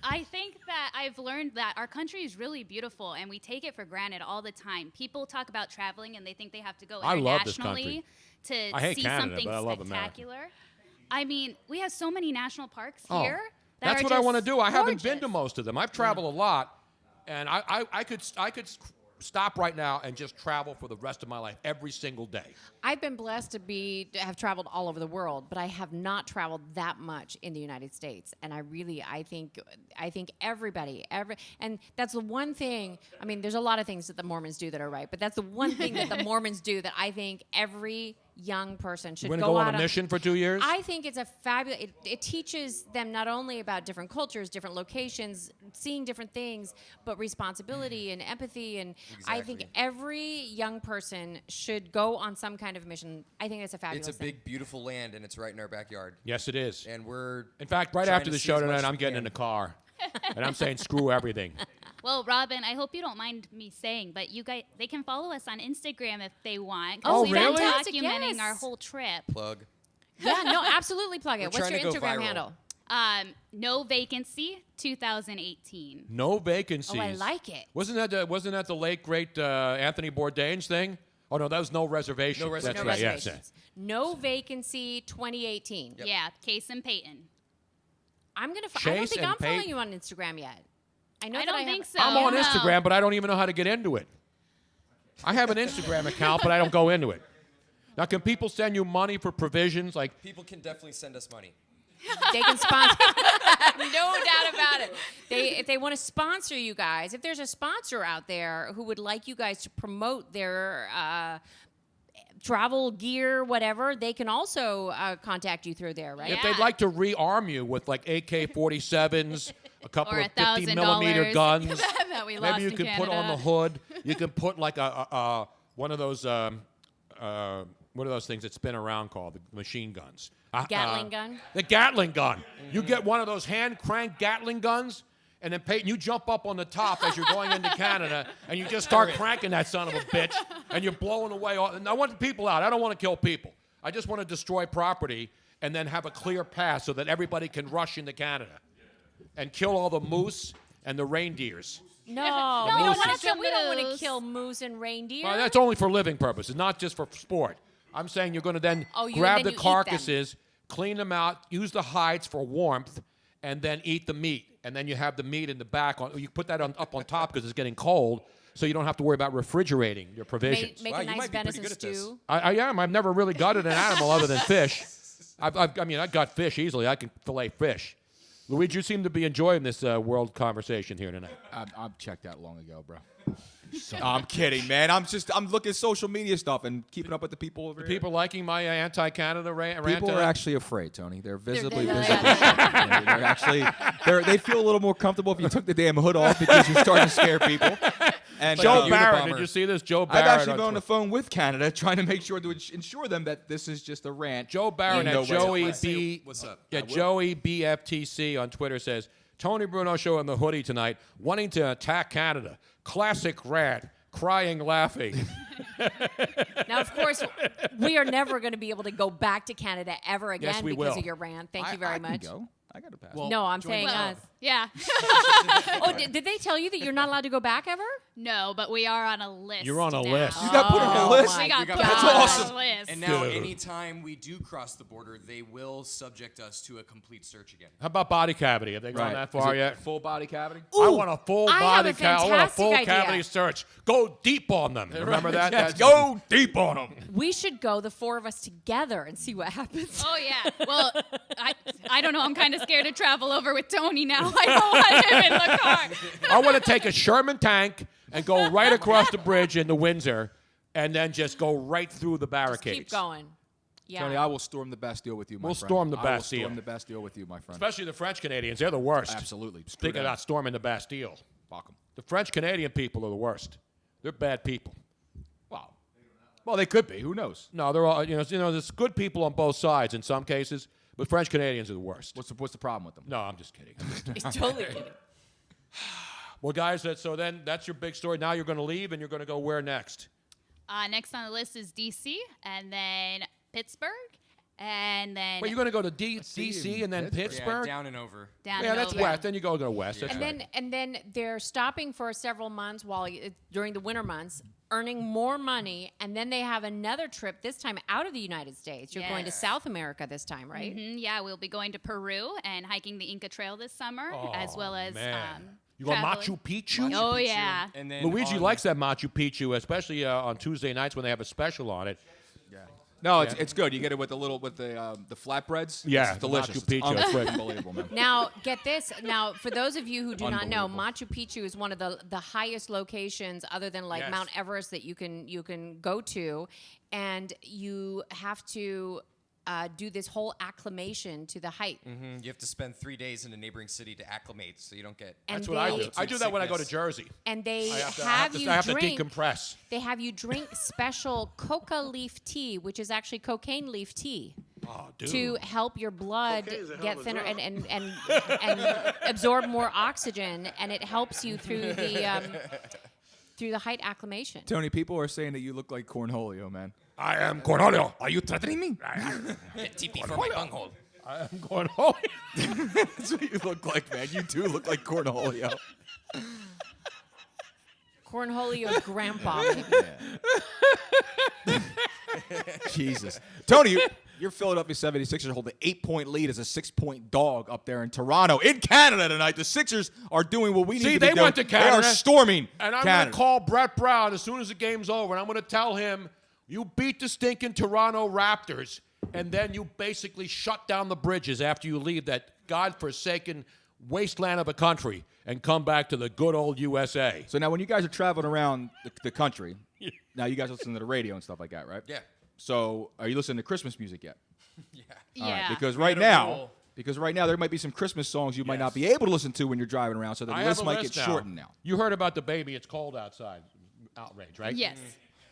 I think that I've learned that our country is really beautiful and we take it for granted all the time. People talk about traveling and they think they have to go I love this internationally country. to I hate see Canada, something but I love America. spectacular. I mean, we have so many national parks Oh, here. That's are what I just want to do. I haven't gorgeous. been to most of them. I've traveled a lot, and I could stop right now and just travel for the rest of my life every single day. I've been blessed to have traveled all over the world, but I have not traveled that much in the United States. And I think everybody, and that's the one thing. I mean, there's a lot of things that the Mormons do that are right, but that's the one thing that the Mormons do that I think every young person should We're go gonna go out on a mission for 2 years. I think it's a fabulous. It teaches them not only about different cultures, different locations, seeing different things, but responsibility and empathy. And I think every young person should go on some kind of mission. I think it's a fabulous. It's a big, beautiful land, and it's right in our backyard. Yes, it is. And we're in fact, right trying after to the see show as much tonight, as I'm we getting can. in the car, and I'm saying screw everything. Well, Robin, I hope you don't mind me saying, but you guys, they can follow us on Instagram if they want. 'cause Oh, we've really? been Fantastic, documenting yes. our whole trip. Plug. Yeah, no, absolutely plug it. We're What's trying your to go Instagram viral. handle? No vacancy 2018. No vacancies. Oh, I like it. Wasn't that the late great Anthony Bourdain's thing? Oh no, that was no reservation. No reservations. That's right. Yes. Reservations. No vacancy 2018. Yep. Yeah, Case and Peyton. I'm gonna. I don't Chase think and I'm following Peyton. you on Instagram yet. I know I that don't I think have, so. I'm on No. Instagram, but I don't even know how to get into it. I have an Instagram account, but I don't go into it. Now, can people send you money for provisions? Like, People can definitely send us money. They can sponsor. No doubt about it. If they want to sponsor you guys, if there's a sponsor out there who would like you guys to promote their travel gear, whatever, they can also contact you through there, right? if they'd like to rearm you with like AK-47s, a couple Or of 50 millimeter $1,000 guns, that we lost maybe you in can put on Canada. the hood. You can put like one of those what are those things that spin around called the machine guns? Gatling gun? The Gatling gun. You get one of those hand crank Gatling guns, and then Peyton, you jump up on the top as you're going into Canada, and you just start cranking that son of a bitch, and you're blowing away all. And I want the people out. I don't want to kill people. I just want to destroy property and then have a clear path so that everybody can rush into Canada and kill all the moose and the reindeers. No, No, we not don't want the to moose. kill moose and reindeer. Well, that's only for living purposes, not just for sport. I'm saying you're going to then Oh, grab then the you eat them. carcasses, clean them out, use the hides for warmth, and then eat the meat. And then you have the meat in the back. You put that up on top because it's getting cold, so you don't have to worry about refrigerating your provisions. Make Wow, a you nice might be pretty venison good at this. stew. I am. I've never really gutted an animal other than fish. I got fish easily. I can fillet fish. Luigi, you seem to be enjoying this world conversation here tonight. I've checked out long ago, bro. I'm kidding, man. I'm looking at social media stuff and keeping up with the people over here. People liking my anti-Canada rant. People are actually afraid, Tony. They're visibly. They're actually. They feel a little more comfortable if you took the damn hood off because you're starting to scare people. And Joe Barrett, did you see this? Joe Barrett. I've actually been on the phone with Canada trying to make sure to ensure them that this is just a rant. Joe Barrett at Joey B. What's up? Yeah, Joey BFTC on Twitter says, Tony Bruno show in the hoodie tonight, wanting to attack Canada. Classic rant. Crying, laughing. Now, of course, we are never going to be able to go back to Canada ever again Yes, we because will. of your rant. Thank you very much. Go. I got to pass. No, I'm saying us. Yeah. Oh, did they tell you that you're not allowed to go back ever? No, but we are on a list. You're on a now. list. You got put on a list? We got put That's on awesome. a list. And now, Dude. anytime we do cross the border, they will subject us to a complete search again. How about body cavity? Have they gone that far Is it yet? Full body cavity? I want a full I have body a cavity. I want a full fantastic idea. cavity search. Go deep on them. Remember that? Yes, That's- go deep on them. We should go, the four of us together, and see what happens. Oh yeah. Well, I don't know. I'm kind of scared to travel over with Tony now. I don't want him in the car. I want to take a Sherman tank and go right across the bridge into Windsor and then just go right through the barricades. Keep going. Yeah. Tony, I will storm the Bastille with you, my We'll friend. storm the I Bastille. will storm the Bastille with you, my friend. Especially the French Canadians. They're the worst. Absolutely. Speaking about storming the Bastille. Fuck 'em. The French Canadian people are the worst. They're bad people. Wow. Well, they could be. Who knows? No, they're all, there's good people on both sides in some cases, but French Canadians are the worst. What's the problem with them? No, I'm just kidding. He's totally kidding. Well, guys, so then that's your big story. Now you're going to leave, and you're going to go where next? Next on the list is D.C. and then Pittsburgh and then. Wait, you're going to go to D.C. and then Pittsburgh? Yeah, down and over. Down Yeah, and that's over. west. Then you go west. That's And right. then they're stopping for several months during the winter months, earning more money, and then they have another trip this time out of the United States. You're going to South America this time, right? Yeah, we'll be going to Peru and hiking the Inca Trail this summer, as well as You go traveling. Machu Picchu? Oh yeah. And then Luigi likes that Machu Picchu, especially on Tuesday nights when they have a special on it. No, it's good. You get it with the flatbreads. Yeah, It's delicious. Machu Picchu. It's Quick. unbelievable, man. Now, get this. Now, for those of you who do not know, Unbelievable. Machu Picchu is one of the highest locations, other than like Yes. Mount Everest, that you can go to, and you have to do this whole acclimation to the height. You have to spend 3 days in a neighboring city to acclimate, so you don't get. And That's what I do. they- I do that when I go to Sickness. Jersey. And they I have you have to drink. decompress. They have you drink special coca leaf tea, which is actually cocaine leaf tea, Oh, dude. to help your blood Cocaine's a hell get of a thinner drug. and absorb more oxygen, and it helps you through the height acclimation. Tony, people are saying that you look like Cornholio, man. I am Cornholio. Are you threatening me? Get TP for my bunghole. I am Cornholio. That's what you look like, man. You do look like Cornholio. Cornholio's grandpa. Maybe. Jesus. Tony, your Philadelphia 76ers hold an 8-point lead as a 6-point dog up there in Toronto. In Canada tonight, the Sixers are doing what we need See, to they be doing. went to Canada. They are storming And I'm going Canada. to call Brett Brown as soon as the game's over, and I'm going to tell him, you beat the stinking Toronto Raptors, and then you basically shut down the bridges after you leave that godforsaken wasteland of a country and come back to the good old USA. So now when you guys are traveling around the country, now you guys listen to the radio and stuff like that, right? Yeah. So are you listening to Christmas music yet? Yeah. All right, Yeah. because We're right gonna now, roll. there might be some Christmas songs you might not Yes. be able to listen to when you're driving around, so the I have list a might list get shortened now. You heard about the baby, it's cold outside outrage, right? Yes.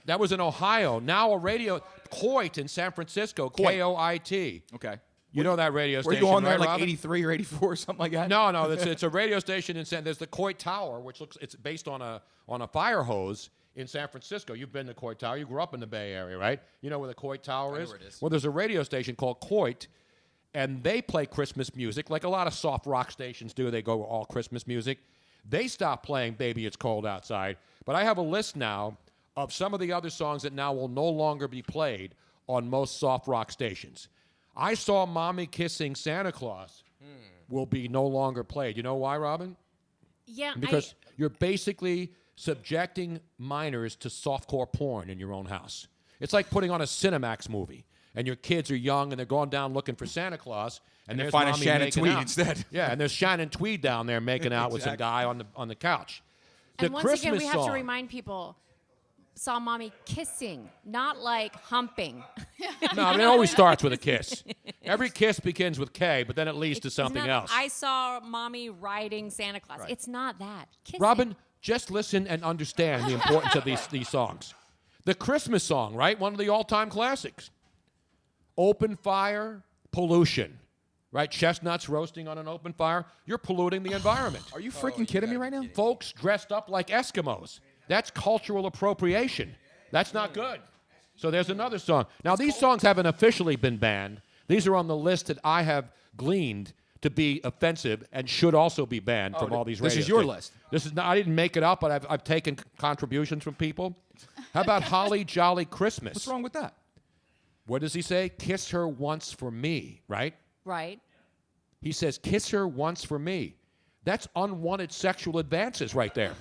That was in Ohio. Now a radio, Coit in San Francisco, Koit. Okay. You know that radio Were station, you on there right, like Robin? 83 or 84 or something like that? No, it's a radio station in San. There's the Coit Tower, which it's based on a fire hose in San Francisco. You've been to Coit Tower. You grew up in the Bay Area, right? You know where the Coit Tower I know is? where it is. Well, there's a radio station called Coit, and they play Christmas music like a lot of soft rock stations do. They go all Christmas music. They stopped playing "Baby It's Cold Outside," but I have a list now of some of the other songs that now will no longer be played on most soft rock stations. I Saw Mommy Kissing Santa Claus will be no longer played. You know why, Robin? Yeah, Because you're basically subjecting minors to softcore porn in your own house. It's like putting on a Cinemax movie, and your kids are young, and they're going down looking for Santa Claus, and they're there's finding mommy Shannon making Tweed out. instead. Yeah, and there's Shannon Tweed down there making out with some Exactly. guy on the couch. And The once Christmas again, we have song. to remind people, saw mommy kissing, not like humping. No, I mean, it always starts with a kiss. Every kiss begins with K, but then it leads to It's something not, else. I saw mommy riding Santa Claus. Right. It's not that. Kissing. Robin, just listen and understand the importance of these songs. The Christmas song, right? One of the all-time classics. Open fire, pollution. Right? Chestnuts roasting on an open fire. You're polluting the environment. Are you freaking kidding me right now? Folks dressed up like Eskimos. That's cultural appropriation. That's not good. So there's another song. Now, these songs haven't officially been banned. These are on the list that I have gleaned to be offensive and should also be banned from all these this radio is your stations. list. This is not, I didn't make it up, but I've taken contributions from people. How about Holly Jolly Christmas? What's wrong with that? What does he say? Kiss her once for me, right? Right. He says, kiss her once for me. That's unwanted sexual advances right there.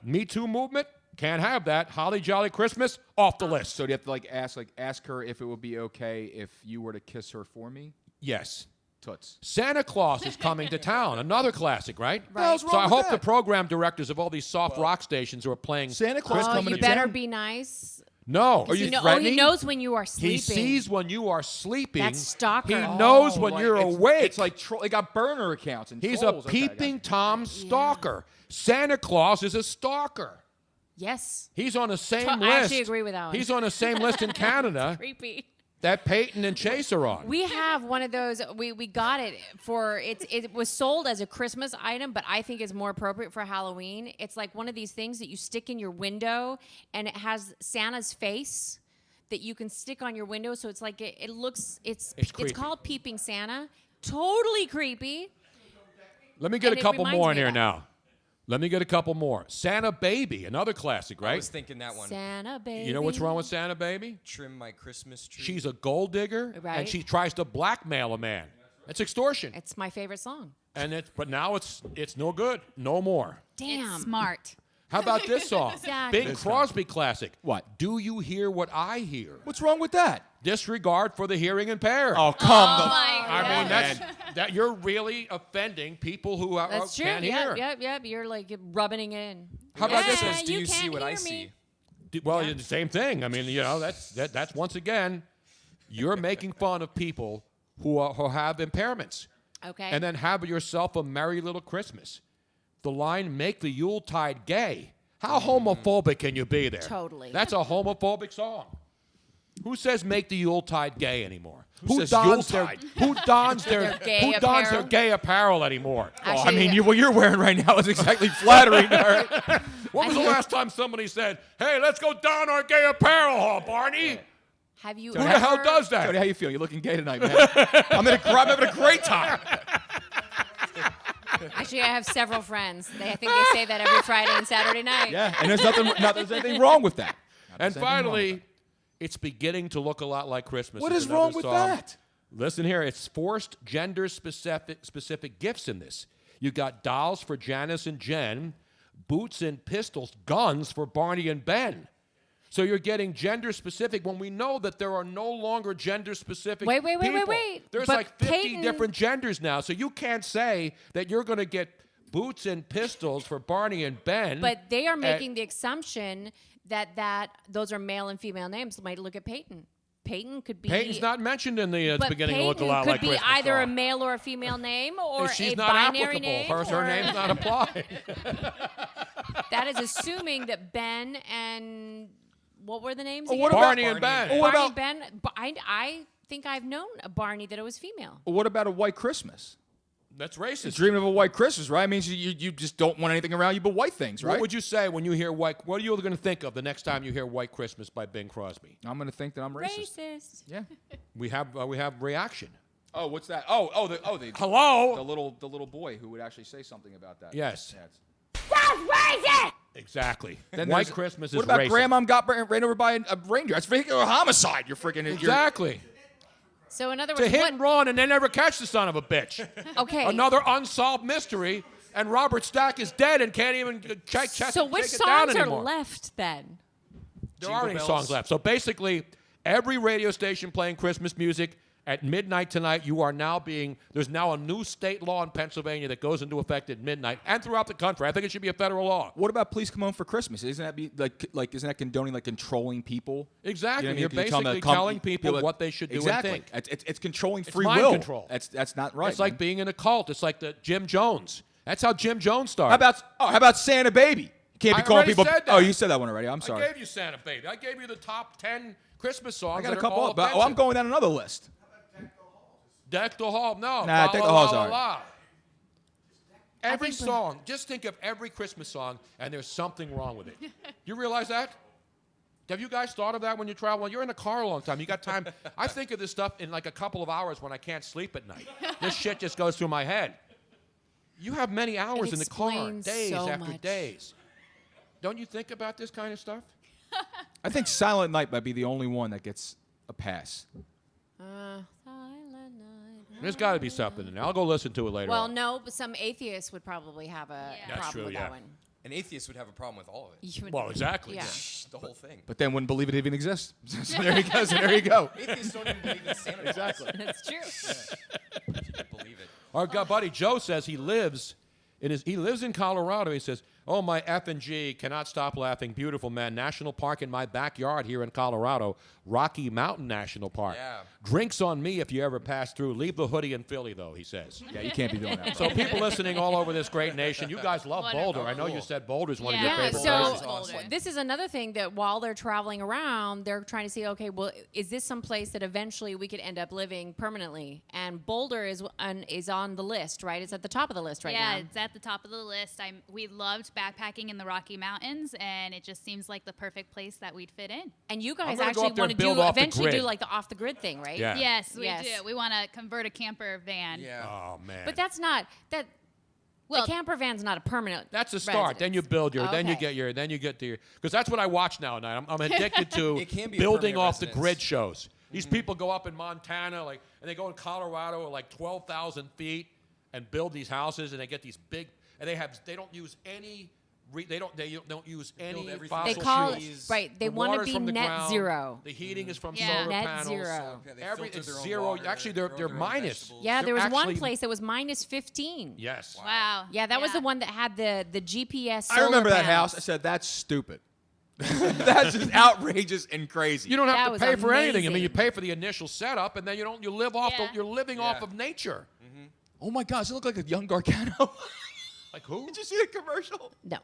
Me Too movement, can't have that. Holly Jolly Christmas, off the list. So do you have to ask her if it would be okay if you were to kiss her for me? Yes. Toots. Santa Claus is coming to town. Another classic, right? Right. So I hope the program directors of all these soft rock stations who are playing Santa Claus Oh, coming you to better town. be nice. No. Are you threatening? He knows when you are sleeping. He sees when you are sleeping. That's stalker. He knows when like you're it's- awake. It's like they got burner accounts and He's a trolls. Okay, I got peeping you. Tom stalker. Santa Claus is a stalker. Yes. He's on the same I list. actually agree with Alan. He's on the same list in Canada Creepy. that Peyton and Chase are on. We have one of those. We got it for it was sold as a Christmas item, but I think it's more appropriate for Halloween. It's like one of these things that you stick in your window, and it has Santa's face that you can stick on your window. So it's like it looks. It's creepy. called Peeping Santa. Totally creepy. Let me get And a it couple reminds more in me of here that. now. Let me get a couple more. Santa Baby, another classic, right? I was thinking that one. Santa baby. You know what's wrong with Santa Baby? Trim my Christmas tree. She's a gold digger, Right. and she tries to blackmail a man. That's extortion. It's my favorite song. But now it's no good. No more. Damn. It's smart. How about this song? Exactly. Bing Crosby classic. What? Do you hear what I hear? What's wrong with that? Disregard for the hearing impaired. Oh, come the. my I mean, that you're really offending people who That's true. can't hear. Yep. You're like rubbing it in. How about this Yeah, one? Do you can't see what I hear see? me. Well, the same thing. I mean, that's once again, you're making fun of people who have impairments. Okay. And then have yourself a merry little Christmas. The line, make the Yuletide gay. How homophobic can you be there? Totally. That's a homophobic song. Who says make the Yuletide gay anymore? Who says dons Yuletide? who dons their Their gay who dons their apparel? gay apparel anymore? Actually, what you're wearing right now is exactly flattering. All right? When was the last time somebody said, "Hey, let's go don our gay apparel, huh, Barney"? have you Who the hell ever- does that? Jody, how you feel? You're looking gay tonight, man. I'm having a great time. Actually, I have several friends. I think they say that every Friday and Saturday night. Yeah, and there's anything wrong with that. And finally, it's beginning to look a lot like Christmas. What It's is wrong another with song. that? Listen here, it's forced gender-specific gifts in this. You got dolls for Janice and Jen, boots and pistols, guns for Barney and Ben. So you're getting gender-specific when we know that there are no longer gender-specific Wait. people. There's But like 50 Peyton- different genders now. So you can't say that you're going to get boots and pistols for Barney and Ben. But they are making the assumption that those are male and female names. Might look at Peyton. Peyton could be. Peyton's not mentioned in the but beginning to Peyton look a lot could like be Christmas either a song. male or a female name, or She's a not binary applicable. name. Her or- name's not applied. That is assuming that Ben and what were the names? Oh, again? what about Barney and Ben. Oh, what Barney about- Ben. I think I've known a Barney that it was female. What about a white Christmas? That's You're racist. dreaming of a white Christmas, right? It means you just don't want anything around you but white things, right? What would you say when you hear white? What are you going to think of the next time you hear "White Christmas" by Bing Crosby? I'm going to think that I'm racist. Racist. Yeah. We have reaction. Oh, what's that? The Hello. the little boy who would actually say something about that. Yes. Yeah, it's- Exactly. Then White there's- Christmas is What about racist. Grandma got ran over by a reindeer? That's vehicular homicide. You're freaking Exactly. So in other It's a words, hit what? and run, and they never catch the son of a bitch. Okay. Another unsolved mystery, and Robert Stack is dead and can't even check So which it down songs are anymore. left then? There aren't any songs left. So basically, every radio station playing Christmas music At midnight tonight, you are now there's now a new state law in Pennsylvania that goes into effect at midnight and throughout the country. I think it should be a federal law. What about Please Come Home for Christmas? Isn't that isn't that condoning controlling people? Exactly. You know, You're basically telling people what they should do exactly. and think. It's controlling free mind will. control. That's not right. It's like being in a cult. It's like the Jim Jones. That's how Jim Jones started. How about Santa Baby? You can't be calling people. Said that. Oh, you said that one already. I'm sorry. I gave you Santa Baby. I gave you the top 10 Christmas songs. I got a that couple are all up. I'm going down another list. Deck the Hall. No. Nah, Deck the Hall's all right. Every song. Just think of every Christmas song, and there's something wrong with it. You realize that? Have you guys thought of that when you travel? You're in a car a long time. You got time. I think of this stuff in like a couple of hours when I can't sleep at night. This shit just goes through my head. You have many hours in the car, days after days. Don't you think about this kind of stuff? I think Silent Night might be the only one that gets a pass. There's got to be something in there. I'll go listen to it later. Well, on. no, but some atheists would probably have a problem with that one. An atheist would have a problem with all of it. Well, exactly. Yeah. The whole thing. But then wouldn't believe it even exists. So there you go. So there you go. Atheists don't even believe in Santa Claus. Exactly. That's true. You can't believe it. Our buddy Joe says he lives in Colorado. He says, "Oh, my F and G cannot stop laughing. Beautiful man. National Park in my backyard here in Colorado. Rocky Mountain National Park. Yeah. Drinks on me if you ever pass through. Leave the hoodie in Philly, though," he says. Yeah, you can't be doing that. So people listening all over this great nation, you guys love Boulder. I know you said Boulder's one of your favorite places. This is another thing that while they're traveling around, they're trying to see, okay, well, is this some place that eventually we could end up living permanently? And Boulder is on the list, right? It's at the top of the list right now. Yeah, it's at the top of the list. We loved backpacking in the Rocky Mountains, and it just seems like the perfect place that we'd fit in. And you guys actually want to eventually do like the off-the-grid thing, right? Yeah. Yes, we do. We want to convert a camper van. Yeah. Oh, man. But that's not that. Well, the camper van's not a permanent. That's a start. residence. Then you build your. Then you Okay. get to your. Because that's what I watch now and night. I'm addicted to It can be a building permanent off residence. the grid shows. These people go up in Montana, and they go in Colorado at 12,000 feet, and build these houses, and they get these big. And they don't use any. They don't use any fossil They call fuels. right. They The want to water's be from the net ground. zero. The heating is from Yeah. solar Net panels. zero. It's zero. Actually, they're minus. Yeah, there They're was one actually- place that was minus 15. Yes. Wow. Yeah, that was the one that had the GPS. I solar remember that panels. house. I said, that's stupid. That's just outrageous and crazy. You don't have That to was pay for anything. I mean, amazing. you pay for the initial setup, and then you live off. You're living off Yeah. of nature. Oh my gosh, it looked like a young Gargano. Like who? Did you see the commercial? No.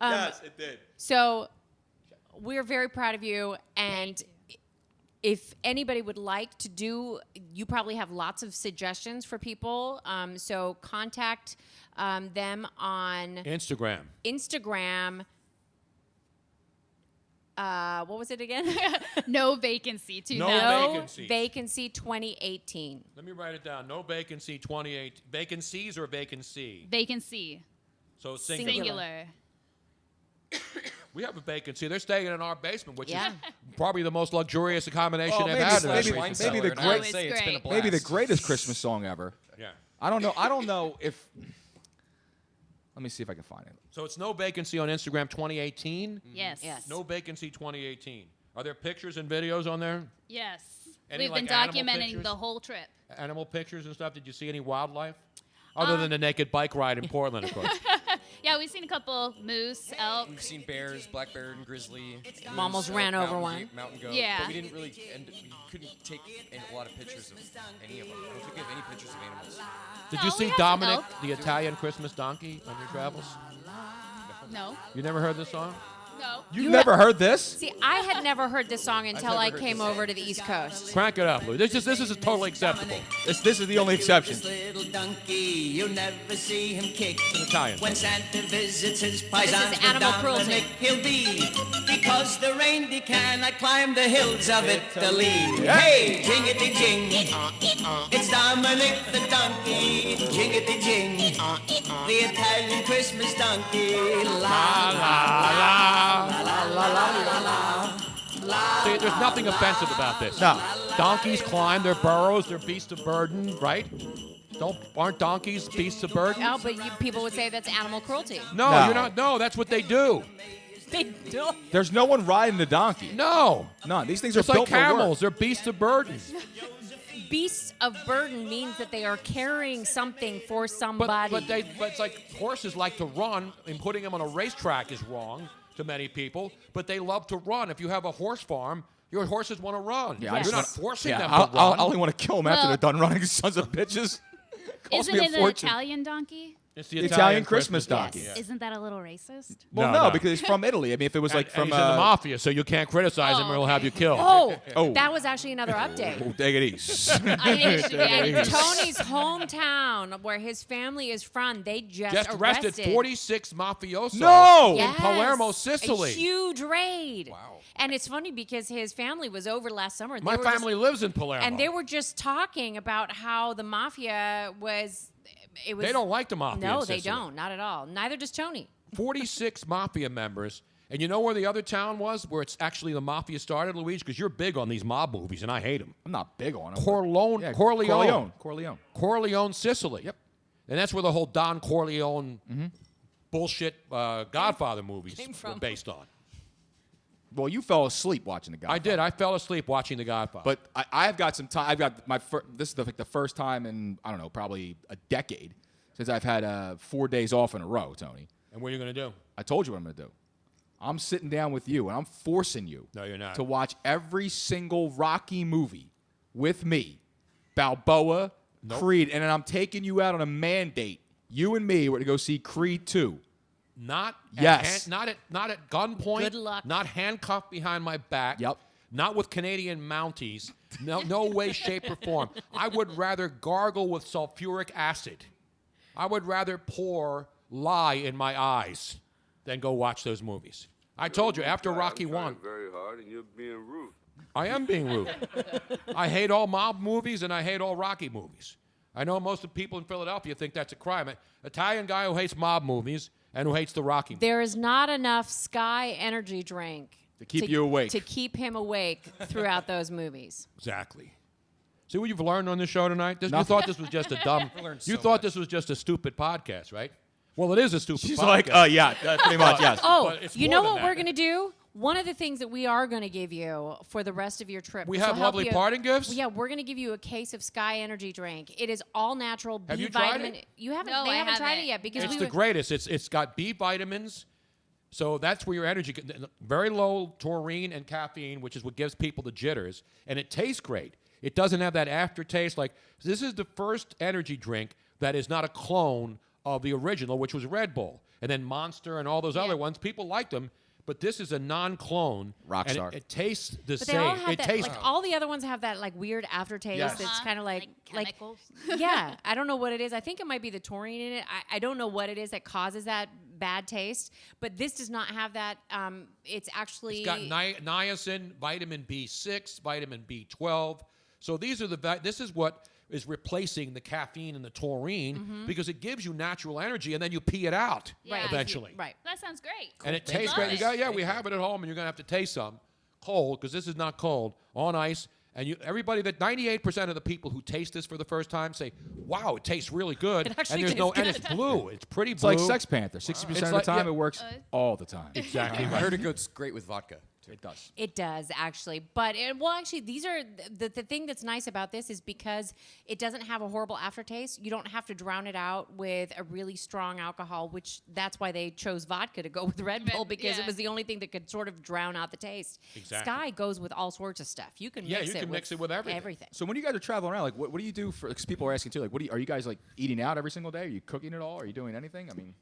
Yes, it did. So we're very proud of you, and if anybody would like to do, you probably have lots of suggestions for people. So contact them on Instagram. What was it again? No vacancy. No vacancies. Vacancy 2018. Let me write it down. No vacancy 28. Vacancies or vacancy? Vacancy. So singular. We have a vacancy. They're staying in our basement, which is probably the most luxurious accommodation they've had. Maybe the greatest Christmas song ever. Yeah. I don't know if. Let me see if I can find it. So it's No Vacancy on Instagram 2018? Yes. No Vacancy 2018. Are there pictures and videos on there? Yes. Any, We've like, been animal documenting pictures? the whole trip. Animal pictures and stuff? Did you see any wildlife? Other than the naked bike ride in Portland, of course. Yeah, we've seen a couple moose, elk. We've seen bears, black bear and grizzly. Almost moose, ran elk, over mountain one. Mountain goat. Yeah. But we didn't really, we couldn't take a lot of pictures of any of them. I don't think we have any pictures of animals. Did you see Dominic, the Italian Christmas donkey, on your travels? No. You never heard this song? No. You've never heard this? See, I had never heard this song until I came over to the East Coast. Crank it up, Lou. This is totally acceptable. This is the only exception. Little donkey, you never see him kick. It's an Italian. When Santa visits his This paisans, is animal cruelty. Dominic he'll be. Because the reindeer cannot climb the hills of Italy. Hey, jingity jing. It's Dominic the donkey. Jingity jing. The Italian Christmas donkey. La la la. See, there's nothing offensive about this. No. Donkeys climb their burrows. They're beasts of burden, right? Aren't donkeys beasts of burden? No, but people would say that's animal cruelty. No, you're not. No, that's what they do. They do. There's no one riding the donkey. No. No, these things are It's like built for work. camels. They're beasts of burden. beasts of burden means that they are carrying something for somebody. But it's like horses like to run, and putting them on a racetrack is wrong to many people. But they love to run. If you have a horse farm, your horses want to run. Yeah, You're not forcing them to I run. only want to kill them after they're done running, sons of bitches. Isn't it an Italian donkey? It's the Italian Christmas donkey. Yes. Isn't that a little racist? Well, no, because it's from Italy. I mean, if it was like from he's in the mafia, so you can't criticize him or he'll have you killed. Oh, that was actually another update. Oh, take it easy. Tony's hometown, where his family is from, they just arrested 46 mafiosos in Palermo, Sicily. A huge raid. Wow. And it's funny because his family was over last summer. My family lives in Palermo. And they were just talking about how the mafia was... They don't like the mafia. No, in they Sicily. don't. Not at all. Neither does Tony. 46 mafia members. And you know where the other town was, where it's actually the mafia started, Luigi? Because you're big on these mob movies, and I hate them. I'm not big on them. Corleone, Sicily. Yep. And that's where the whole Don Corleone bullshit Godfather movies were based on. Well, you fell asleep watching The Godfather. I did. I fell asleep watching The Godfather. But I've got some time. I've got this is the first time in, I don't know, probably a decade since I've had 4 days off in a row, Tony. And what are you going to do? I told you what I'm going to do. I'm sitting down with you, and I'm forcing you No, you're not. to watch every single Rocky movie with me. Balboa, Creed, and then I'm taking you out on a mandate. You and me, we're going to go see Creed 2. Not Yes. not at gunpoint. Good luck. Not handcuffed behind my back. Yep. Not with Canadian Mounties. No way, shape, or form. I would rather gargle with sulfuric acid. I would rather pour lye in my eyes than go watch those movies. I told you, after Rocky 1. Very hard, and you're being rude. I am being rude. I hate all mob movies, and I hate all Rocky movies. I know most of the people in Philadelphia think that's a crime. An Italian guy who hates mob movies and who hates the Rocky movies. There is not enough Sky energy drink to keep you awake. To keep him awake throughout those movies. Exactly. See what you've learned on this show tonight? You thought this was just a dumb... You thought this was just a stupid podcast, right? Well, it is a stupid podcast. She's like, yeah, pretty much, yes. Oh, you know what we're going to do? One of the things that we are going to give you for the rest of your trip. We have lovely parting gifts? Yeah, we're going to give you a case of Sky Energy drink. It is all natural B Have you tried vitamin. it? You haven't. No, they I haven't tried haven't. it yet because It's the greatest. It's got B vitamins, so that's where your energy. Very low taurine and caffeine, which is what gives people the jitters, and it tastes great. It doesn't have that aftertaste. Like this is the first energy drink that is not a clone of the original, which was Red Bull, and then Monster and all those other ones. People liked them. But this is a non-clone. Rockstar. And it tastes the But same. they all have it that, tastes. like all the other ones have that like weird aftertaste. Yes. That's kind of like chemicals. Yeah, I don't know what it is. I think it might be the taurine in it. I don't know what it is that causes that bad taste. But this does not have that. It's actually. It's got niacin, vitamin B6, vitamin B12. So these are this is what is replacing the caffeine and the taurine because it gives you natural energy and then you pee it out eventually. Right. That sounds great. And it tastes great. We have it at home and you're going to have to taste some cold because this is not cold, on ice. And 98% of the people who taste this for the first time say, "Wow, it tastes really good." It actually and tastes and it's blue. It's pretty It's blue. like Sex Panther. 60% of the time, it works all the time. Exactly. I heard it goes great with vodka. It does. It does, actually. But, actually, these are the thing that's nice about this is because it doesn't have a horrible aftertaste. You don't have to drown it out with a really strong alcohol, which that's why they chose vodka to go with Red Bull because it was the only thing that could sort of drown out the taste. Exactly. Sky goes with all sorts of stuff. You can mix it with everything. So when you guys are traveling around, like, what do you do for? Because people are asking too, like, are you guys like eating out every single day? Are you cooking at all? Are you doing anything? I mean.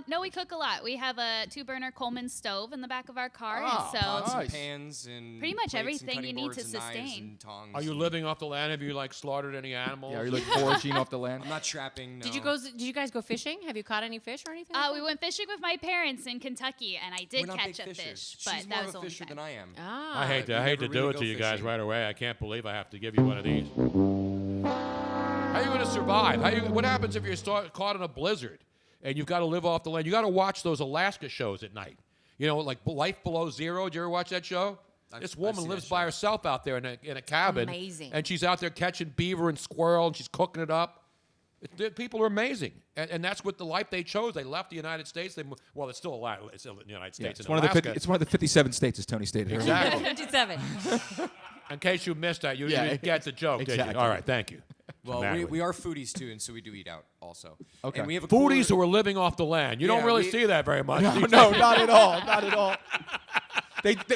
No, we cook a lot. We have a 2-burner Coleman stove in the back of our car, Oh, and so nice. And pans and pretty much plates and everything you cutting need boards to and knives sustain. and tongs. Are you living off the land? Have you like slaughtered any animals? Yeah, are you like foraging off the land? I'm not trapping. No. Did you guys go fishing? Have you caught any fish or anything? We went fishing with my parents in Kentucky, and I did We're not catch big a fishers. fish, but She's that more was of a only fisher that. than I am. Ah. I hate to never do really it go to you guys fishing. right away. I can't believe I have to give you one of these. How are you going to survive? What happens if you're caught in a blizzard and you've got to live off the land? You got to watch those Alaska shows at night. You know, like Life Below Zero. Did you ever watch that show? This woman lives by herself out there in a cabin. Amazing. And she's out there catching beaver and squirrel, and she's cooking it up. People are amazing. And that's what the life they chose. They left the United States. It's still alive. It's still in the United States. It's and one of the Alaska. it's one of the 57 states, as Tony stated earlier. Exactly. 57. In case you missed that, you didn't get the joke, did exactly. you? All right, thank you. Well, we are foodies too, and so we do eat out also. Okay. And we have a Foodies cooler- who are living off the land. You don't really see that very much. No, not at all. Not at all.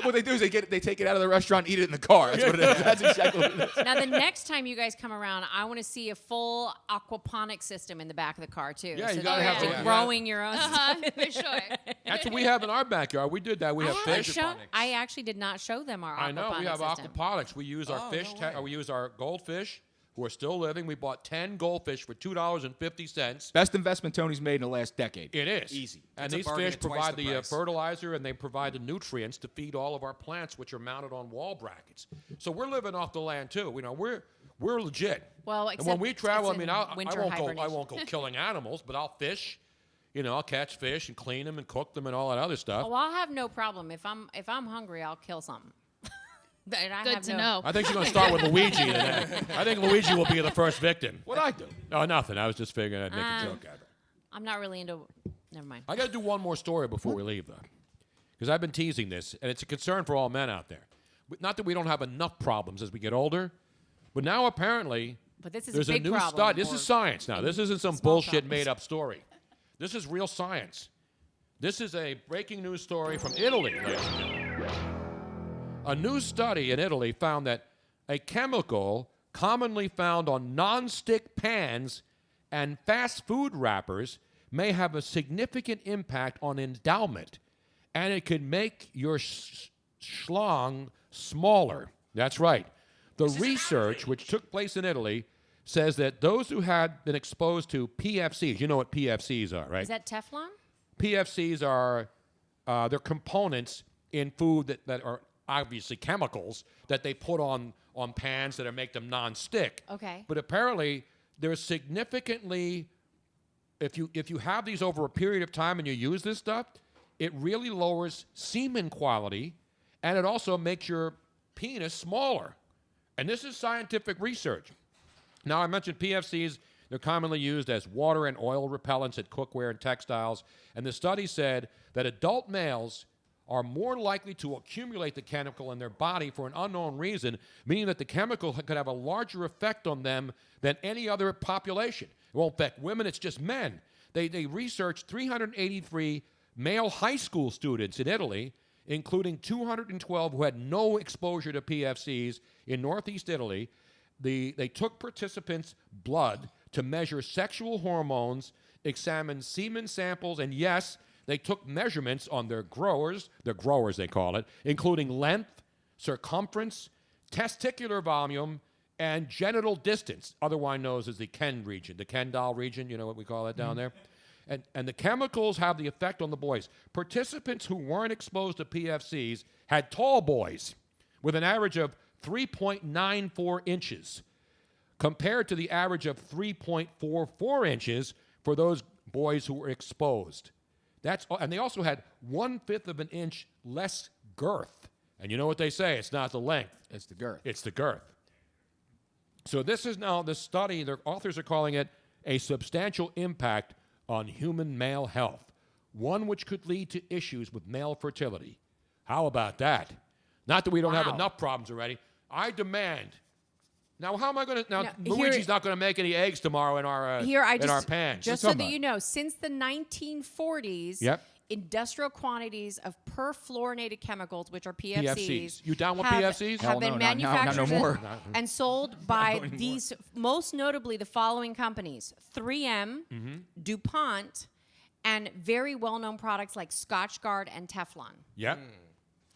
What they do is they take it out of the restaurant, and eat it in the car. That's what it is. That's exactly what it is. Now, the next time you guys come around, I want to see a full aquaponic system in the back of the car, too. Yeah, you so gotta that have you're that. growing your own stuff. For sure. That's what we have in our backyard. We did that. We have fish. I actually did not show them our aquaponic I know. We have system. aquaponics. We use our fish. We use our goldfish who are still living. We bought 10 goldfish for $2.50. Best investment Tony's made in the last decade. It is. Easy. And It's a these bargain fish at twice provide the the price. fertilizer and they provide the nutrients to feed all of our plants, which are mounted on wall brackets. So we're living off the land too. You know, we're legit. Well, and when we travel, I it's mean, in I winter won't hibernation. go killing animals, but I'll fish. You know, I'll catch fish and clean them and cook them and all that other stuff. Oh, I'll have no problem. If I'm hungry, I'll kill something. Good to know. I think she's going to start with Luigi today. I think Luigi will be the first victim. What'd I do? Oh, nothing. I was just figuring I'd make a joke out of it. I'm not really into. Never mind. I got to do one more story before we leave, though, because I've been teasing this, and it's a concern for all men out there. Not that we don't have enough problems as we get older, but now apparently But this is there's a big new problem study. This for is science now. This isn't some small bullshit problems. made-up story. This is real science. This is a breaking news story from Italy, ladies and gentlemen. A new study in Italy found that a chemical commonly found on non-stick pans and fast food wrappers may have a significant impact on endowment, and it could make your schlong smaller. That's right. The research, which took place in Italy, says that those who had been exposed to PFCs, you know what PFCs are, right? Is that Teflon? PFCs are they're components in food that are obviously chemicals that they put on pans that make them non-stick. Okay. But apparently, there's significantly, if you have these over a period of time and you use this stuff, it really lowers semen quality, and it also makes your penis smaller. And this is scientific research. Now, I mentioned PFCs. They're commonly used as water and oil repellents at cookware and textiles. And the study said that adult males are more likely to accumulate the chemical in their body for an unknown reason, meaning that the chemical could have a larger effect on them than any other population. It won't affect women, it's just men. They researched 383 male high school students in Italy, including 212 who had no exposure to PFCs in northeast Italy. They took participants' blood to measure sexual hormones, examined semen samples, and yes, they took measurements on their growers they call it, including length, circumference, testicular volume, and genital distance, otherwise known as the Ken region, the Kendall region, you know what we call that down there? And the chemicals have the effect on the boys. Participants who weren't exposed to PFCs had tall boys with an average of 3.94 inches compared to the average of 3.44 inches for those boys who were exposed. And they also had 1/5 of an inch less girth. And you know what they say? It's not the length. It's the girth. It's the girth. So this is now the study. Their authors are calling it a substantial impact on human male health, one which could lead to issues with male fertility. How about that? Not that we don't have enough problems already. I demand. Now, how am I going to? Now, Luigi's not going to make any eggs tomorrow in our our pans. Just so that you know, since the 1940s, Yep. industrial quantities of perfluorinated chemicals, which are PFCs, You down with have, PFCs? have been manufactured not no more. and sold by these, most notably the following companies: 3M, DuPont, and very well-known products like Scotchgard and Teflon. Yep.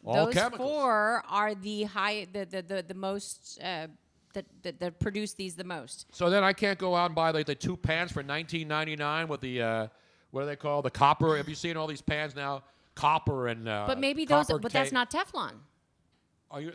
All Those chemicals. four are the most that produce these the most. So then I can't go out and buy like the 2 pans for $19.99 with the what do they call the copper? Have you seen all these pans now? Copper and But maybe those, copper but that's not Teflon.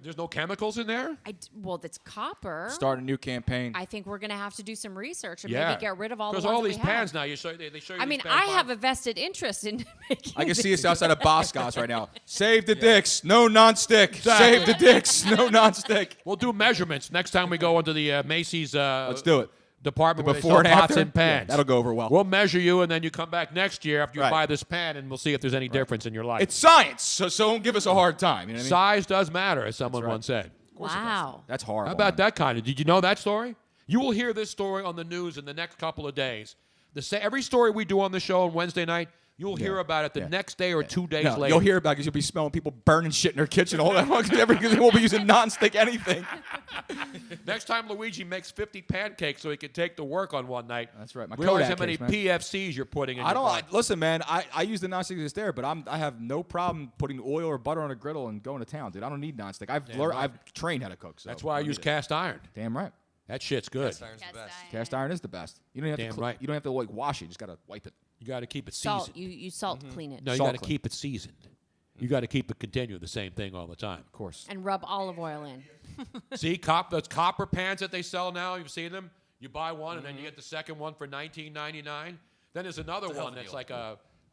There's no chemicals in there? Well, that's copper. Start a new campaign. I think we're going to have to do some research and Yeah. maybe get rid of all the ones Because all that these we pans have. now, they show you. I mean, these pans I by- have a vested interest in making I can see these. us outside of Boscov's right now. Save the dicks, no non-stick. Save the dicks, no non-stick. We'll do measurements next time we go into the Macy's. Let's do it. Department The where they before sell and pots after? and pans. Yeah, that'll go over well. We'll measure you, and then you come back next year after you Right. buy this pan, and we'll see if there's any difference in your life. It's science, so don't give us a hard time. You know what I mean? Size does matter, as someone once said. Wow. That's horrible. How about that kind of? Did you know that story? You will hear this story on the news in the next couple of days. Every story we do on the show on Wednesday night, you'll hear about it the next day or 2 days later. You'll hear about it because you'll be smelling people burning shit in their kitchen all that long because they won't be using nonstick anything. Next time Luigi makes 50 pancakes so he can take to work on one night. That's right. My Realize Kodak how many case, man. PFCs you're putting in I your don't. bun. Listen, man. I use the nonstick that's there, but I have no problem putting oil or butter on a griddle and going to town, dude. I don't need nonstick. I've trained how to cook. So That's why I use cast iron. Damn right. That shit's good. Cast iron's the best. Cast iron is the best. You don't have Damn to. right. You don't have to like wash it. You just gotta wipe it. You got to keep it seasoned. Salt. You salt clean it. No, you Salt got to clean. keep it seasoned. You got to keep it continue the same thing all the time. Of course. And rub olive oil in. See, those copper pans that they sell now. You've seen them. You buy one, and then you get the second one for $19.99. Then there's another one that's like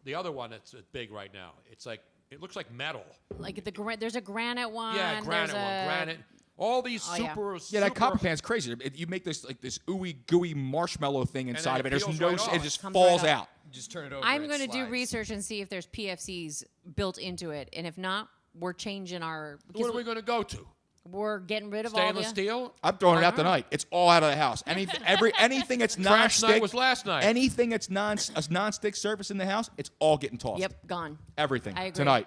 the other one that's big right now. It's like it looks like metal. Like there's a granite one. Yeah, granite one, granite. All these super. Yeah, that copper pan's crazy. You make this ooey gooey marshmallow thing inside of it. There's no. It just falls out. Just turn it over. I'm going to do research and see if there's PFCs built into it, and if not, we're changing our. What are we going to go to? We're getting rid of Stainless all steel? I'm throwing it out tonight. It's all out of the house. Anything that's Trash non-stick night was last night. Anything that's a non-stick surface in the house, it's all getting tossed. Yep, gone. Everything. I agree.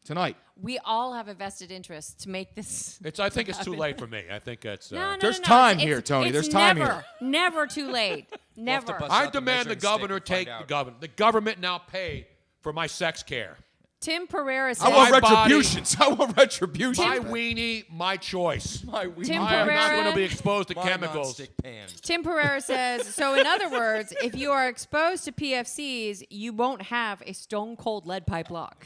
Tonight. We all have a vested interest to make this. I think it's too late for me. I think it's. No, There's time here, it's Tony. There's time never, here. Never too late. Never. I demand the governor take the government now pay for my sex care. Tim Pereira says. I want retributions. I want retribution. My weenie, my choice. My weenie. Tim I am not Pereira- going to be exposed to My chemicals. nonstick pan. Tim Pereira says, so in other words, if you are exposed to PFCs, you won't have a stone cold lead pipe lock.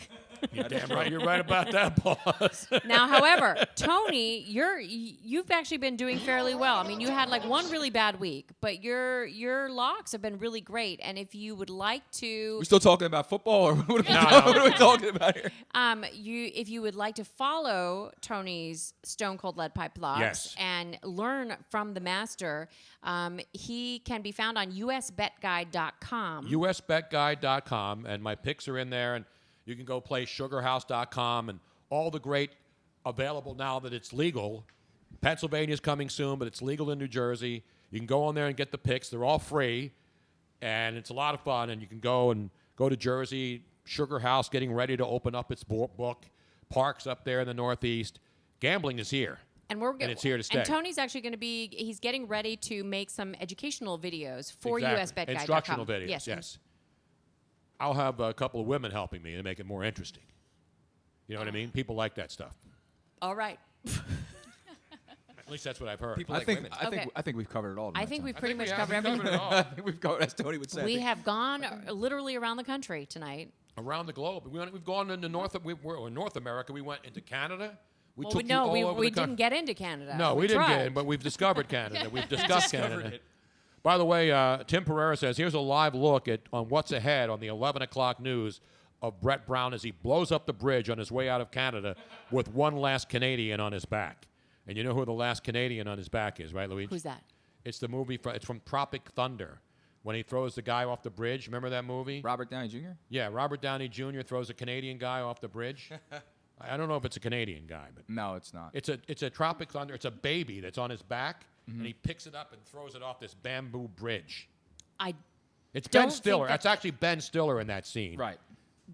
You're damn right. You're right about that, boss. Now, however, Tony, you've actually been doing fairly well. I mean, you had like one really bad week, but your locks have been really great. And if you would like to, We still talking about football, or what are we talking about here? if you would like to follow Tony's Stone Cold Lead Pipe locks Yes. and learn from the master, he can be found on usbetguide.com. usbetguide.com, and my picks are in there, and you can go play sugarhouse.com and all the great available now that it's legal. Pennsylvania's coming soon, but it's legal in New Jersey. You can go on there and get the picks. They're all free, and it's a lot of fun. And you can go to Jersey, Sugar House getting ready to open up its book. Parks up there in the Northeast. Gambling is here. And it's here to stay. And Tony's actually going to he's getting ready to make some educational videos for Exactly. usbetguide.com. Instructional videos, Yes. yes. I'll have a couple of women helping me to make it more interesting. You know what I mean? People like that stuff. All right. At least that's what I've heard. People I like think women. I think we've covered it all. I tonight, think Tony. we've pretty much we covered have everything. it all. I think we've covered, as Tony would say. We have gone literally around the country tonight. Around the globe. We've gone into North America. We went into Canada. We Well, took no, you all over we the country. didn't get into Canada. No, we didn't tried. get in, but we've discovered Canada. We've discussed Canada. By the way, Tim Pereira says, here's a live look on what's ahead on the 11 o'clock news of Brett Brown as he blows up the bridge on his way out of Canada with one last Canadian on his back. And you know who the last Canadian on his back is, right, Luigi? Who's that? It's the movie, it's from Tropic Thunder, when he throws the guy off the bridge. Remember that movie? Robert Downey Jr.? Yeah, Robert Downey Jr. throws a Canadian guy off the bridge. I don't know if it's a Canadian guy, but No, it's not. it's a Tropic Thunder. It's a baby that's on his back, and he picks it up and throws it off this bamboo bridge. It's don't Ben think Stiller. that- That's actually Ben Stiller in that scene. Right.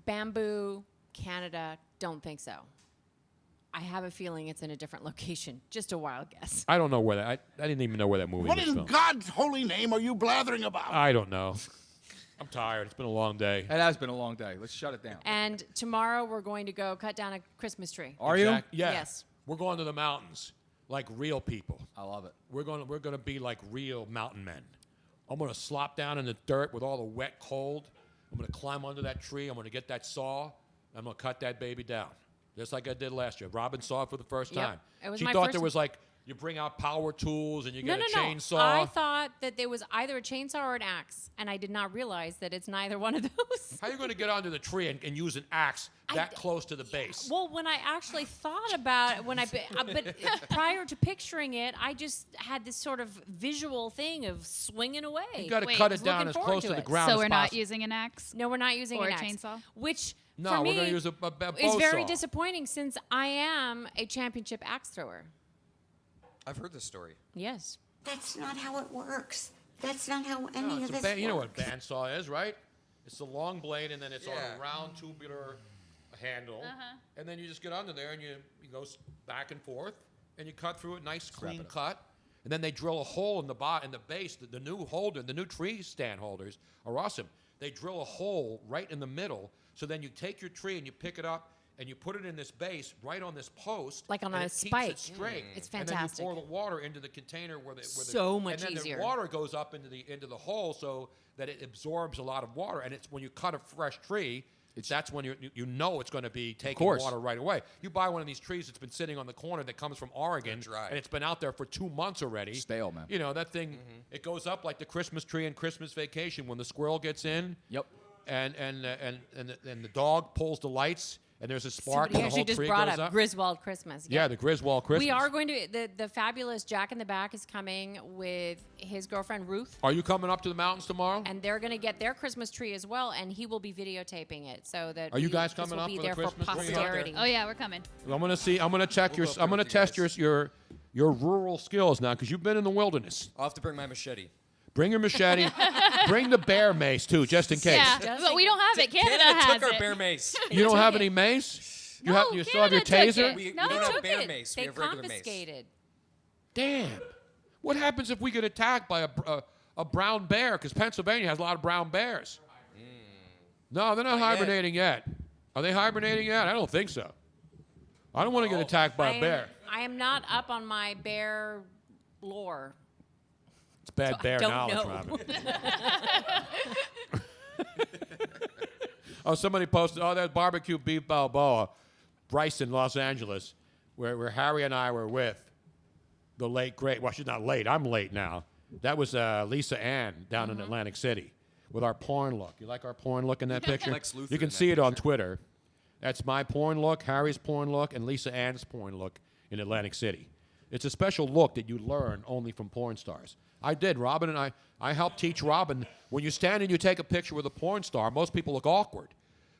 Bamboo, Canada, don't think so. I have a feeling it's in a different location. Just a wild guess. I don't know where that. I didn't even know where that movie What was in filmed. God's holy name are you blathering about? I don't know. I'm tired. It's been a long day. It has been a long day. Let's shut it down. And tomorrow we're going to go cut down a Christmas tree. Are you? Yeah. Yes. We're going to the mountains like real people. I love it. We're going to be like real mountain men. I'm going to slop down in the dirt with all the wet cold. I'm going to climb under that tree. I'm going to get that saw. I'm going to cut that baby down, just like I did last year. Robin saw it for the first Yep. time. It was She my thought first- there was like you bring out power tools and you get No. a chainsaw. I thought that there was either a chainsaw or an axe, and I did not realize that it's neither one of those. How are you going to get onto the tree and use an axe that close to the base? Well, when I actually thought about it, but prior to picturing it, I just had this sort of visual thing of swinging away. You got to Wait, cut I was it down looking as forward close to to the it. ground So as we're not possible. using an axe? No, we're not using Or an a axe. chainsaw? Which No, for we're me, going to use a bow it's very saw. disappointing since I am a championship axe thrower. I've heard this story. Yes. That's not how it works. That's not how any No, of it's this a you know what works. a bandsaw is, right? It's the long blade, and then it's on a round tubular handle, and then you just get under there, and you go back and forth, and you cut through it, nice clean cut, and then they drill a hole in the base. The new holder, the new tree stand holders are awesome. They drill a hole right in the middle, so then you take your tree and you pick it up, and you put it in this base right on this post, Like on and a it keeps spike. it straight. It's And fantastic. then you pour the water into the container where So much and then easier. the water goes up into the hole so that it absorbs a lot of water. And it's when you cut a fresh tree, that's when you know it's going to be taking course. water right away. You buy one of these trees that's been sitting on the corner that comes from Oregon, and it's been out there for 2 months already. Stale, man. You know that thing. It goes up like the Christmas tree in Christmas Vacation when the squirrel gets in. Yep. And the dog pulls the lights. And there's a spark, Somebody and the actually whole just tree brought goes up up. Griswold Christmas. Yeah, the Griswold Christmas. We are going to the fabulous Jack in the Back is coming with his girlfriend Ruth, Are you coming up to the mountains tomorrow? and they're going to get their Christmas tree as well, and he will be videotaping it so that Are you guys this coming will up be for the there Christmas for tree? posterity. Oh yeah, we're coming. I'm gonna see. I'm gonna check your. I'm gonna test your rural skills now because you've been in the wilderness. I'll have to bring my machete. Bring your machete. Bring the bear mace too, just in case. Yeah, but we don't have it. Canada has took our it. bear mace. You don't have any mace? You still have your Canada took taser? it. We No, don't they have took bear it. mace. They We have regular mace. confiscated. Damn. What happens if we get attacked by a brown bear? Because Pennsylvania has a lot of brown bears. No, they're not hibernating yet. Are they hibernating yet? I don't think so. I don't want to get attacked by a bear. I am not up on my bear lore. It's bad bear don't knowledge, know. Robin. Oh, somebody posted, that barbecue beef Balboa, Bryson, Los Angeles, where Harry and I were with the late, great, well, she's not late, I'm late now. That was Lisa Ann down in Atlantic City with our porn look. You like our porn look in that picture? Lex Luthor You can in see that it on Twitter. That's my porn look, Harry's porn look, and Lisa Ann's porn look in Atlantic City. It's a special look that you learn only from porn stars. I did. Robin and I helped teach Robin. When you stand and you take a picture with a porn star, most people look awkward.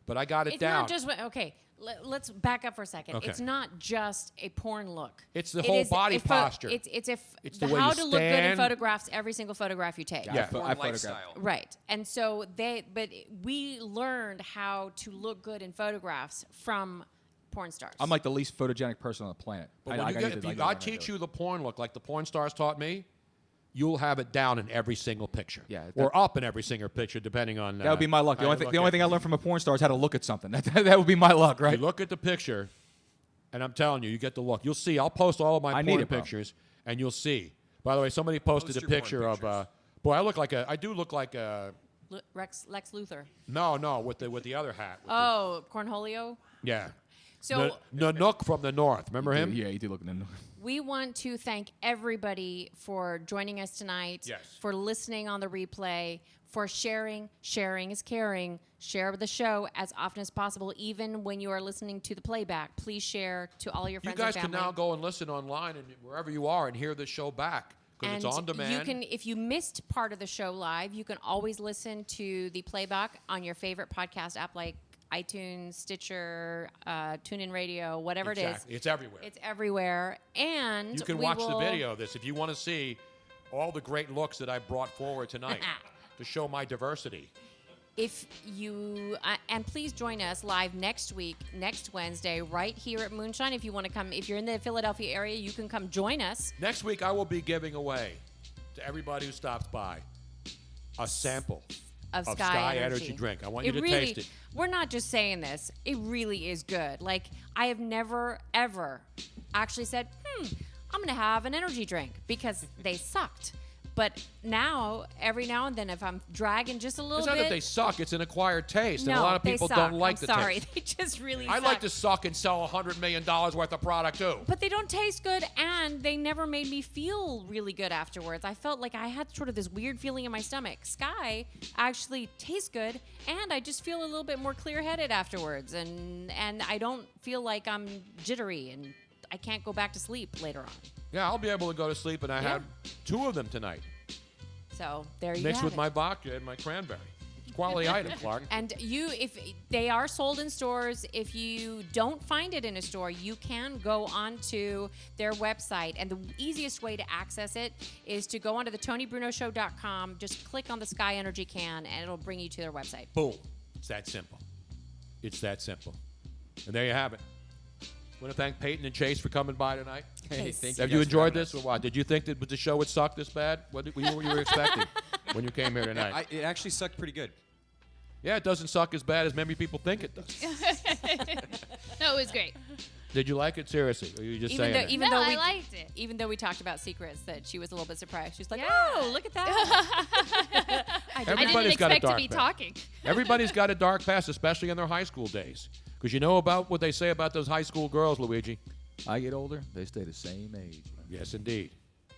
But I got it It's down. not just okay. Let's back up for a second. Okay. It's not just a porn look. It's the whole body posture. It's It's the way how you to look good in stand. photographs. Every single photograph you take. Yeah, I photograph. Right. And so but we learned how to look good in photographs from porn stars. I'm like the least photogenic person on the planet. But when I teach you the porn look like the porn stars taught me, you'll have it down in every single picture. Yeah, or up in every single picture, depending on. That would be my luck. The how only you thing look at I learned from a porn star is how to look at something. That would be my luck, right? You look at the picture, and I'm telling you, you get the look. You'll see. I'll post all of my I need porn it, bro. pictures, and you'll see. By the way, somebody posted Post a your porn picture of. Boy, I do look like a. Lex Luthor. No, with the other hat. Oh, Cornholio. Yeah. So Nanook from the north. Remember him? Yeah, you do look at we want to thank everybody for joining us tonight, Yes. for listening on the replay, for sharing. Sharing is caring. Share the show as often as possible, even when you are listening to the playback. Please share to all your You friends guys and can family. now go and listen online and wherever you are and hear this show back because it's on demand. You can, if you missed part of the show live, you can always listen to the playback on your favorite podcast app like iTunes, Stitcher, TuneIn Radio, whatever Exactly. it is. It's everywhere. It's everywhere. And You can watch the video of this if you want to see all the great looks that I brought forward tonight to show my diversity. If you and please join us live next week, next Wednesday, right here at Moonshine. If you want to come, if you're in the Philadelphia area, you can come join us. Next week, I will be giving away to everybody who stops by a sample Of of Sky Energy Energy. drink. I want you to really, taste it. We're not just saying this. It really is good. Like, I have never, ever actually said, I'm going to have an energy drink because they sucked. But now, every now and then, if I'm dragging just a little It's bit. not that they suck. It's an acquired taste. No, and a lot of they people suck. don't like I'm the sorry. taste. They just really I suck. like to suck and sell $100 million worth of product, too. But they don't taste good, and they never made me feel really good afterwards. I felt like I had sort of this weird feeling in my stomach. Sky actually tastes good, and I just feel a little bit more clear-headed afterwards, and I don't feel like I'm jittery, and I can't go back to sleep later on. Yeah, I'll be able to go to sleep, and I had 2 of them tonight. So there you Mixed have with it. my vodka and my cranberry. quality item, Clark. And if they are sold in stores, if you don't find it in a store, you can go onto their website. And the easiest way to access it is to go onto the TonyBrunoShow.com, just click on the Sky Energy can, and it'll bring you to their website. Boom. It's that simple. It's that simple. And there you have it. Want to thank Peyton and Chase for coming by tonight. Hey, thank you. Have you guys for enjoyed having this us. or what? Did you think that the show would suck this bad? What you were expecting when you came here tonight? It actually sucked pretty good. Yeah, it doesn't suck as bad as many people think it does. No, it was great. Did you like it? Seriously? Or are you just saying that? I liked it. Even though we talked about secrets, that she was a little bit surprised. She's like, Yeah. "Oh, look at that!" I didn't Everybody's got a expect to dark be past. talking. Everybody's got a dark past, especially in their high school days. Because you know about what they say about those high school girls, Luigi. I get older, they stay the same age. Yes, indeed.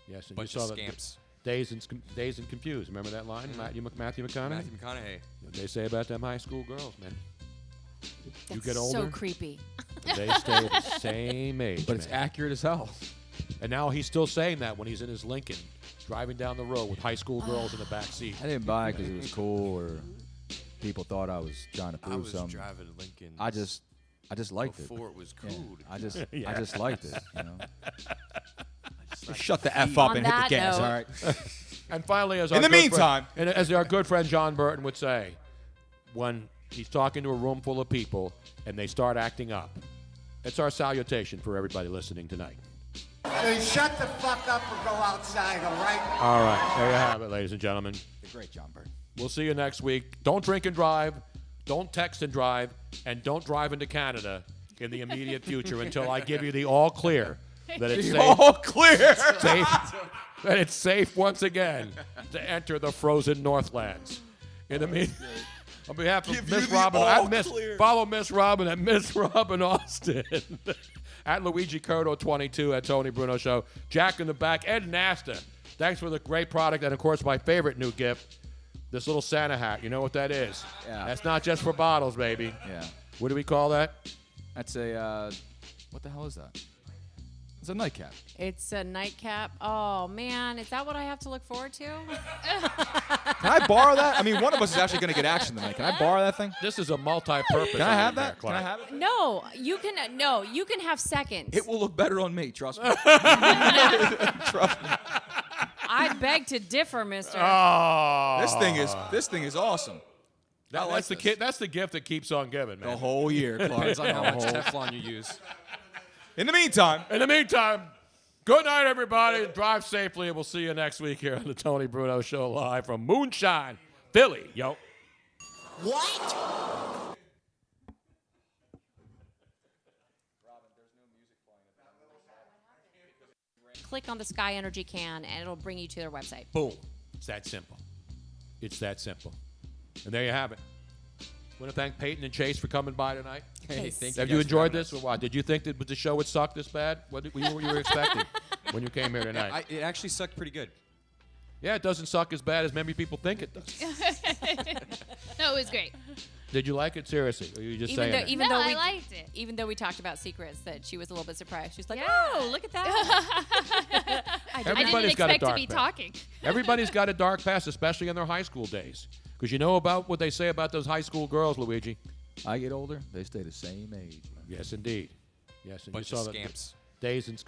Yes, and Bunch you of saw that scamps. Dazed and Confused. Remember that line, Matthew McConaughey? Matthew McConaughey. What they say about them high school girls, man. You That's get older, so creepy. they stay the same age. But it's man. accurate as hell. And now he's still saying that when he's in his Lincoln, driving down the road with high school girls in the back seat. I didn't buy it because it was cool or people thought I was trying to prove I was something. driving Lincoln. I just liked it. Before it was Yeah, cool. I just Yeah. liked it. You know. Just Shut the F up On and hit the that gas. note- All right. And finally, as In our the good meantime- friend, and as our good friend John Burton would say, when he's talking to a room full of people and they start acting up, it's our salutation for everybody listening tonight. Then shut the fuck up and go outside, all right? All right, there you have it, ladies and gentlemen. The great John Burton. We'll see you next week. Don't drink and drive, don't text and drive, and don't drive into Canada in the immediate future until I give you the all clear that it's safe. All clear. Safe, that it's safe once again to enter the frozen Northlands. In the meantime, on behalf of Give you Miss the Robin, all at clear. follow Miss Robin at Miss Robin Austin, at Luigi Curto 22 at Tony Bruno Show, Jack in the back, Ed Nasta. Thanks for the great product, and of course my favorite new gift, this little Santa hat. You know what that is? Yeah. That's not just for bottles, baby. Yeah. What do we call that? That's a what the hell is that? It's a nightcap. It's a nightcap. Oh man, is that what I have to look forward to? Can I borrow that? I mean, one of us is actually going to get action tonight. Can I borrow that thing? This is a multi-purpose. Can I have item there, that? Can I Clark. have it? No, you can. No, you can have seconds. It will look better on me. Trust me. Trust me. I beg to differ, Mister. Oh. This thing is awesome. That's the gift that keeps on giving, man. The whole year, Clark. Depends on how The much whole- Teflon you use. In the meantime, good night, everybody. Drive safely, and we'll see you next week here on the Tony Bruno Show live from Moonshine, Philly. Yo. What? Click on the Sky Energy can, and it'll bring you to their website. Boom. It's that simple. It's that simple. And there you have it. Want to thank Peyton and Chase for coming by tonight. Hey, thank you. Have you guys for enjoyed having this or us. what? Did you think that the show would suck this bad? What you were expecting when you came here tonight? It actually sucked pretty good. Yeah, it doesn't suck as bad as many people think it does. No, it was great. Did you like it? Seriously? Or are you just Even saying though, that? even No, though I we liked it. Even though we talked about secrets, that she was a little bit surprised. She's like, Yeah. "Oh, look at that!" I Everybody's didn't got a expect to dark be past. talking. Everybody's got a dark past, especially in their high school days. Because you know about what they say about those high school girls, Luigi. I get older, they stay the same age. Yes, indeed. Yes, and Bunch you saw of that scamps. Dazed and